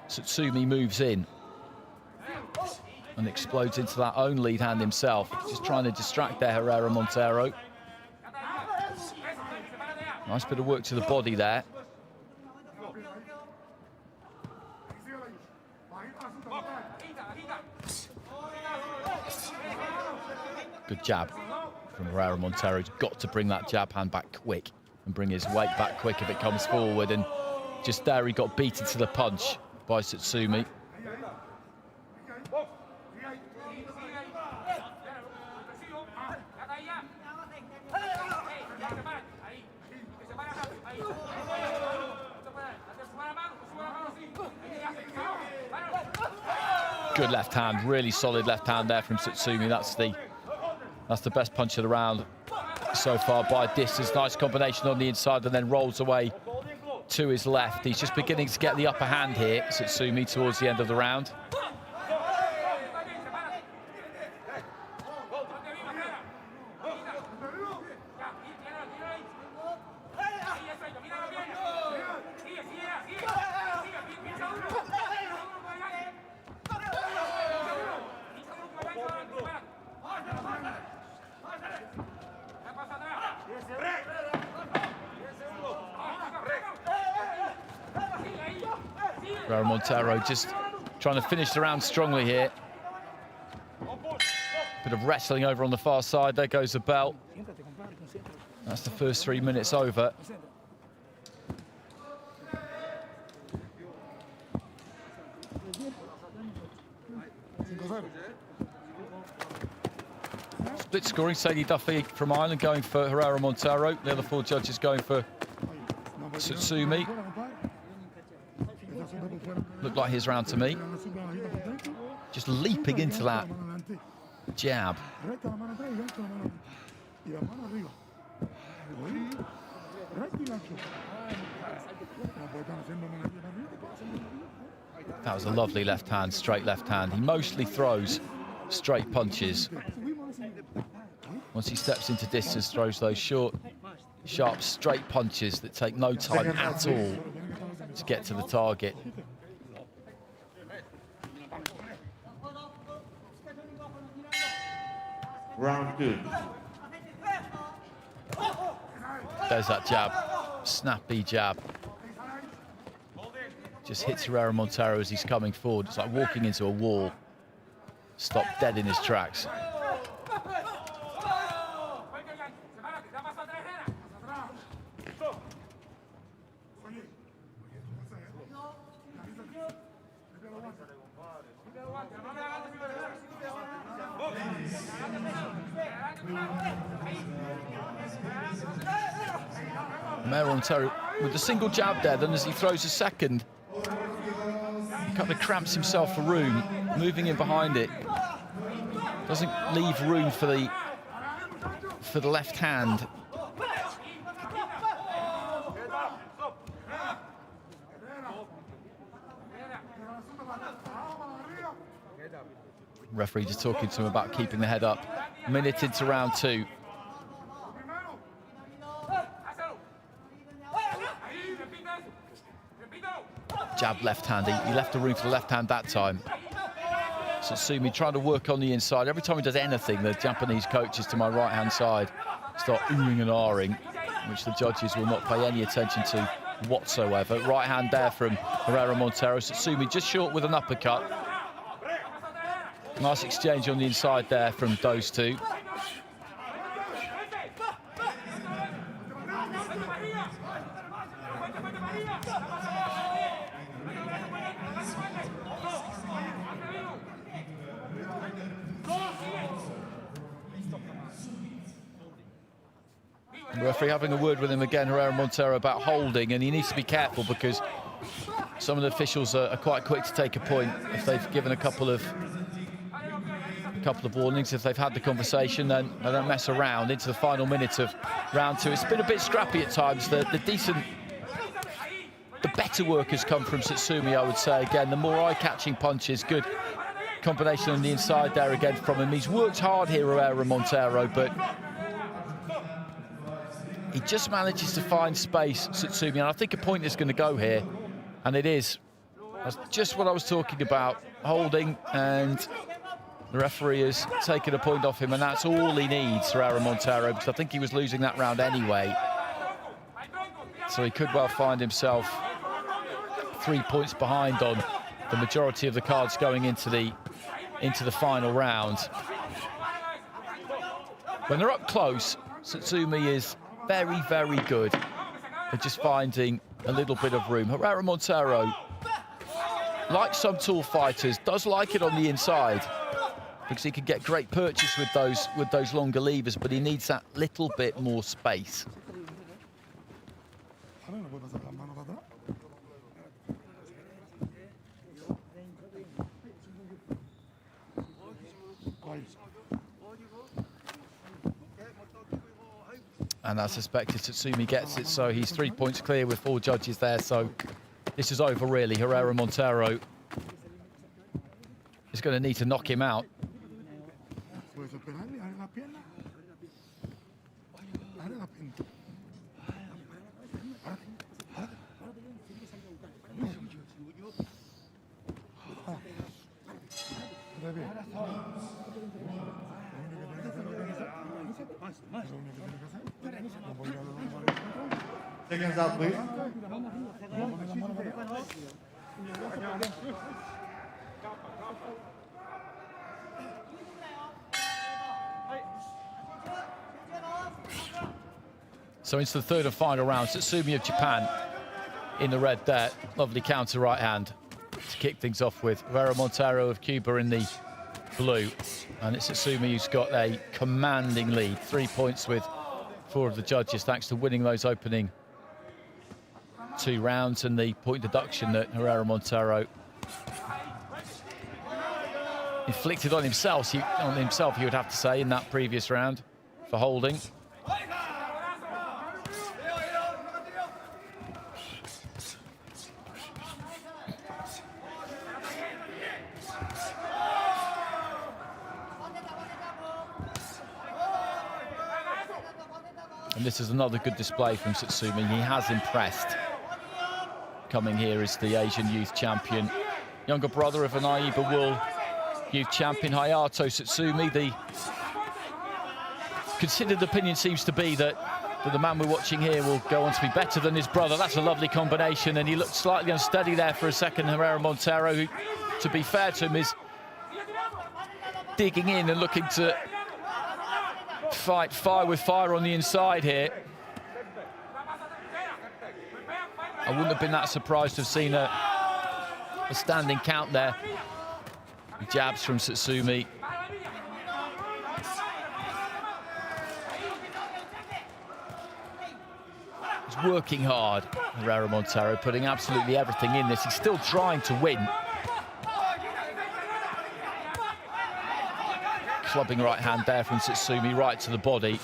Satsumi moves in and explodes into that own lead hand himself. Just trying to distract there, Herrera Montero. Nice bit of work to the body there. Good jab from Herrera Montero. He's got to bring that jab hand back quick and bring his weight back quick if it comes forward. And just there, he got beaten to the punch by Satsumi. Good left hand, really solid left hand there from Satsumi. That's the best punch of the round so far by distance. Nice combination on the inside and then rolls away to his left. He's just beginning to get the upper hand here, Satsumi, towards the end of the round. Montero just trying to finish the round strongly here. Bit of wrestling over on the far side. There goes the bell. That's the first 3 minutes over. Split scoring. Sadie Duffy from Ireland going for Herrera Montero. The other 4 judges going for Satsumi. Looked like his round to me. Just leaping into that jab. That was a lovely left hand, straight left hand. He mostly throws straight punches. Once he steps into distance, throws those short, sharp, straight punches that take no time at all to get to the target. Round 2. There's that jab, snappy jab. Just hits Herrera Montero as he's coming forward. It's like walking into a wall. Stopped dead in his tracks. Montero with the single jab there, then as he throws a second, kind of cramps himself for room, moving in behind it. Doesn't leave room for the left hand. Referee just talking to him about keeping the head up. Minute into round 2. Jab left hand. He left the room for the left hand that time. Satsumi trying to work on the inside. Every time he does anything, the Japanese coaches to my right hand side start oohing and ahhing, which the judges will not pay any attention to whatsoever. Right hand there from Herrera Montero. Satsumi just short with an uppercut. Nice exchange on the inside there from those two. referee having a word with him again, Herrera Montero, about holding, and he needs to be careful because some of the officials are quite quick to take a point if they've given a couple of warnings. If they've had the conversation, then they don't mess around into the final minute of round 2. It's been a bit scrappy at times. The better work has come from Satsumi, I would say. Again, the more eye-catching punches, good combination on the inside there again from him. He's worked hard here, Herrera Montero, but he just manages to find space, Satsumi, and I think a point is going to go here, and it is. That's just what I was talking about, holding, and the referee has taken a point off him, and that's all he needs, Herrera Montero, because I think he was losing that round anyway. So he could well find himself 3 points behind on the majority of the cards going into the final round. When they're up close, Satsumi is very, very good at just finding a little bit of room. Herrera Montero, like some tall fighters, does like it on the inside because he can get great purchase with those longer levers, but he needs that little bit more space. And as suspected, Satsumi gets it, so he's 3 points clear with 4 judges there, so this is over really. Herrera Montero is going to need to knock him out. Seconds out, please. So into the third and final round. Satsumi of Japan in the red there. Lovely counter right hand to kick things off with. Herrera Montero of Cuba in the blue. And it's Satsumi who's got a commanding lead. 3 points with 4 of the judges, thanks to winning those opening 2 rounds and the point deduction that Herrera Montero inflicted on himself, he would have to say, in that previous round for holding. And this is another good display from Satsumi. He has impressed. Coming here as the Asian youth champion. Younger brother of an Aiba Wool youth champion, Hayato Satsumi. The considered opinion seems to be that the man we're watching here will go on to be better than his brother. That's a lovely combination, and he looked slightly unsteady there for a second. Herrera Montero, who, to be fair to him, is digging in and looking to fight fire with fire on the inside here. I wouldn't have been that surprised to have seen a standing count there. Jabs from Satsumi. He's working hard, Herrera Montero, putting absolutely everything in this. He's still trying to win. Clubbing right hand there from Satsumi, right to the body.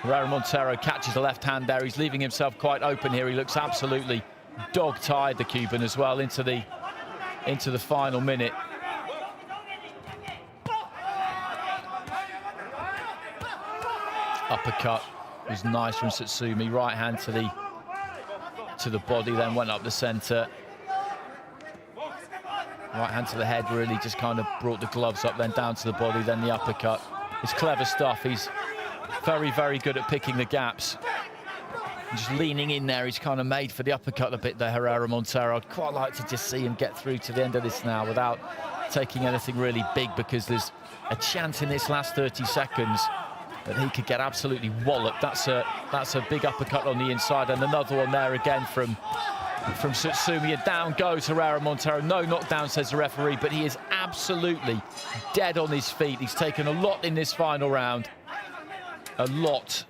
Herrera Montero catches the left hand there. He's leaving himself quite open here. He looks absolutely dog-tired, the Cuban, as well, into the final minute. Uppercut was nice from Satsumi. Right hand to the body, then went up the centre. Right hand to the head, really just kind of brought the gloves up, then down to the body, then the uppercut. It's clever stuff. He's very, very good at picking the gaps. Just leaning in there, he's kind of made for the uppercut a bit there, Herrera Montero. I'd quite like to just see him get through to the end of this now without taking anything really big, because there's a chance in this last 30 seconds that he could get absolutely walloped. That's a big uppercut on the inside, and another one there again from Satsumi. And down goes Herrera Montero. No knockdown, says the referee, but he is absolutely dead on his feet. He's taken a lot in this final round. A lot.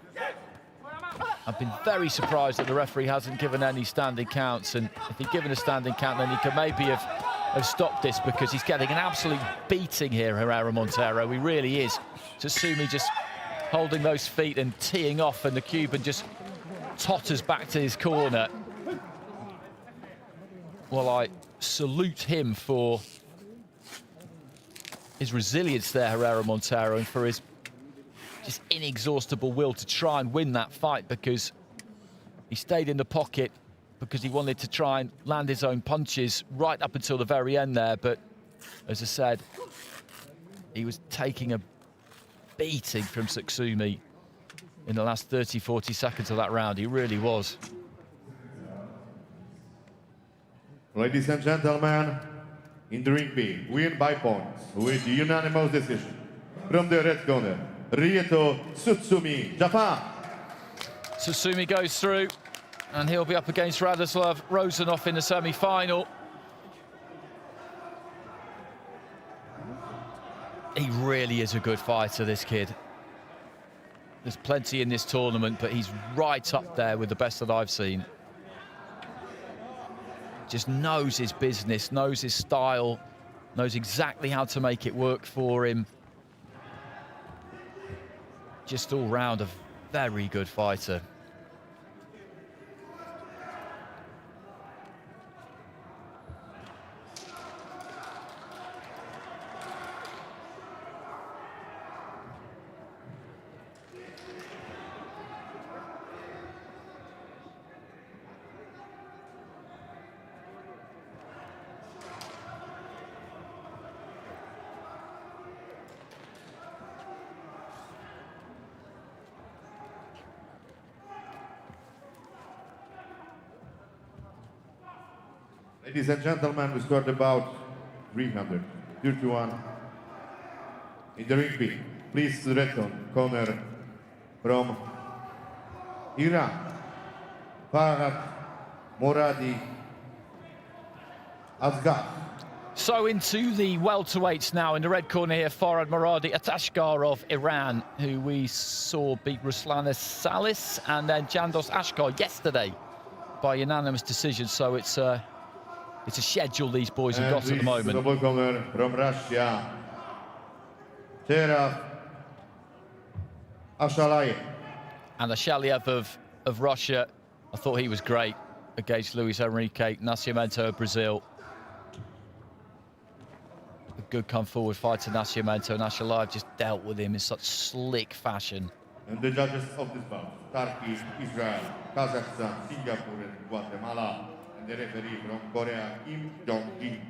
I've been very surprised that the referee hasn't given any standing counts, and if he'd given a standing count, then he could maybe have stopped this, because he's getting an absolute beating here, Herrera Montero. He really is. Tsutsumi just holding those feet and teeing off, and the Cuban just totters back to his corner. Well, I salute him for his resilience there, Herrera Montero, and for his just inexhaustible will to try and win that fight, because he stayed in the pocket because he wanted to try and land his own punches right up until the very end there. But as I said, he was taking a beating from Tsutsumi in the last 30, 40 seconds of that round. He really was. Ladies and gentlemen, in the ring B, win by points with unanimous decision. From the red corner, Rieto Tsutsumi, Japan. Tsutsumi goes through, and he'll be up against Radoslav Rozanov in the semi-final. He really is a good fighter, this kid. There's plenty in this tournament, but he's right up there with the best that I've seen. Just knows his business, knows his style, knows exactly how to make it work for him. Just all round a very good fighter. Ladies and gentlemen, we scored about 331 in the ring B. Please return corner from Iran, Farhad Moradi Asghar. So into the welterweights now. In the red corner here, Farhad Moradi Atashgar of Iran, who we saw beat Ruslan Salis and then Jandos Ashkar yesterday by unanimous decision. So it's a schedule these boys have got at the moment. Double corner from Russia, Teraf Ashalayev. And Ashaliev of Russia, I thought he was great against Luis Enrique Nascimento of Brazil. A good come-forward fight to Nascimento, and Ashaliev just dealt with him in such slick fashion. And the judges of this bout, Turkey, Israel, Kazakhstan, Singapore, and Guatemala. And the referee from Korea, Kim Jong-in.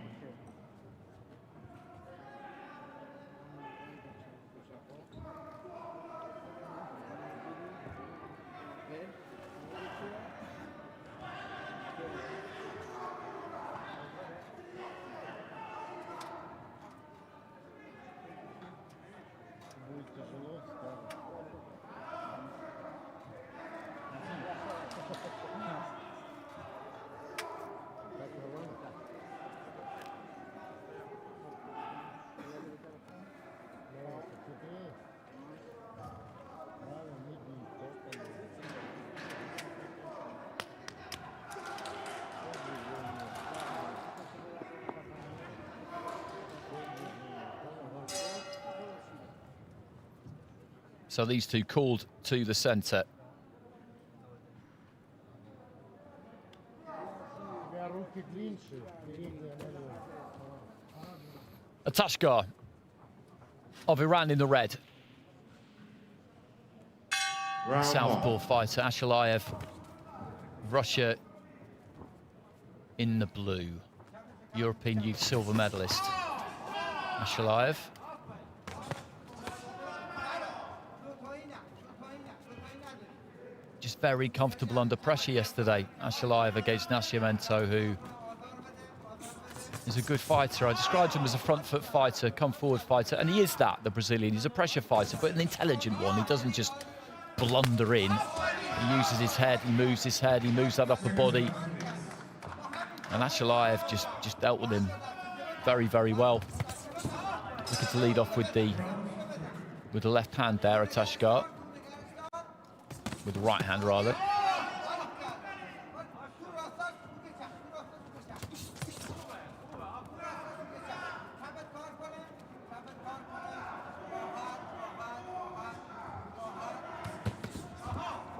So these two called to the centre. Atashgar of Iran in the red. Southpaw fighter Ashaliev, Russia in the blue. European Youth silver medalist. Ashaliev. Just very comfortable under pressure yesterday. Ashaliev against Nascimento, who is a good fighter. I described him as a front foot fighter, come forward fighter, and he is that, the Brazilian. He's a pressure fighter, but an intelligent one. He doesn't just blunder in. He uses his head, he moves that upper body. And Ashaliev just dealt with him very, very well. Looking to lead off with the left hand there, Atashgar. With the right hand, rather.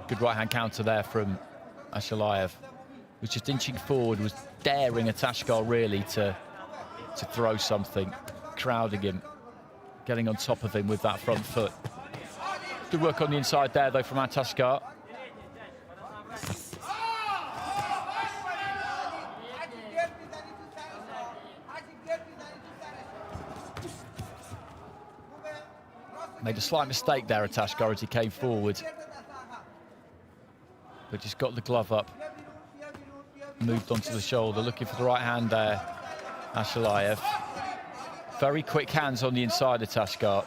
Good right-hand counter there from Ashalayev. Was just inching forward, was daring Atashkar really to throw something, crowding him, getting on top of him with that front foot. Good work on the inside there, though, from Atashkar. Made a slight mistake there, Atashkar, as he came forward. But just got the glove up, moved onto the shoulder, looking for the right hand there, Ashalayev. Very quick hands on the inside of Atashkar.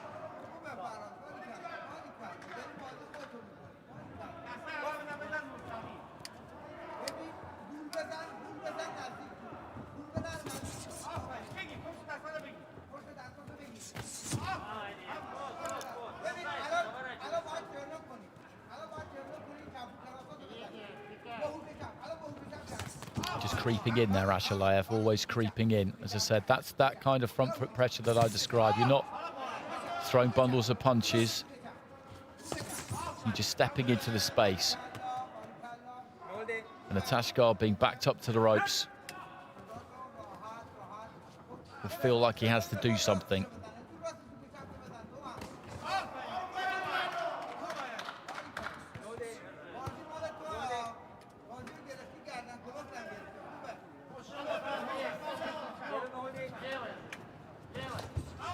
Just creeping in there, Ashalayev, always creeping in. As I said, that's that kind of front foot pressure that I described. You're not throwing bundles of punches. You're just stepping into the space. And Atashkar being backed up to the ropes will feel like he has to do something.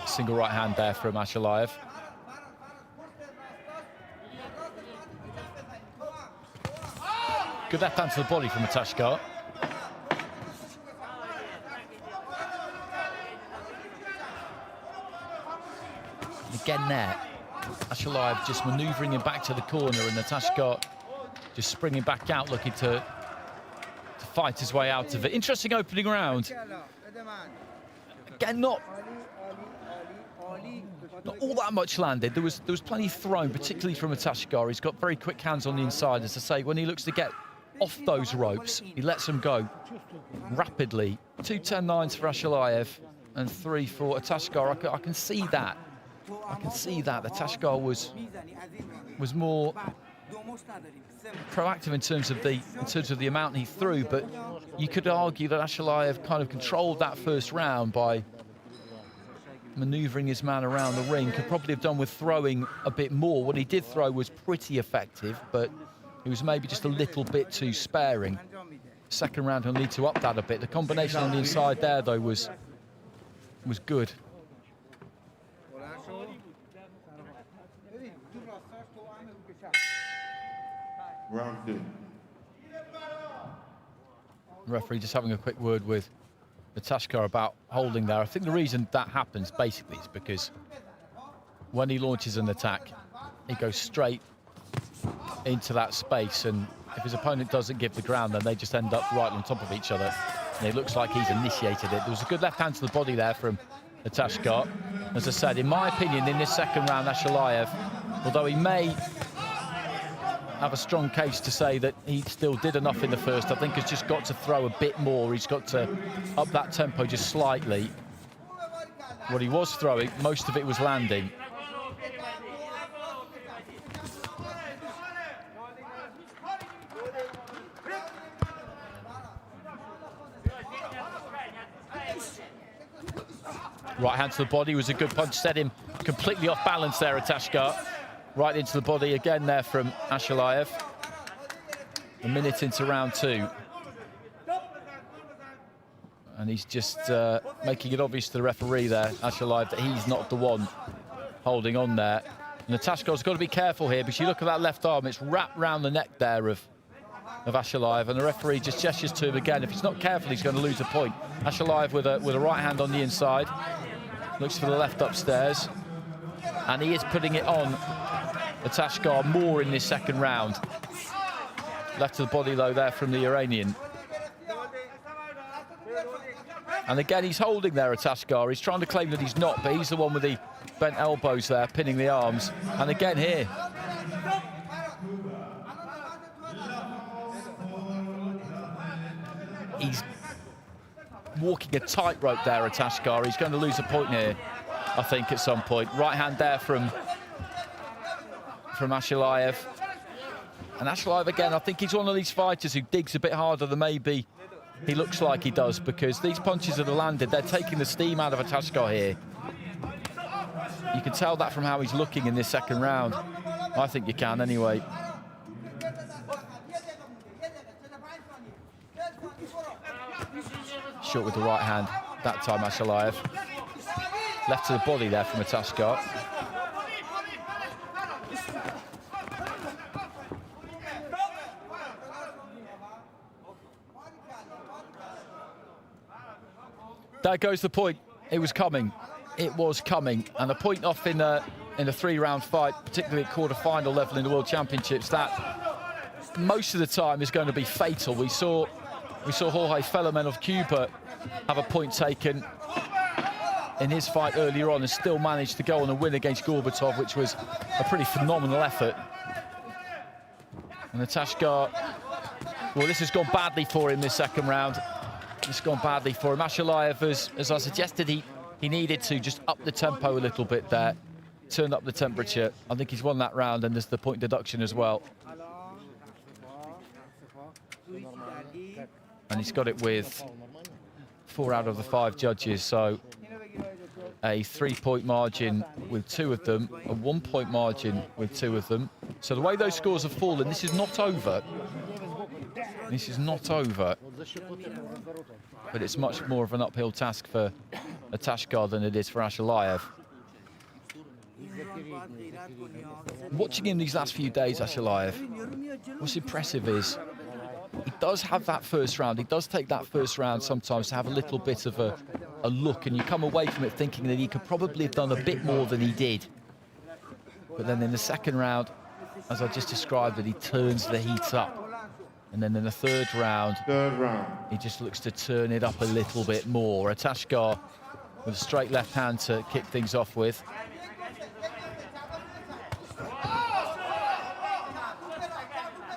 Single right hand there from Ashalayev. Good left hand to the body from Atashkar. Again there, Ashalayev just manoeuvring him back to the corner, and Atashkar just springing back out, looking to fight his way out of it. Interesting opening round. Again, not all that much landed. There was plenty thrown, particularly from Atashkar. He's got very quick hands on the inside. As I say, when he looks to get off those ropes, he lets them go rapidly. 2 10-9s for Ashalayev and 3 for Atashkar. I can see that. I can see that. Atashkar was more proactive in terms of the amount he threw, but you could argue that Ashalayev kind of controlled that first round by manoeuvring his man around the ring. Could probably have done with throwing a bit more. What he did throw was pretty effective, but he was maybe just a little bit too sparing. Second round, he'll need to up that a bit. The combination on the inside there, though, was good. Round 2. The referee just having a quick word with Atashkar about holding there. I think the reason that happens basically is because when he launches an attack, he goes straight into that space, and if his opponent doesn't give the ground, then they just end up right on top of each other. And it looks like he's initiated it. There was a good left hand to the body there from Atashkar. As I said, in my opinion, in this second round, Ashalayev, although he may have a strong case to say that he still did enough in the first, I think has just got to throw a bit more. He's got to up that tempo just slightly. What he was throwing, most of it was landing. Right hand to the body was a good punch, set him completely off balance there, Atashkar. Right into the body again there from Ashalayev. A minute into round 2. And he's just making it obvious to the referee there, Ashalayev, that he's not the one holding on there. And Atashkar's got to be careful here, because you look at that left arm, it's wrapped round the neck there of Ashalayev, and the referee just gestures to him again. If he's not careful, he's going to lose a point. Ashalayev with a right hand on the inside. Looks for the left upstairs. And he is putting it on Atashkar more in this second round. Left to the body, though, there from the Iranian. And again, he's holding there, Atashkar. He's trying to claim that he's not, but he's the one with the bent elbows there, pinning the arms. And again here. He's walking a tightrope there, Atashkar. He's going to lose a point here, I think, at some point. Right hand there from Ashalayev. And Ashlive, again, I think he's one of these fighters who digs a bit harder than maybe he looks like he does, because these punches that are landed, they're taking the steam out of Atashgar here. You can tell that from how he's looking in this second round. I think you can anyway. Short with the right hand that time, Ashlive. Left to the body there from Atashgar. There goes the point. It was coming. It was coming. And a point off in a 3-round fight, particularly at quarter-final level in the World Championships, that most of the time is going to be fatal. We saw Jorge Fellerman of Cuba have a point taken in his fight earlier on and still managed to go on and win against Gorbatov, which was a pretty phenomenal effort. And Atashgar, well, this has gone badly for him this second round. It's gone badly for him. Ashlive, as I suggested, he needed to just up the tempo a little bit there, turn up the temperature. I think he's won that round, and there's the point deduction as well. And he's got it with 4 out of the 5 judges, so a 3-point margin with 2 of them, a 1-point margin with 2 of them. So the way those scores have fallen, this is not over. This is not over. But it's much more of an uphill task for Atashgar than it is for Ashlive. Watching him these last few days, Ashlive, what's impressive is he does have that first round. He does take that first round sometimes to have a little bit of a look, and you come away from it thinking that he could probably have done a bit more than he did. But then in the second round, as I just described it, he turns the heat up. And then in the third round, he just looks to turn it up a little bit more. Atashgar with a straight left hand to kick things off with.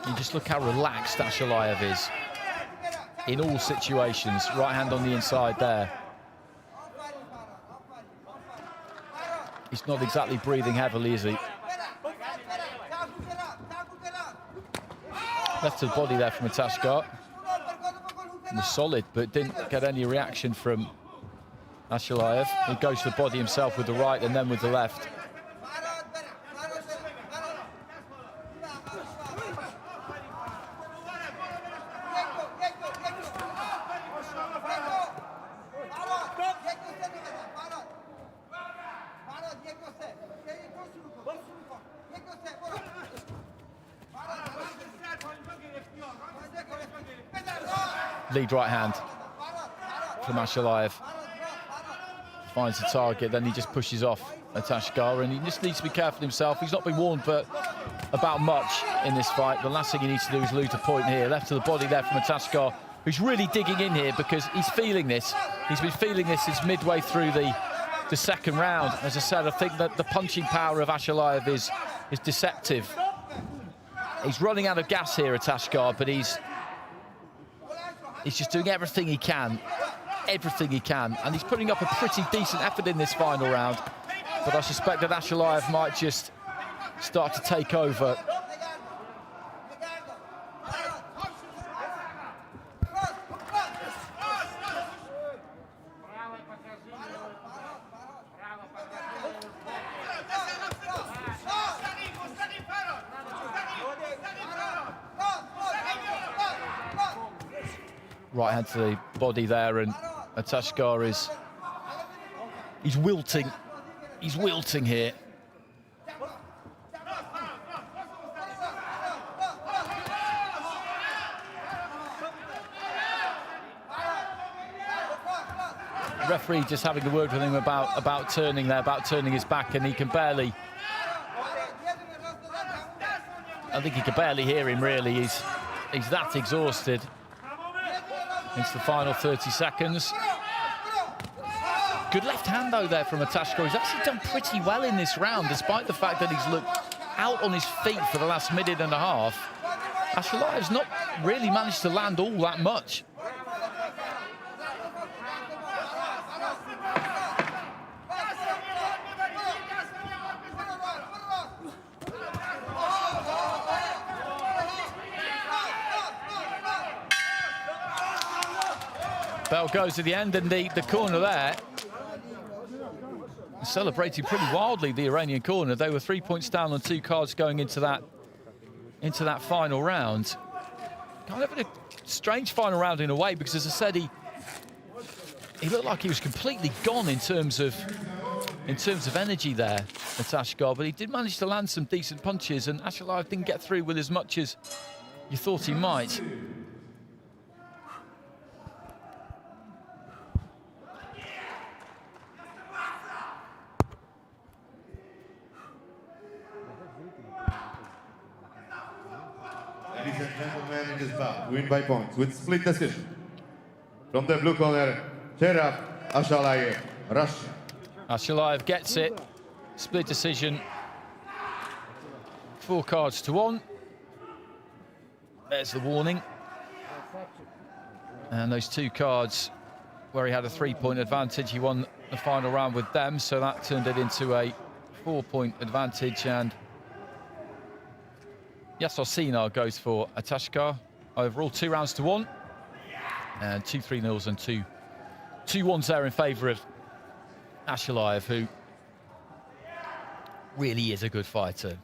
You just look how relaxed Ashlive is in all situations. Right hand on the inside there. He's not exactly breathing heavily, is he? Left to the body there from Atashgar. It was solid, but didn't get any reaction from Ashlive. He goes to the body himself with the right and then with the left. Lead right hand from Ashlive. Finds the target, then he just pushes off Atashgar, and he just needs to be careful himself. He's not been warned about much in this fight. The last thing he needs to do is lose a point here. Left to the body there from Atashgar, who's really digging in here because he's feeling this. He's been feeling this since midway through the second round. As I said, I think that the punching power of Ashlive is deceptive. He's running out of gas here, Atashgar, but he's just doing everything he can, and he's putting up a pretty decent effort in this final round. But I suspect that Ashlive might just start to take over. Right hand to the body there, and Atashgar he's wilting. He's wilting here. The referee just having a word with him about turning there, about turning his back, and he can barely. I think he can barely hear him really. He's that exhausted. Into the final 30 seconds. Good left hand, though, there from Atashgar. He's actually done pretty well in this round, despite the fact that he's looked out on his feet for the last minute and a half. Ashlive's not really managed to land all that much. Bell goes at the end, and the corner there celebrating pretty wildly, the Iranian corner. They were 3 points down on 2 cards going into that final round. Kind of a strange final round in a way, because as I said, he looked like he was completely gone in terms of energy there at Ashgar, but he did manage to land some decent punches, and Ashalayev didn't get through with as much as you thought he might. Ladies and gentlemen, in this bout, win by points with split decision. From the blue corner, Cheraf Ashalayev, Russia. Ashalayev gets it. Split decision. 4 cards to 1. There's the warning. And those 2 cards where he had a 3-point advantage, he won the final round with them, so that turned it into a 4-point advantage. And Yasser Sinar goes for Atashkar. Overall, 2 rounds to 1. And 2 3-0s and 2 1s there in favour of Ashalayev, who really is a good fighter.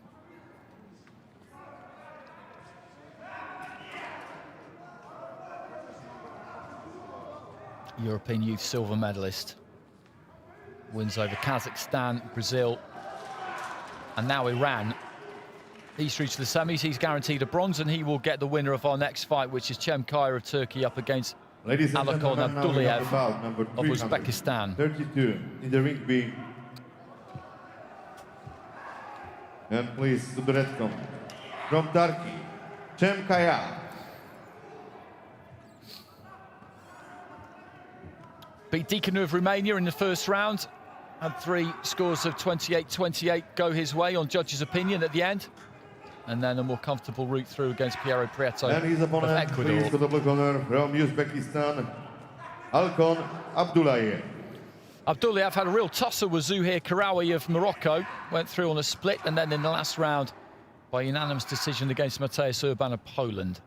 European Youth silver medalist. Wins over Kazakhstan, Brazil, and now Iran. He's through to the semis. He's guaranteed a bronze, and he will get the winner of our next fight, which is Cem Kaya of Turkey up against Alakon Abdullayev of Uzbekistan. 32 in the ring B. And please, to the red corner, from Turkey, Cem Kaya. Beat Dikanu of Romania in the first round. Had 3 scores of 28-28 go his way on judges' opinion at the end. And then a more comfortable route through against Piero Prieto And his opponent, of Ecuador. please, to the blue corner, from Uzbekistan, Alkon Abdullayev. Abdullayev had a real tussle with Zuhair Karawi of Morocco. Went through on a split, and then in the last round by unanimous decision against Mateusz Urban of Poland.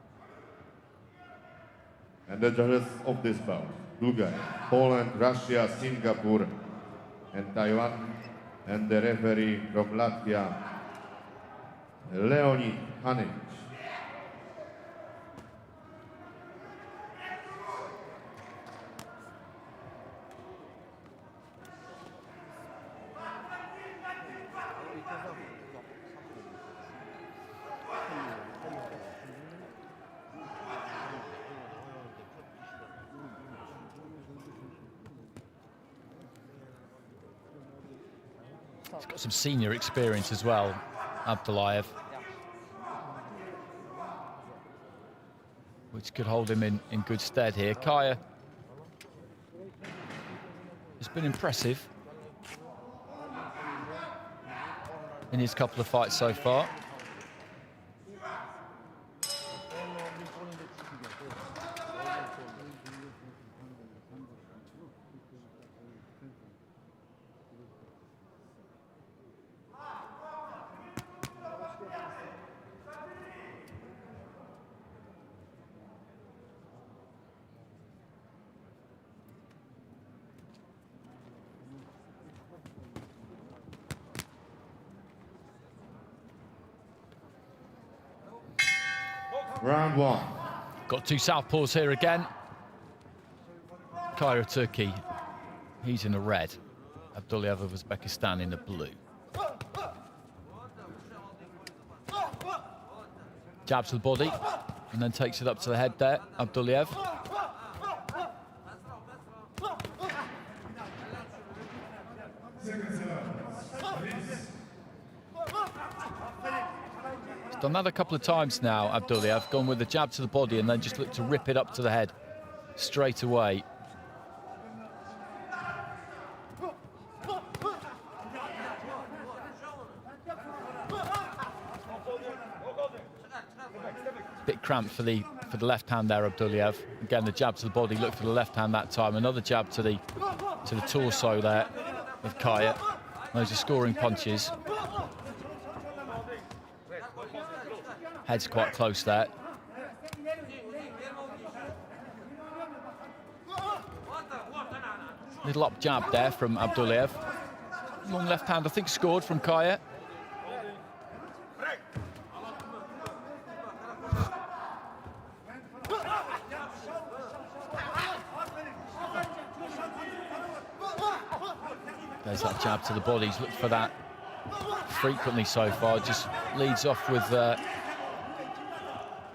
And the judges of this bout, Bulgaria, Poland, Russia, Singapore, and Taiwan. And the referee from Latvia, Leonid Hanic. He's got some senior experience as well, Abdullayev, which could hold him in good stead here. Kaya has been impressive in his couple of fights so far. Round 1. Got 2 southpaws here again. Kaya of Turkey, he's in the red. Abdullayev of Uzbekistan in the blue. Jab to the body, and then takes it up to the head there, Abdullayev. Done that a couple of times now, Abdullayev. Gone with the jab to the body and then just looked to rip it up to the head straight away. Bit cramped for the left hand there, Abdullayev. Again, the jab to the body, looked for the left hand that time. Another jab to the torso there of Kaya. Those are scoring punches. Head's quite close there. Little up jab there from Abdullayev. Long left hand, I think, scored from Kaya. There's that jab to the body. He's looked for that frequently so far. Just leads off with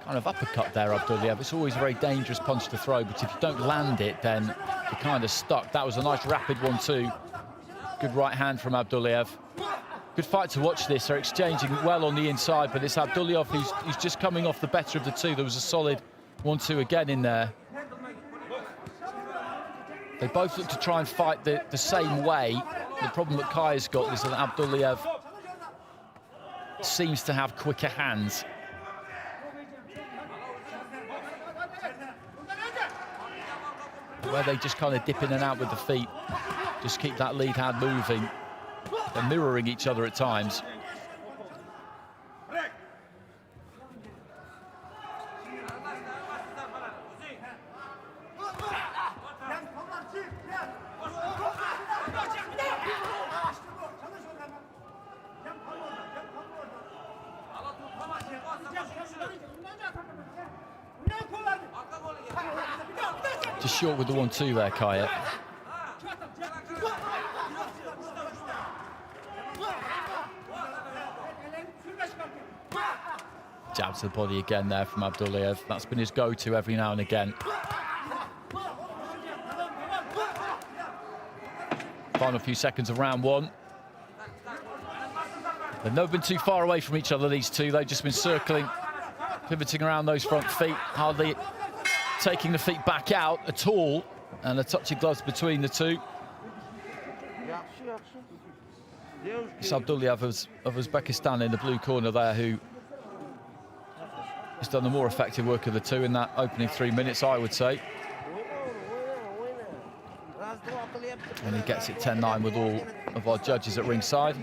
kind of uppercut there, Abdullayev. It's always a very dangerous punch to throw, but if you don't land it, then you're kind of stuck. That was a nice rapid 1-2. Good right hand from Abdullayev. Good fight to watch this. They're exchanging well on the inside, but it's Abdullayev who's just coming off the better of the two. There was a solid 1-2 again in there. They both look to try and fight the same way. The problem that Kaya's got is that Abdullayev seems to have quicker hands. Where they just kind of dip in and out with the feet, just keep that lead hand moving. They're mirroring each other at times. Just short with the 1-2 there, Kaya. Jab to the body again there from Abdullayev. That's been his go-to every now and again. Final few seconds of round one. They've never been too far away from each other, these two. They've just been circling, pivoting around those front feet, hardly taking the feet back out at all, and a touch of gloves between the two. It's Abdullayev of Uzbekistan in the blue corner there, who has done the more effective work of the two in that opening 3 minutes, I would say. And he gets it 10-9 with all of our judges at ringside.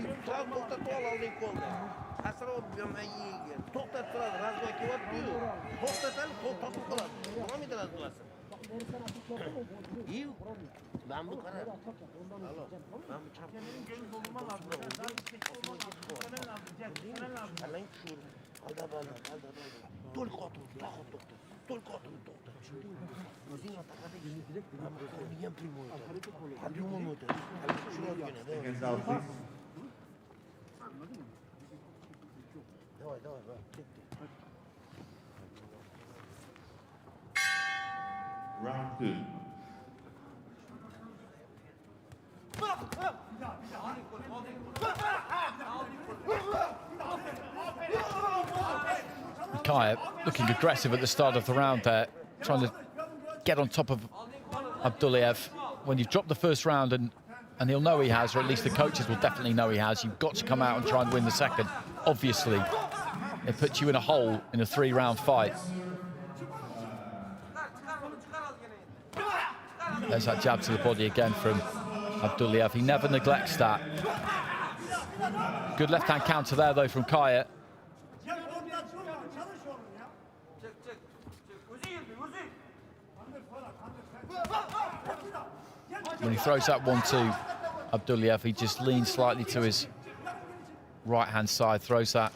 Hands out, please. Round 2. Kaya looking aggressive at the start of the round there, trying to get on top of Abdullayev. When you've dropped the first round, and he'll know he has, or at least the coaches will definitely know he has, you've got to come out and try and win the second. Obviously, it puts you in a hole in a 3-round fight. There's that jab to the body again from Abdullayev. He never neglects that. Good left-hand counter there, though, from Kaya. When he throws that 1-2, Abdullayev, he just leans slightly to his right-hand side, throws that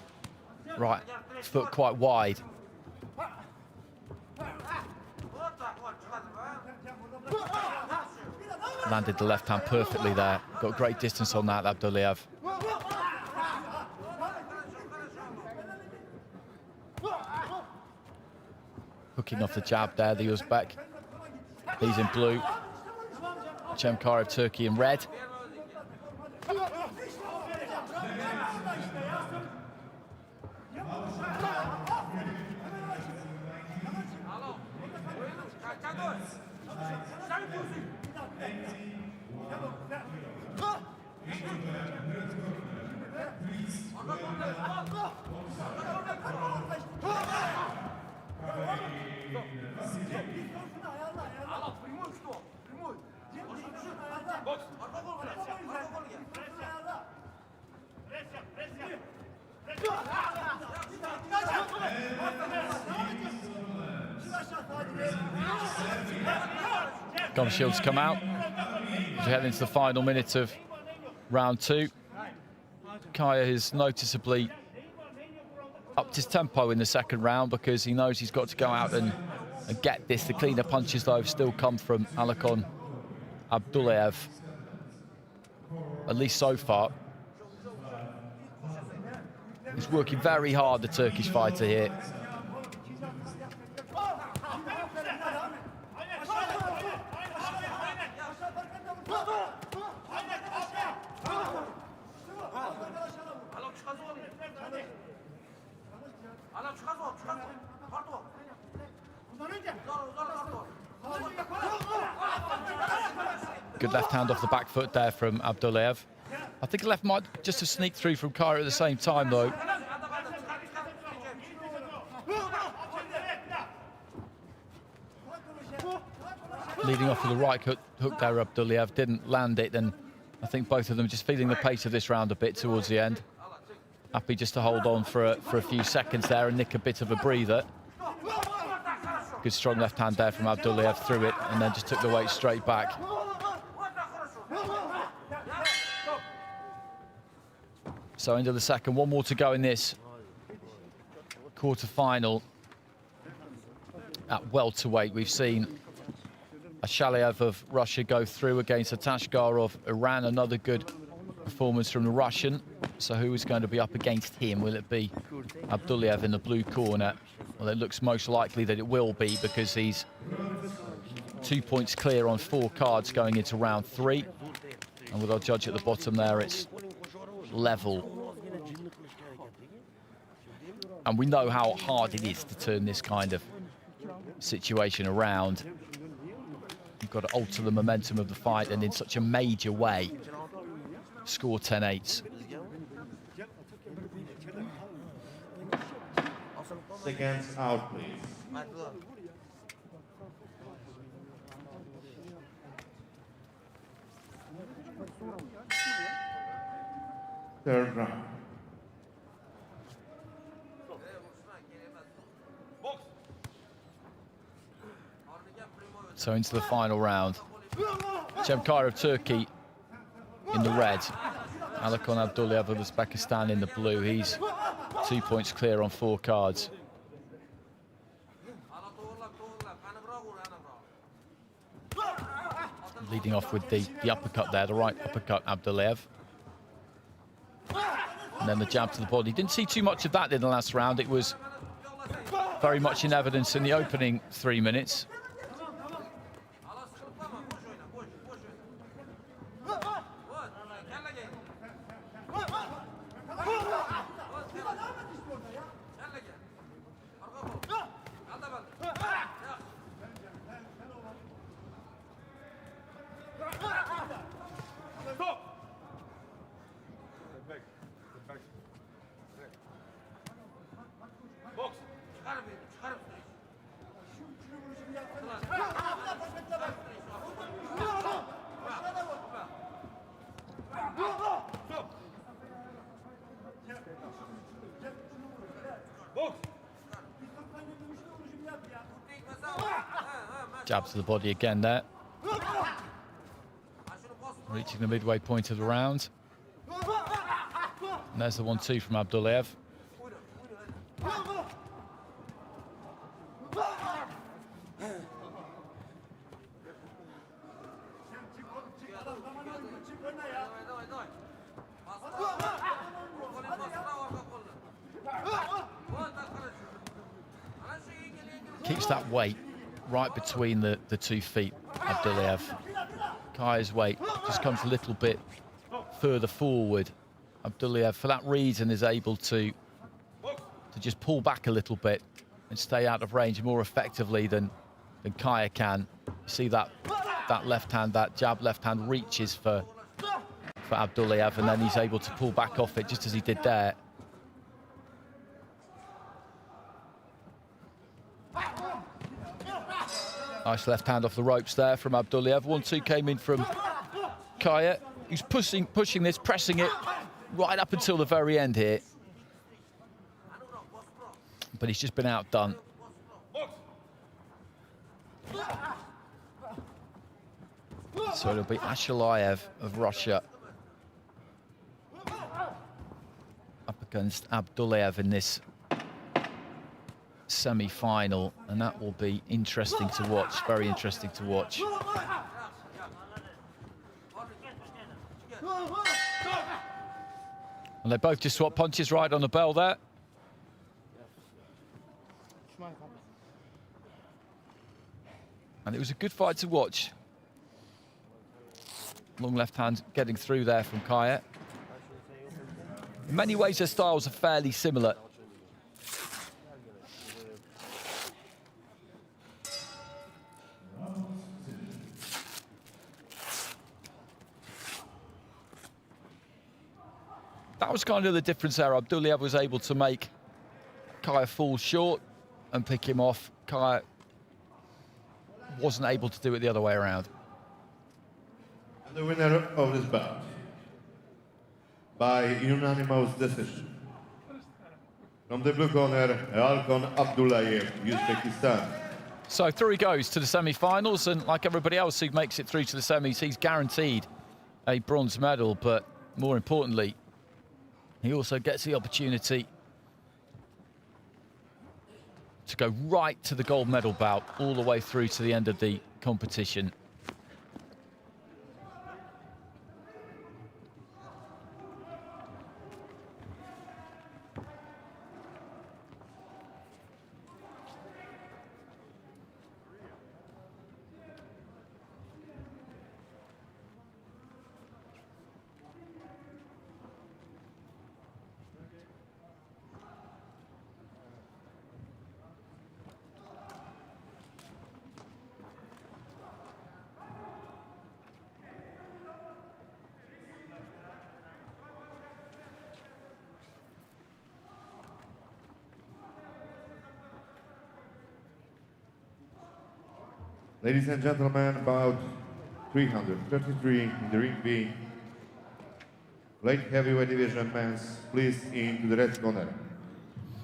right foot quite wide. Landed the left hand perfectly there. Got great distance on that, Abdullayev. Hooking off the jab there, the Uzbek. He's in blue. Chemkar of Turkey in red. Gum shields come out. we head into the final minute of round 2. Kaya has noticeably upped his tempo in the second round because he knows he's got to go out and get this. The cleaner punches, though, have still come from Alakon Abdullayev, at least so far. He's working very hard, the Turkish fighter here. Good left hand off the back foot there from Abdullayev. I think the left might just have sneaked through from Kaya at the same time, though. Leading off with the right hook there, Abdullayev didn't land it, and I think both of them just feeling the pace of this round a bit towards the end. Happy just to hold on for a few seconds there and nick a bit of a breather. Good strong left hand there from Abdullayev, threw it and then just took the weight straight back. So into the second, one more to go in this quarter-final. At welterweight, we've seen Ashaliyev of Russia go through against Atashgar of Iran. Another good performance from the Russian. So who is going to be up against him? Will it be Abdullayev in the blue corner? Well, it looks most likely that it will be, because he's 2 points clear on 4 cards going into round 3. And with our judge at the bottom there, it's level. And we know how hard it is to turn this kind of situation around. You've got to alter the momentum of the fight, and in such a major way, score 10-8. Seconds out, please. Third round. So into the final round. Cemkar of Turkey in the red. Alakon Abdullayev of Uzbekistan in the blue. He's 2 points clear on 4 cards. Leading off with the uppercut there, the right uppercut, Abdullayev. And then the jab to the body. Didn't see too much of that in the last round. It was very much in evidence in the opening 3 minutes. Jab to the body again there. Reaching the midway point of the round. And there's the 1-2 from Abdullayev. Keeps that weight right between the 2 feet, Abdullayev. Kaya's weight just comes a little bit further forward. Abdullayev, for that reason, is able to just pull back a little bit and stay out of range more effectively than Kaya can. You see that left hand, that jab left hand reaches for Abdullayev, and then he's able to pull back off it just as he did there. Nice left hand off the ropes there from Abdullayev. 1-2 came in from Kaya. He's pushing this, pressing it right up until the very end here. But he's just been outdone. So it'll be Ashalayev of Russia up against Abdullayev in this semi-final, and that will be interesting to watch, very interesting to watch. And they both just swapped punches right on the bell there. And it was a good fight to watch. Long left hand getting through there from Kaya. In many ways, their styles are fairly similar. That was kind of the difference there. Abdullayev was able to make Kaya fall short and pick him off. Kaya wasn't able to do it the other way around. And the winner of this bout, by unanimous decision, from the blue corner, Alkan Abdullayev, Uzbekistan. So through he goes to the semi-finals, and like everybody else who makes it through to the semis, he's guaranteed a bronze medal, but more importantly, he also gets the opportunity to go right to the gold medal bout, all the way through to the end of the competition. Ladies and gentlemen, about 333 in the ring B. Light heavyweight division men's, please into the red corner.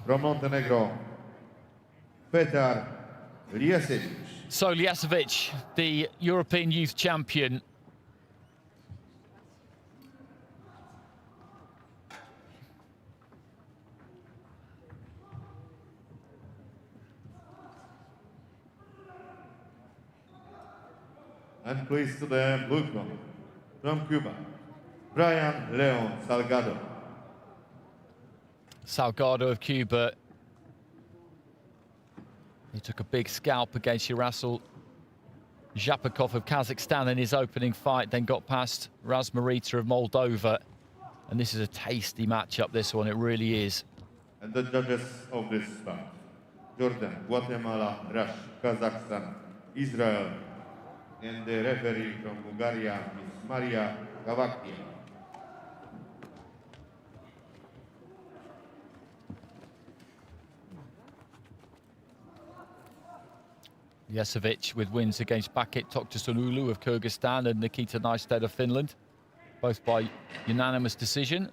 From Montenegro, Petar Ljasevic. So Ljasevic, the European youth champion. And please to the blue corner, from Cuba, Brian Leon Salgado. Salgado of Cuba. He took a big scalp against Yarasil Zhapakov of Kazakhstan in his opening fight, then got past Razmarita of Moldova. And this is a tasty matchup, this one, it really is. And the judges of this bout, Jordan, Guatemala, Russia, Kazakhstan, Israel, and the referee from Bulgaria is Maria Kavakia. Ljasevic with wins against Bakit Toktasunulu of Kyrgyzstan and Nikita Neistat of Finland, both by unanimous decision.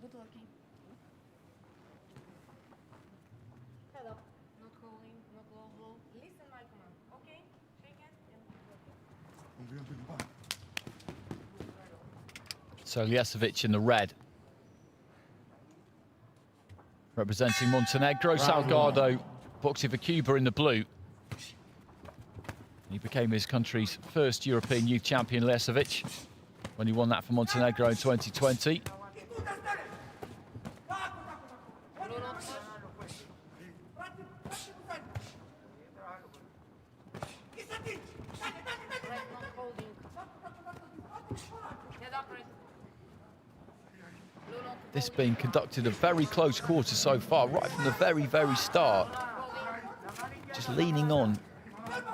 Good looking. Head up. Not calling, not global. Listen my command, okay? Shake it and So Ljasevic in the red, representing Montenegro. Salgado, Boksie for Cuba in the blue. He became his country's first European youth champion, Ljasevic, when he won that for Montenegro in 2020. This being conducted at very close quarters so far, right from the very, very start. Just leaning on.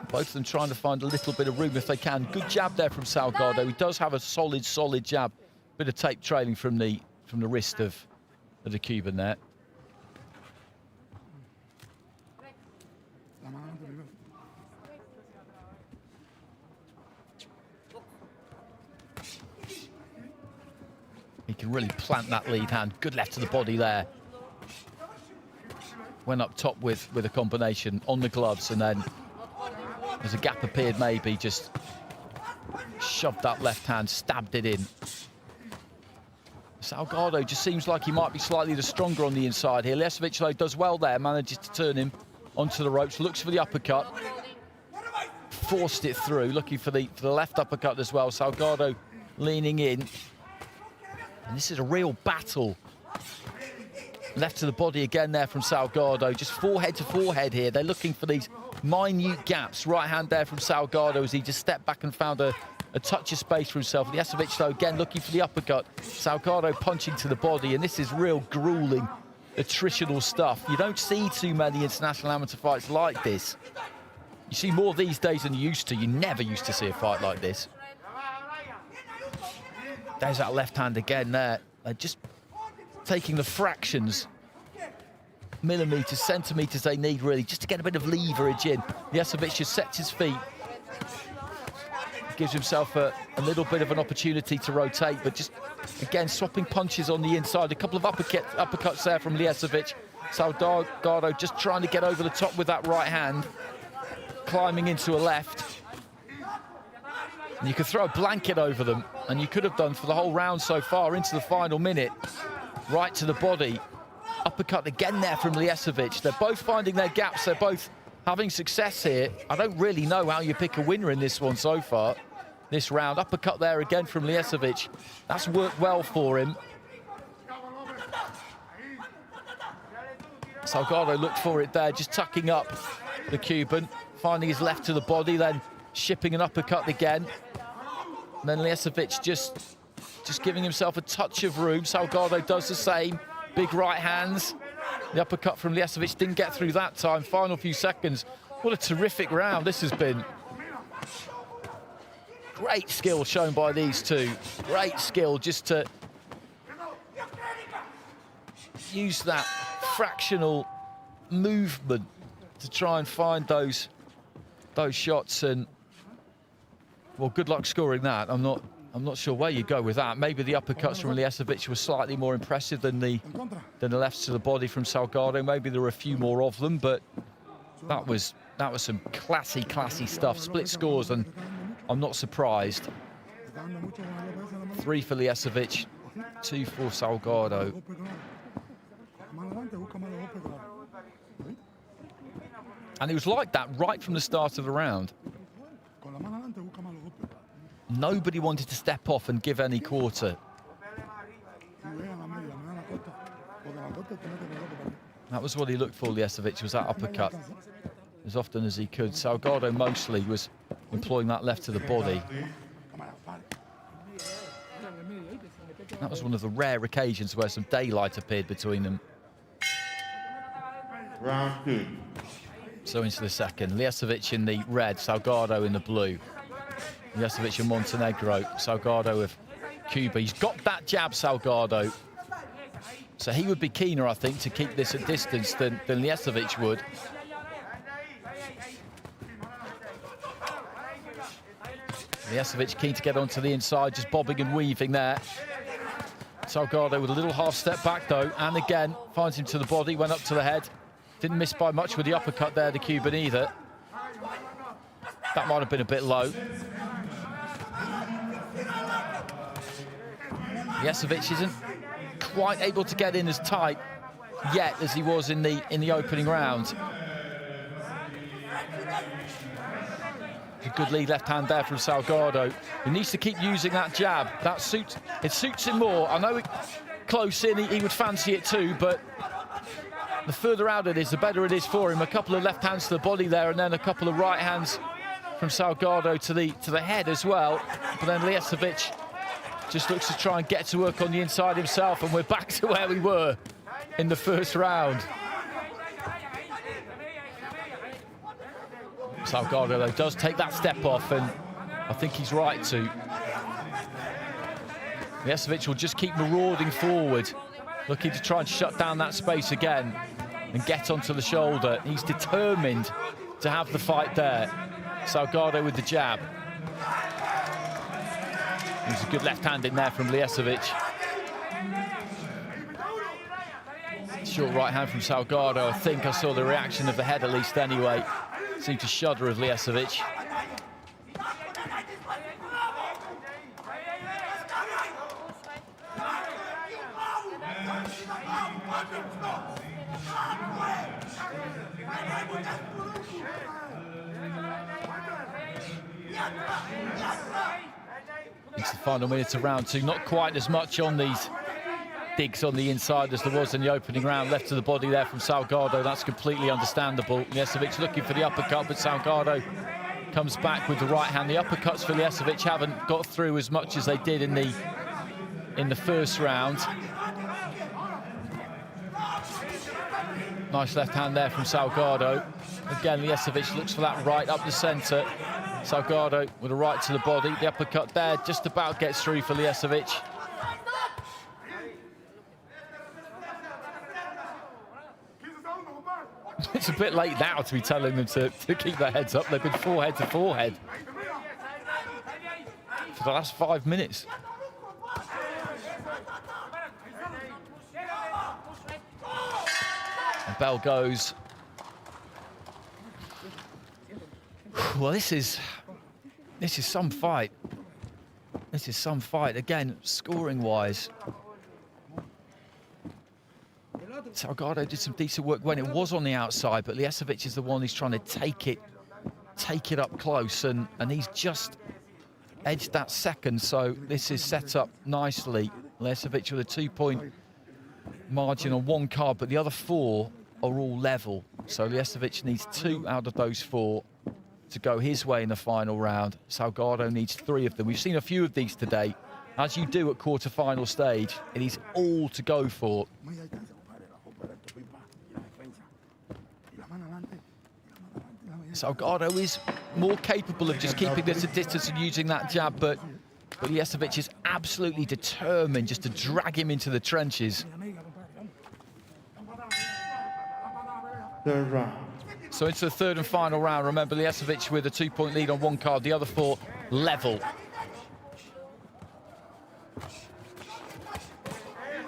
Both of them trying to find a little bit of room if they can. Good jab there from Salgado. He does have a solid jab. Bit of tape trailing from the wrist of the Cuban there. can really plant that lead hand. Good left to the body there. Went up top with a combination on the gloves, and then as a gap appeared, maybe just shoved that left hand, stabbed it in. Salgado just seems like he might be slightly the stronger on the inside here. Ljasevic, though, does well there, manages to turn him onto the ropes, looks for the uppercut. Forced it through, looking for the left uppercut as well. Salgado leaning in. And this is a real battle. Left to the body again there from Salgado. Just forehead to forehead here. They're looking for these minute gaps. Right hand there from Salgado as he just stepped back and found a touch of space for himself. Ljasevic, though, again looking for the uppercut. Salgado punching to the body, and this is real grueling, attritional stuff. You don't see too many international amateur fights like this. You see more these days than you used to. You never used to see a fight like this. There's that left hand again there. They're just taking the fractions, millimetres, centimetres they need, really, just to get a bit of leverage in. Ljasevic just sets his feet. Gives himself a little bit of an opportunity to rotate, but just, again, swapping punches on the inside. A couple of uppercuts there from Ljasevic. Salgado just trying to get over the top with that right hand, climbing into a left. And you could throw a blanket over them, and you could have done for the whole round so far into the final minute. Right to the body. Uppercut again there from Ljasevic. They're both finding their gaps. They're both having success here. I don't really know how you pick a winner in this one so far, this round. Uppercut there again from Ljasevic. That's worked well for him. Salgado looked for it there, just tucking up the Cuban, finding his left to the body, then shipping an uppercut again. And then Ljasevic just giving himself a touch of room. Salgado does the same. Big right hands. The uppercut from Ljasevic didn't get through that time. Final few seconds. What a terrific round this has been. Great skill shown by these two. Great skill just to use that fractional movement to try and find those shots. And, well, good luck scoring that. I'm not sure where you go with that. Maybe the uppercuts from Ljasevic were slightly more impressive than the lefts to the body from Salgado. Maybe there were a few more of them, but that was some classy stuff. Split scores, and I'm not surprised. 3 for Ljasevic, 2 for Salgado. And it was like that right from the start of the round. Nobody wanted to step off and give any quarter. That was what he looked for, Ljasevic, was that uppercut as often as he could. Salgado mostly was employing that left to the body. That was one of the rare occasions where some daylight appeared between them. Round 2. So into the second. Ljasevic in the red, Salgado in the blue. Ljasevic in Montenegro, Salgado of Cuba. He's got that jab, Salgado. So he would be keener, I think, to keep this at distance than Ljasevic would. Ljasevic keen to get onto the inside, just bobbing and weaving there. Salgado with a little half step back, though, and again, finds him to the body, went up to the head. Didn't miss by much with the uppercut there, the Cuban, either. That might have been a bit low. Ljasevic isn't quite able to get in as tight yet as he was in the opening round. A good lead left hand there from Salgado. He needs to keep using that jab. It suits him more. I know close in, he would fancy it too, but the further out it is, the better it is for him. A couple of left hands to the body there, and then a couple of right hands from Salgado to the head as well. But then Ljasevic just looks to try and get to work on the inside himself, and we're back to where we were in the first round. Salgado, though, does take that step off, and I think he's right to. Ljasevic will just keep marauding forward, looking to try and shut down that space again and get onto the shoulder. He's determined to have the fight there. Salgado with the jab. There's a good left hand in there from Ljasevic. Short right hand from Salgado. I think I saw the reaction of the head at least anyway. Seemed to shudder of Lijašević. It's the final minute of round two. Not quite as much on these digs on the inside as there was in the opening round. Left to the body there from Salgado. That's completely understandable. Lijašević looking for the uppercut, but Salgado comes back with the right hand. The uppercuts for Lijašević haven't got through as much as they did in the first round. Nice left hand there from Salgado. Again, Lijašević looks for that right up the centre. Salgado with a right to the body. The uppercut there just about gets through for Lijašević. It's a bit late now to be telling them to keep their heads up. They've been forehead to forehead for the last 5 minutes. And bell goes. Well, this is some fight. This is some fight. Again, scoring-wise. Salgado did some decent work when it was on the outside, but Lijašević is the one who's trying to take it up close, and he's just edged that second, so this is set up nicely. Lijašević with a 2-point margin on one card, but the other 4 are all level. So Lijašević needs 2 out of those 4 to go his way in the final round. Salgado needs 3 of them. We've seen a few of these today. As you do at quarter-final stage, it is all to go for. Salgado is more capable of just keeping this a distance and using that jab, but Lijašević is absolutely determined just to drag him into the trenches. Third round. So into the third and final round. Remember, Lijašević with a 2-point lead on one card, the other 4 level.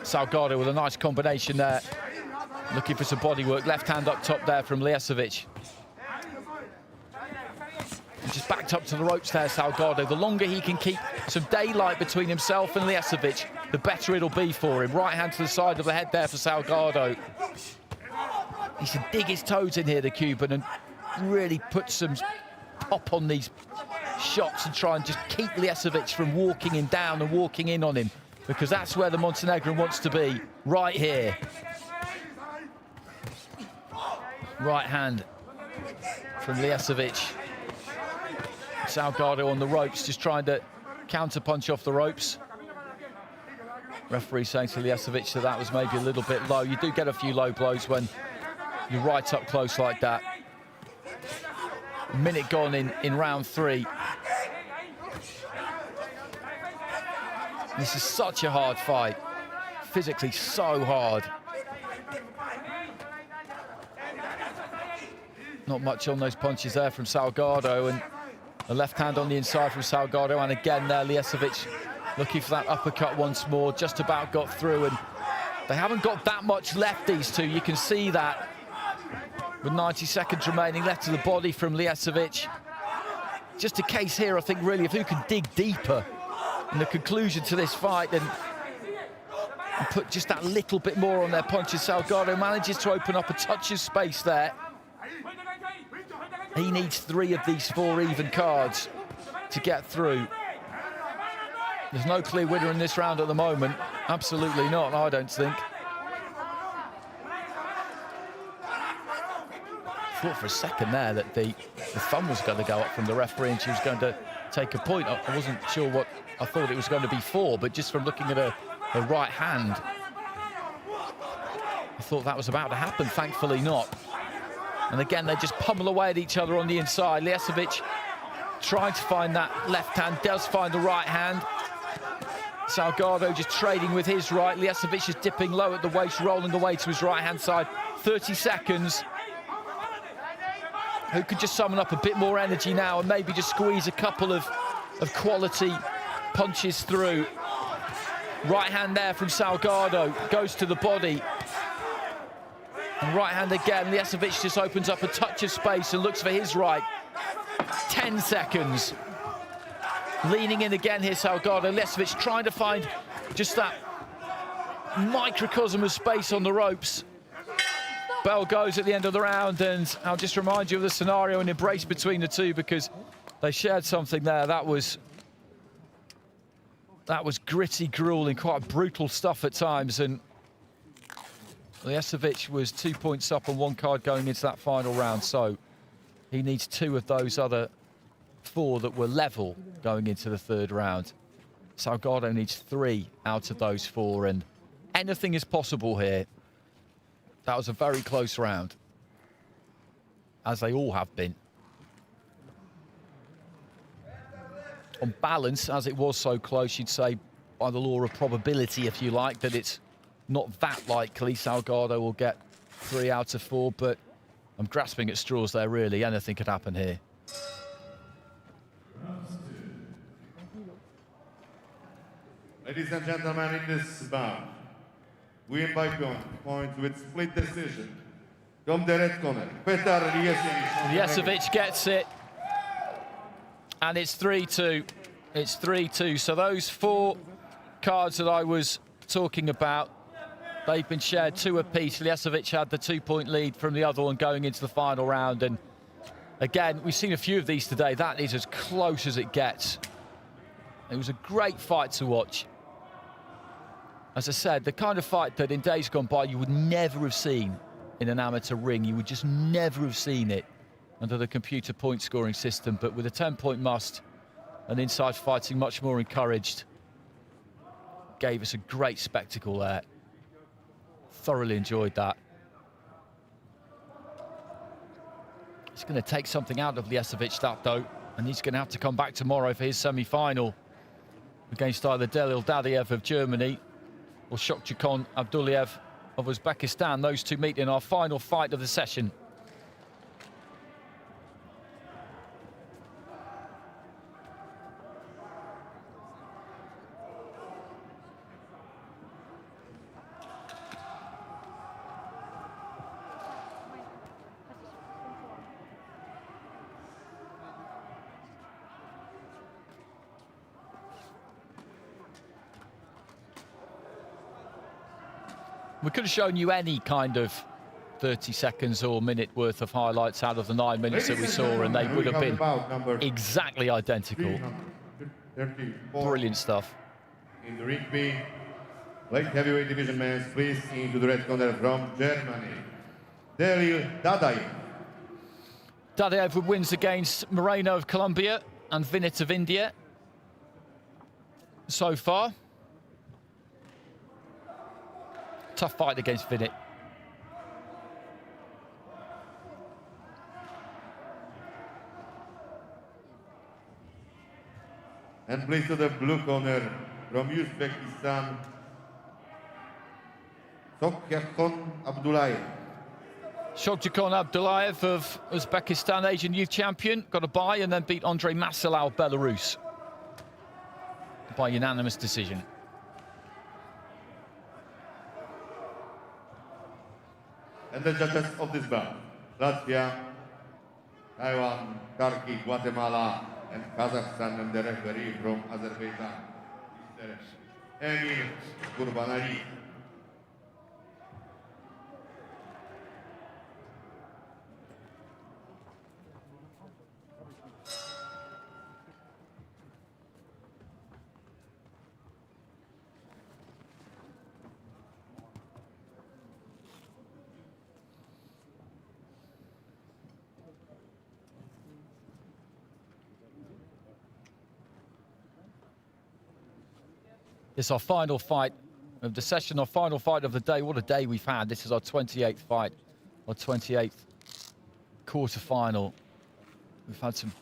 Salgado with a nice combination there. Looking for some body work. Left hand up top there from Lijašević. Just backed up to the ropes there, Salgado. The longer he can keep some daylight between himself and Lijašević, the better it'll be for him. Right hand to the side of the head there for Salgado. He should dig his toes in here, the Cuban, and really put some pop on these shots and try and just keep Lijašević from walking him down and walking in on him, because that's where the Montenegrin wants to be, right here. Right hand from Lijašević. Salgado on the ropes, just trying to counter-punch off the ropes. Referee saying to Lijašević that was maybe a little bit low. You do get a few low blows when you're right up close like that. A minute gone in round 3. This is such a hard fight. Physically so hard. Not much on those punches there from Salgado, and the left hand on the inside from Salgado, and again there Lijašević looking for that uppercut once more. Just about got through, and they haven't got that much left, these two. You can see that. With 90 seconds remaining, left to the body from Lijašević. Just a case here, I think, really, of who can dig deeper in the conclusion to this fight and put just that little bit more on their punches. Salgado manages to open up a touch of space there. He needs 3 of these 4 even cards to get through. There's no clear winner in this round at the moment. Absolutely not, I don't think. I thought for a second there that the thumb was going to go up from the referee and she was going to take a point. I wasn't sure what I thought it was going to be for, but just from looking at her right hand, I thought that was about to happen. Thankfully not. And again, they just pummel away at each other on the inside. Lijašević trying to find that left hand, does find the right hand. Salgado just trading with his right. Lijašević is dipping low at the waist, rolling away to his right-hand side. 30 seconds. Who could just summon up a bit more energy now and maybe just squeeze a couple of quality punches through. Right hand there from Salgado, goes to the body. And right hand again, Liesevich just opens up a touch of space and looks for his right. 10 seconds. Leaning in again here, Salgado. Liesevich trying to find just that microcosm of space on the ropes. Bell goes at the end of the round, and I'll just remind you of the scenario and embrace between the two, because they shared something there. That was gritty, grueling, quite brutal stuff at times, and Liesevich was 2 points up on one card going into that final round, so he needs 2 of those other 4 that were level going into the third round. Salgado needs 3 out of those 4, and anything is possible here. That was a very close round, as they all have been. On balance, as it was so close, you'd say, by the law of probability, if you like, that it's not that likely Salgado will get 3 out of 4, but I'm grasping at straws there, really. Anything could happen here. Ladies and gentlemen, in this bout, we invite points with split decision. From the red corner, Petar Liesevich. Liesevich gets it, and it's 3-2. It's 3-2. So those 4 cards that I was talking about, they've been shared 2 apiece. Liesevich had the 2-point lead from the other one going into the final round. And again, we've seen a few of these today. That is as close as it gets. It was a great fight to watch. As I said, the kind of fight that in days gone by you would never have seen in an amateur ring. You would just never have seen it under the computer point scoring system. But with a 10-point must and inside fighting much more encouraged, gave us a great spectacle there. Thoroughly enjoyed that. It's going to take something out of Liesevich, that though, and he's going to have to come back tomorrow for his semi-final against either Delil Dadiev of Germany or Shokjikon Abduliev of Uzbekistan. Those two meet in our final fight of the session. We could have shown you any kind of 30 seconds or minute worth of highlights out of the 9 minutes that we saw, and they would have been exactly identical. Brilliant stuff. In the ring B, light heavyweight division men's, please into the red corner from Germany, Delil Dadiev. Dadiev wins against Moreno of Colombia and Vinit of India so far. Tough fight against Vinit. And please to the blue corner from Uzbekistan, Shokjikon Abduliev. Shokjikon Abduliev of Uzbekistan, Asian youth champion, got a bye and then beat Andrei Masalal, Belarus, by unanimous decision. And the judges of this bout, Latvia, Taiwan, Turkey, Guatemala, and Kazakhstan, and the referee from Azerbaijan, Mr. Emil Kurbanali. It's our final fight of the session, our final fight of the day. What a day we've had. This is our 28th fight, our 28th quarter-final. We've had some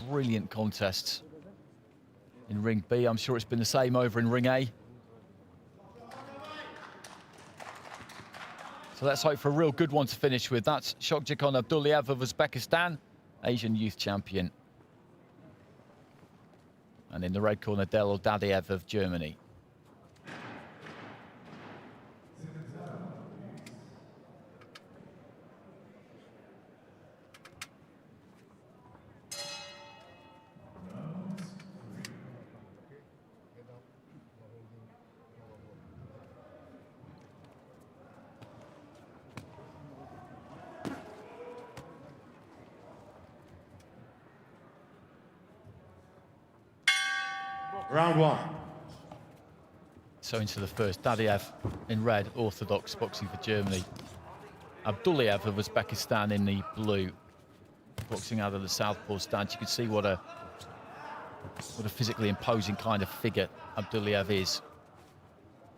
brilliant contests in Ring B. I'm sure it's been the same over in Ring A. So let's hope for a real good one to finish with. That's Shokjikon Abduliev of Uzbekistan, Asian youth champion. And in the red corner, Delil Dadiev of Germany. Round 1. So into the first, Dadiev in red, orthodox, boxing for Germany. Abdullayev of Uzbekistan in the blue, boxing out of the southpaw stance. You can see what a physically imposing kind of figure Abdullayev is.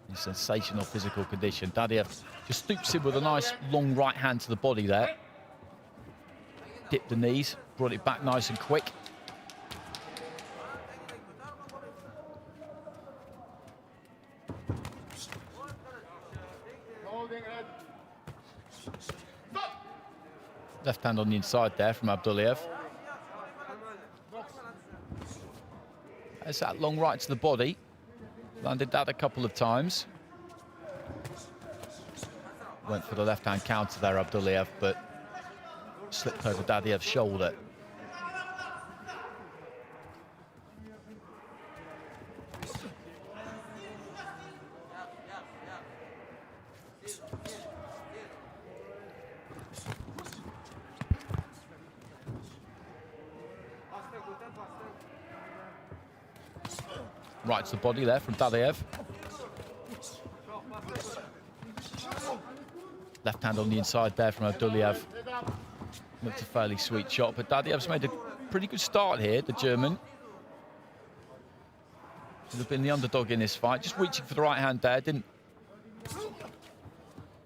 In sensational physical condition. Dadiev just stoops in with a nice long right hand to the body there. Dipped the knees, brought it back nice and quick. Left hand on the inside there from Abdullayev. There's that long right to the body. Landed that a couple of times. Went for the left-hand counter there, Abdullayev, but slipped over Dadiev's shoulder. Right to the body there from Dadiev. Left hand on the inside there from Abdullayev. Looked a fairly sweet shot, but Dadiev's made a pretty good start here, the German. Should have been the underdog in this fight. Just reaching for the right hand there. Didn't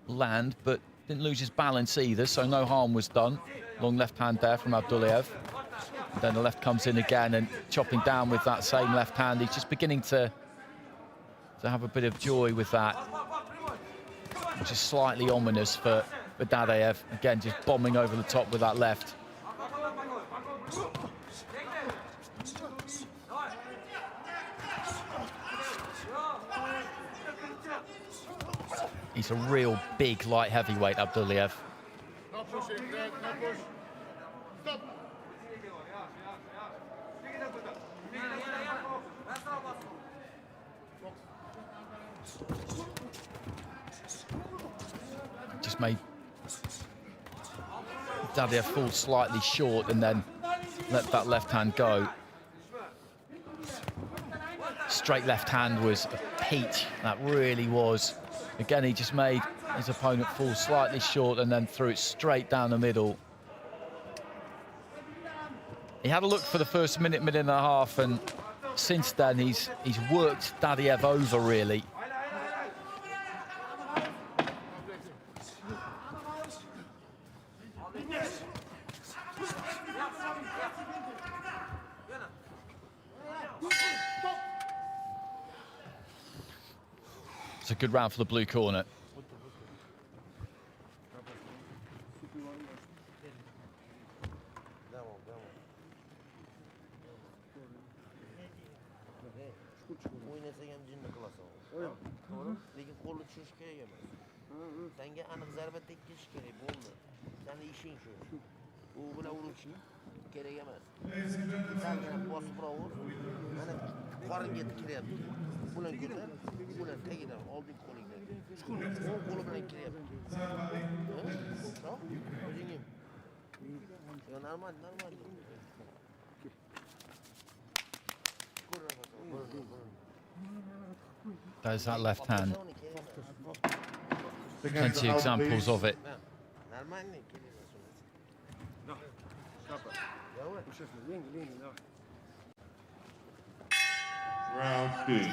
land, but didn't lose his balance either, so no harm was done. Long left hand there from Abdullayev. Then the left comes in again and chopping down with that same left hand. He's just beginning to have a bit of joy with that, which is slightly ominous for Dadiev. Again, just bombing over the top with that left. He's a real big light heavyweight, Abdullayev. Just made Dadiev fall slightly short and then let that left hand go. Straight left hand was a peach, that really was. Again, he just made his opponent fall slightly short and then threw it straight down the middle. He had a look for the first minute and a half, and since then he's worked Dadiev over, really. It's a good round for the blue corner. There's that left hand. Plenty of examples of it. Round 2.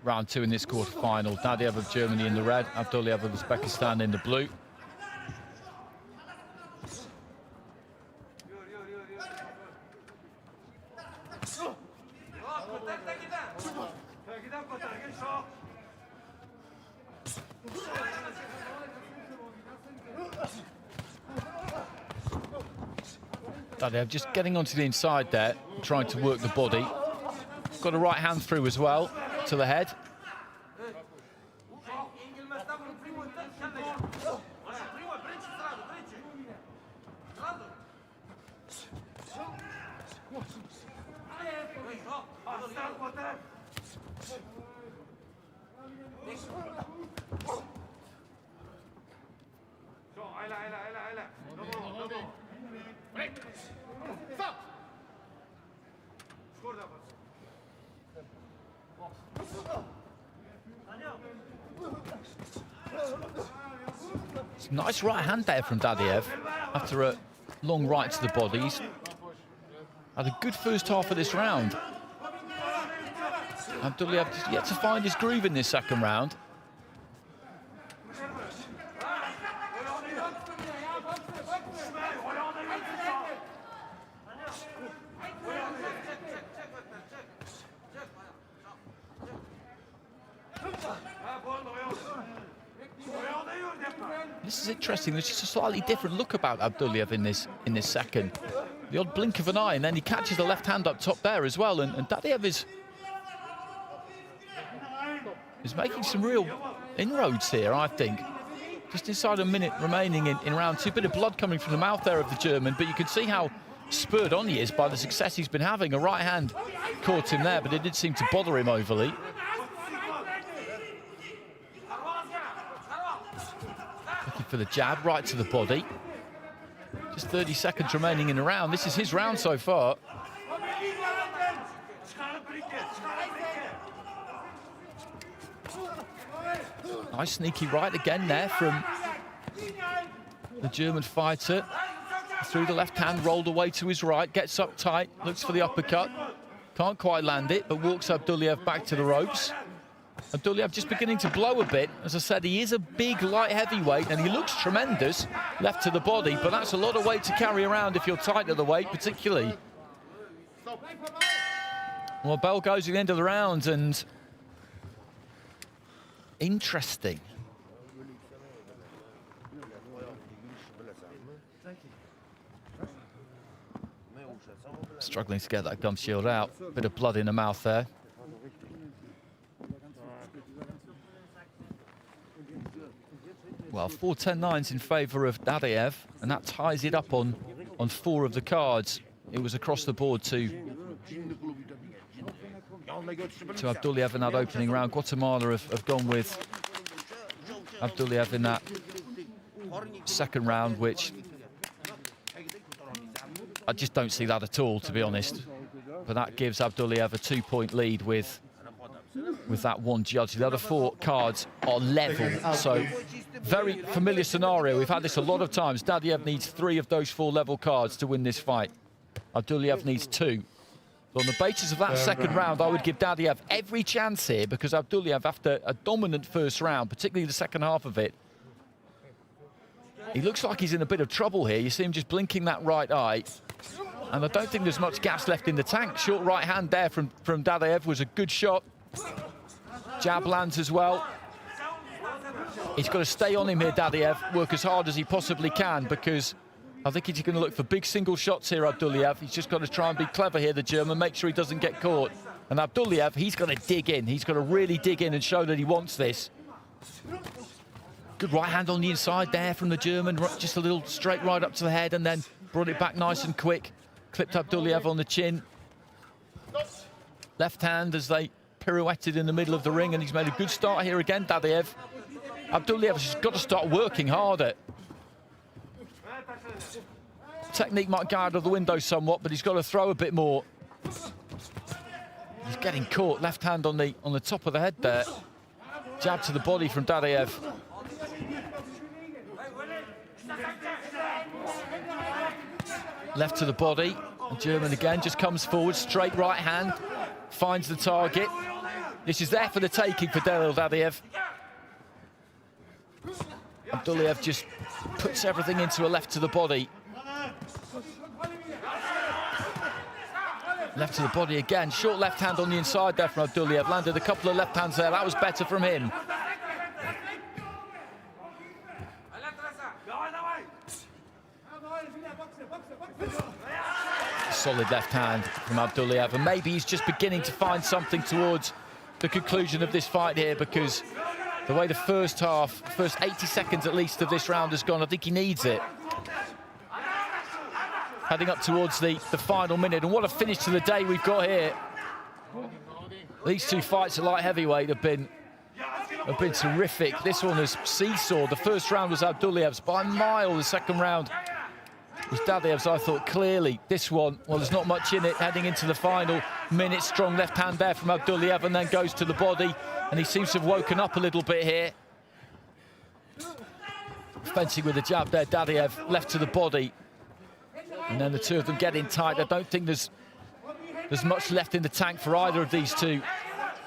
Round 2 in this quarter-final. Dadiev of Germany in the red, Abdullayev of Uzbekistan in the blue. Dadiev just getting onto the inside there, trying to work the body. Got a right hand through as well, to the head. Nice right hand there from Dadiev after a long right to the body. He's had a good first half of this round. Abduliev just yet to find his groove in this second round. This is interesting. There's just a slightly different look about Abduliev in this second. The odd blink of an eye, and then he catches the left hand up top there as well. And Dadiev is making some real inroads here, I think. Just inside a minute remaining in round two. Bit of blood coming from the mouth there of the German, but you can see how spurred on he is by the success he's been having. A right hand caught him there, but it didn't seem to bother him overly. Looking for the jab, right to the body. Just 30 seconds remaining in the round. This is his round so far. Nice sneaky right again there from the German fighter. Through the left hand, rolled away to his right, gets up tight, looks for the uppercut. Can't quite land it, but walks Abduliev back to the ropes. Abduliev just beginning to blow a bit. As I said, he is a big light heavyweight and he looks tremendous left to the body, but that's a lot of weight to carry around if you're tight at the weight, particularly. Well, bell goes at the end of the round, and interesting. Struggling to get that gum shield out. Bit of blood in the mouth there. Well, 4-10-9s in favour of Dadiev, and that ties it up on 4 of the cards. It was across the board to Abduliev in that opening round. Guatemala have gone with Abduliev in that second round, which I just don't see that at all, to be honest. But that gives Abduliev a 2-point lead with that one judge. The other 4 cards are level, so very familiar scenario. We've had this a lot of times. Dadiev needs 3 of those 4 level cards to win this fight. Abduliev needs 2. So on the basis of that second round, I would give Dadiev every chance here, because Abduliev, after a dominant first round, particularly the second half of it, he looks like he's in a bit of trouble here. You see him just blinking that right eye. And I don't think there's much gas left in the tank. Short right hand there from Dadiev was a good shot. Jab lands as well. He's got to stay on him here, Dadiev, work as hard as he possibly can, because I think he's going to look for big single shots here, Abduliev. He's just got to try and be clever here, the German, make sure he doesn't get caught. And Abduliev, he's got to dig in. He's got to really dig in and show that he wants this. Good right hand on the inside there from the German, just a little straight right up to the head, and then brought it back nice and quick. Clipped Abduliev on the chin. Left hand as they pirouetted in the middle of the ring, and he's made a good start here again, Dadiev. Abduliev's just got to start working harder. Technique might go out of the window somewhat, but he's got to throw a bit more. He's getting caught. Left hand on the top of the head there. Jab to the body from Dadiev. Left to the body. The German again just comes forward, straight right hand, finds the target. This is there for the taking for Daryl Dadiev. Abduliev just puts everything into a left to the body. Left to the body again. Short left hand on the inside there from Abduliev. Landed a couple of left hands there. That was better from him. Solid left hand from Abduliev. And maybe he's just beginning to find something towards the conclusion of this fight here, because the way the first 80 seconds at least of this round has gone, I think he needs it. Heading up towards the final minute, and what a finish to the day we've got here. These two fights at light heavyweight have been terrific. This one has seesawed. The first round was Abduliev's by a mile. The second round was Dadiev's. I thought clearly this one, well, there's not much in it heading into the final minute. Strong left hand there from Abduliev, and then goes to the body, and he seems to have woken up a little bit here. Fencing with a jab there, Dadiev left to the body, and then the two of them get in tight. I don't think there's much left in the tank for either of these two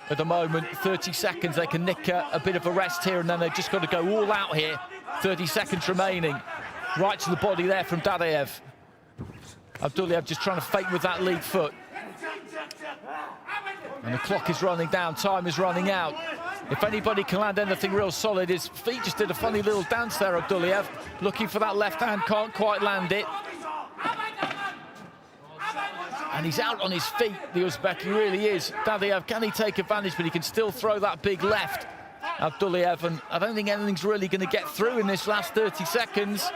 at the moment. 30 seconds, they can nick a bit of a rest here, and then they've just got to go all out here. 30 seconds remaining. Right to the body there from Dadiev. Abduliev just trying to fake with that lead foot. And the clock is running down, time is running out. If anybody can land anything real solid, his feet just did a funny little dance there, Abduliev. Looking for that left hand, can't quite land it. And he's out on his feet, the Uzbek, he really is. Dadiev, can he take advantage? But he can still throw that big left, Abduliev, and I don't think anything's really going to get through in this last 30 seconds.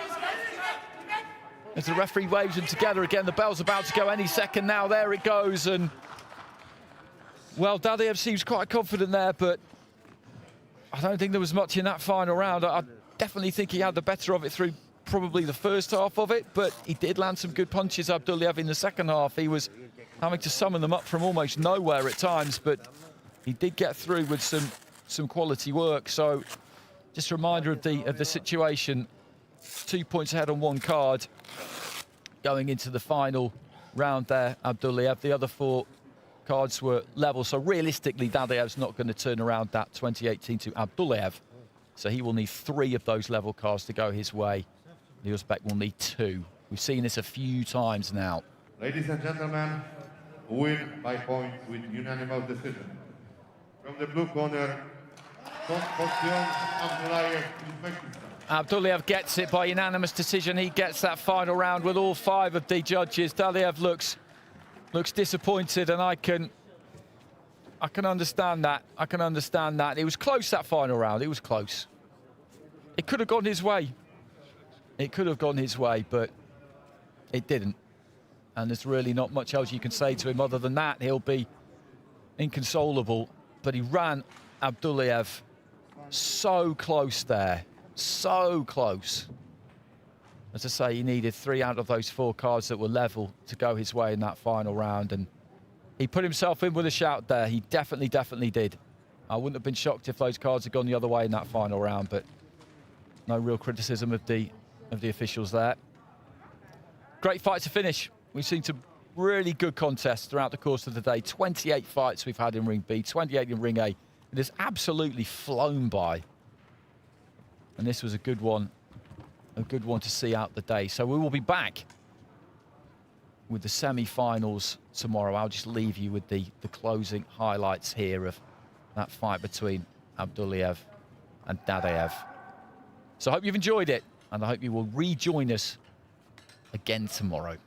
As the referee waves them together again, the bell's about to go any second now. There it goes, and well, Dadiev seems quite confident there, but I don't think there was much in that final round. I definitely think he had the better of it through probably the first half of it, but he did land some good punches, Abduliev, in the second half. He was having to summon them up from almost nowhere at times, but he did get through with some quality work. So just a reminder of the situation. 2 points ahead on one card going into the final round there, Abduliev. The other 4 cards were level, so realistically Dadiev's not going to turn around that 2018 to Abduliev, so he will need 3 of those level cards to go his way. The Uzbek will need 2. We've seen this a few times now. Ladies and gentlemen, win by points with unanimous decision. From the blue corner, Abduliev gets it by unanimous decision. He gets that final round with all 5 of the judges. Dadiev looks disappointed, and I can understand that. I can understand that. It was close, that final round. It was close. It could have gone his way. It could have gone his way, but it didn't. And there's really not much else you can say to him other than that. He'll be inconsolable. But he ran Abduliev so close there. So close. As I say, he needed 3 out of those 4 cards that were level to go his way in that final round. And he put himself in with a shout there. He definitely did. I wouldn't have been shocked if those cards had gone the other way in that final round, but no real criticism of the officials there. Great fight to finish. We've seen some really good contests throughout the course of the day. 28 fights we've had in Ring B, 28 in Ring A. It has absolutely flown by. And this was a good one to see out the day. So we will be back with the semi-finals tomorrow. I'll just leave you with the closing highlights here of that fight between Abduliev and Dadiev. So I hope you've enjoyed it, and I hope you will rejoin us again tomorrow.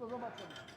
Do zobaczenia.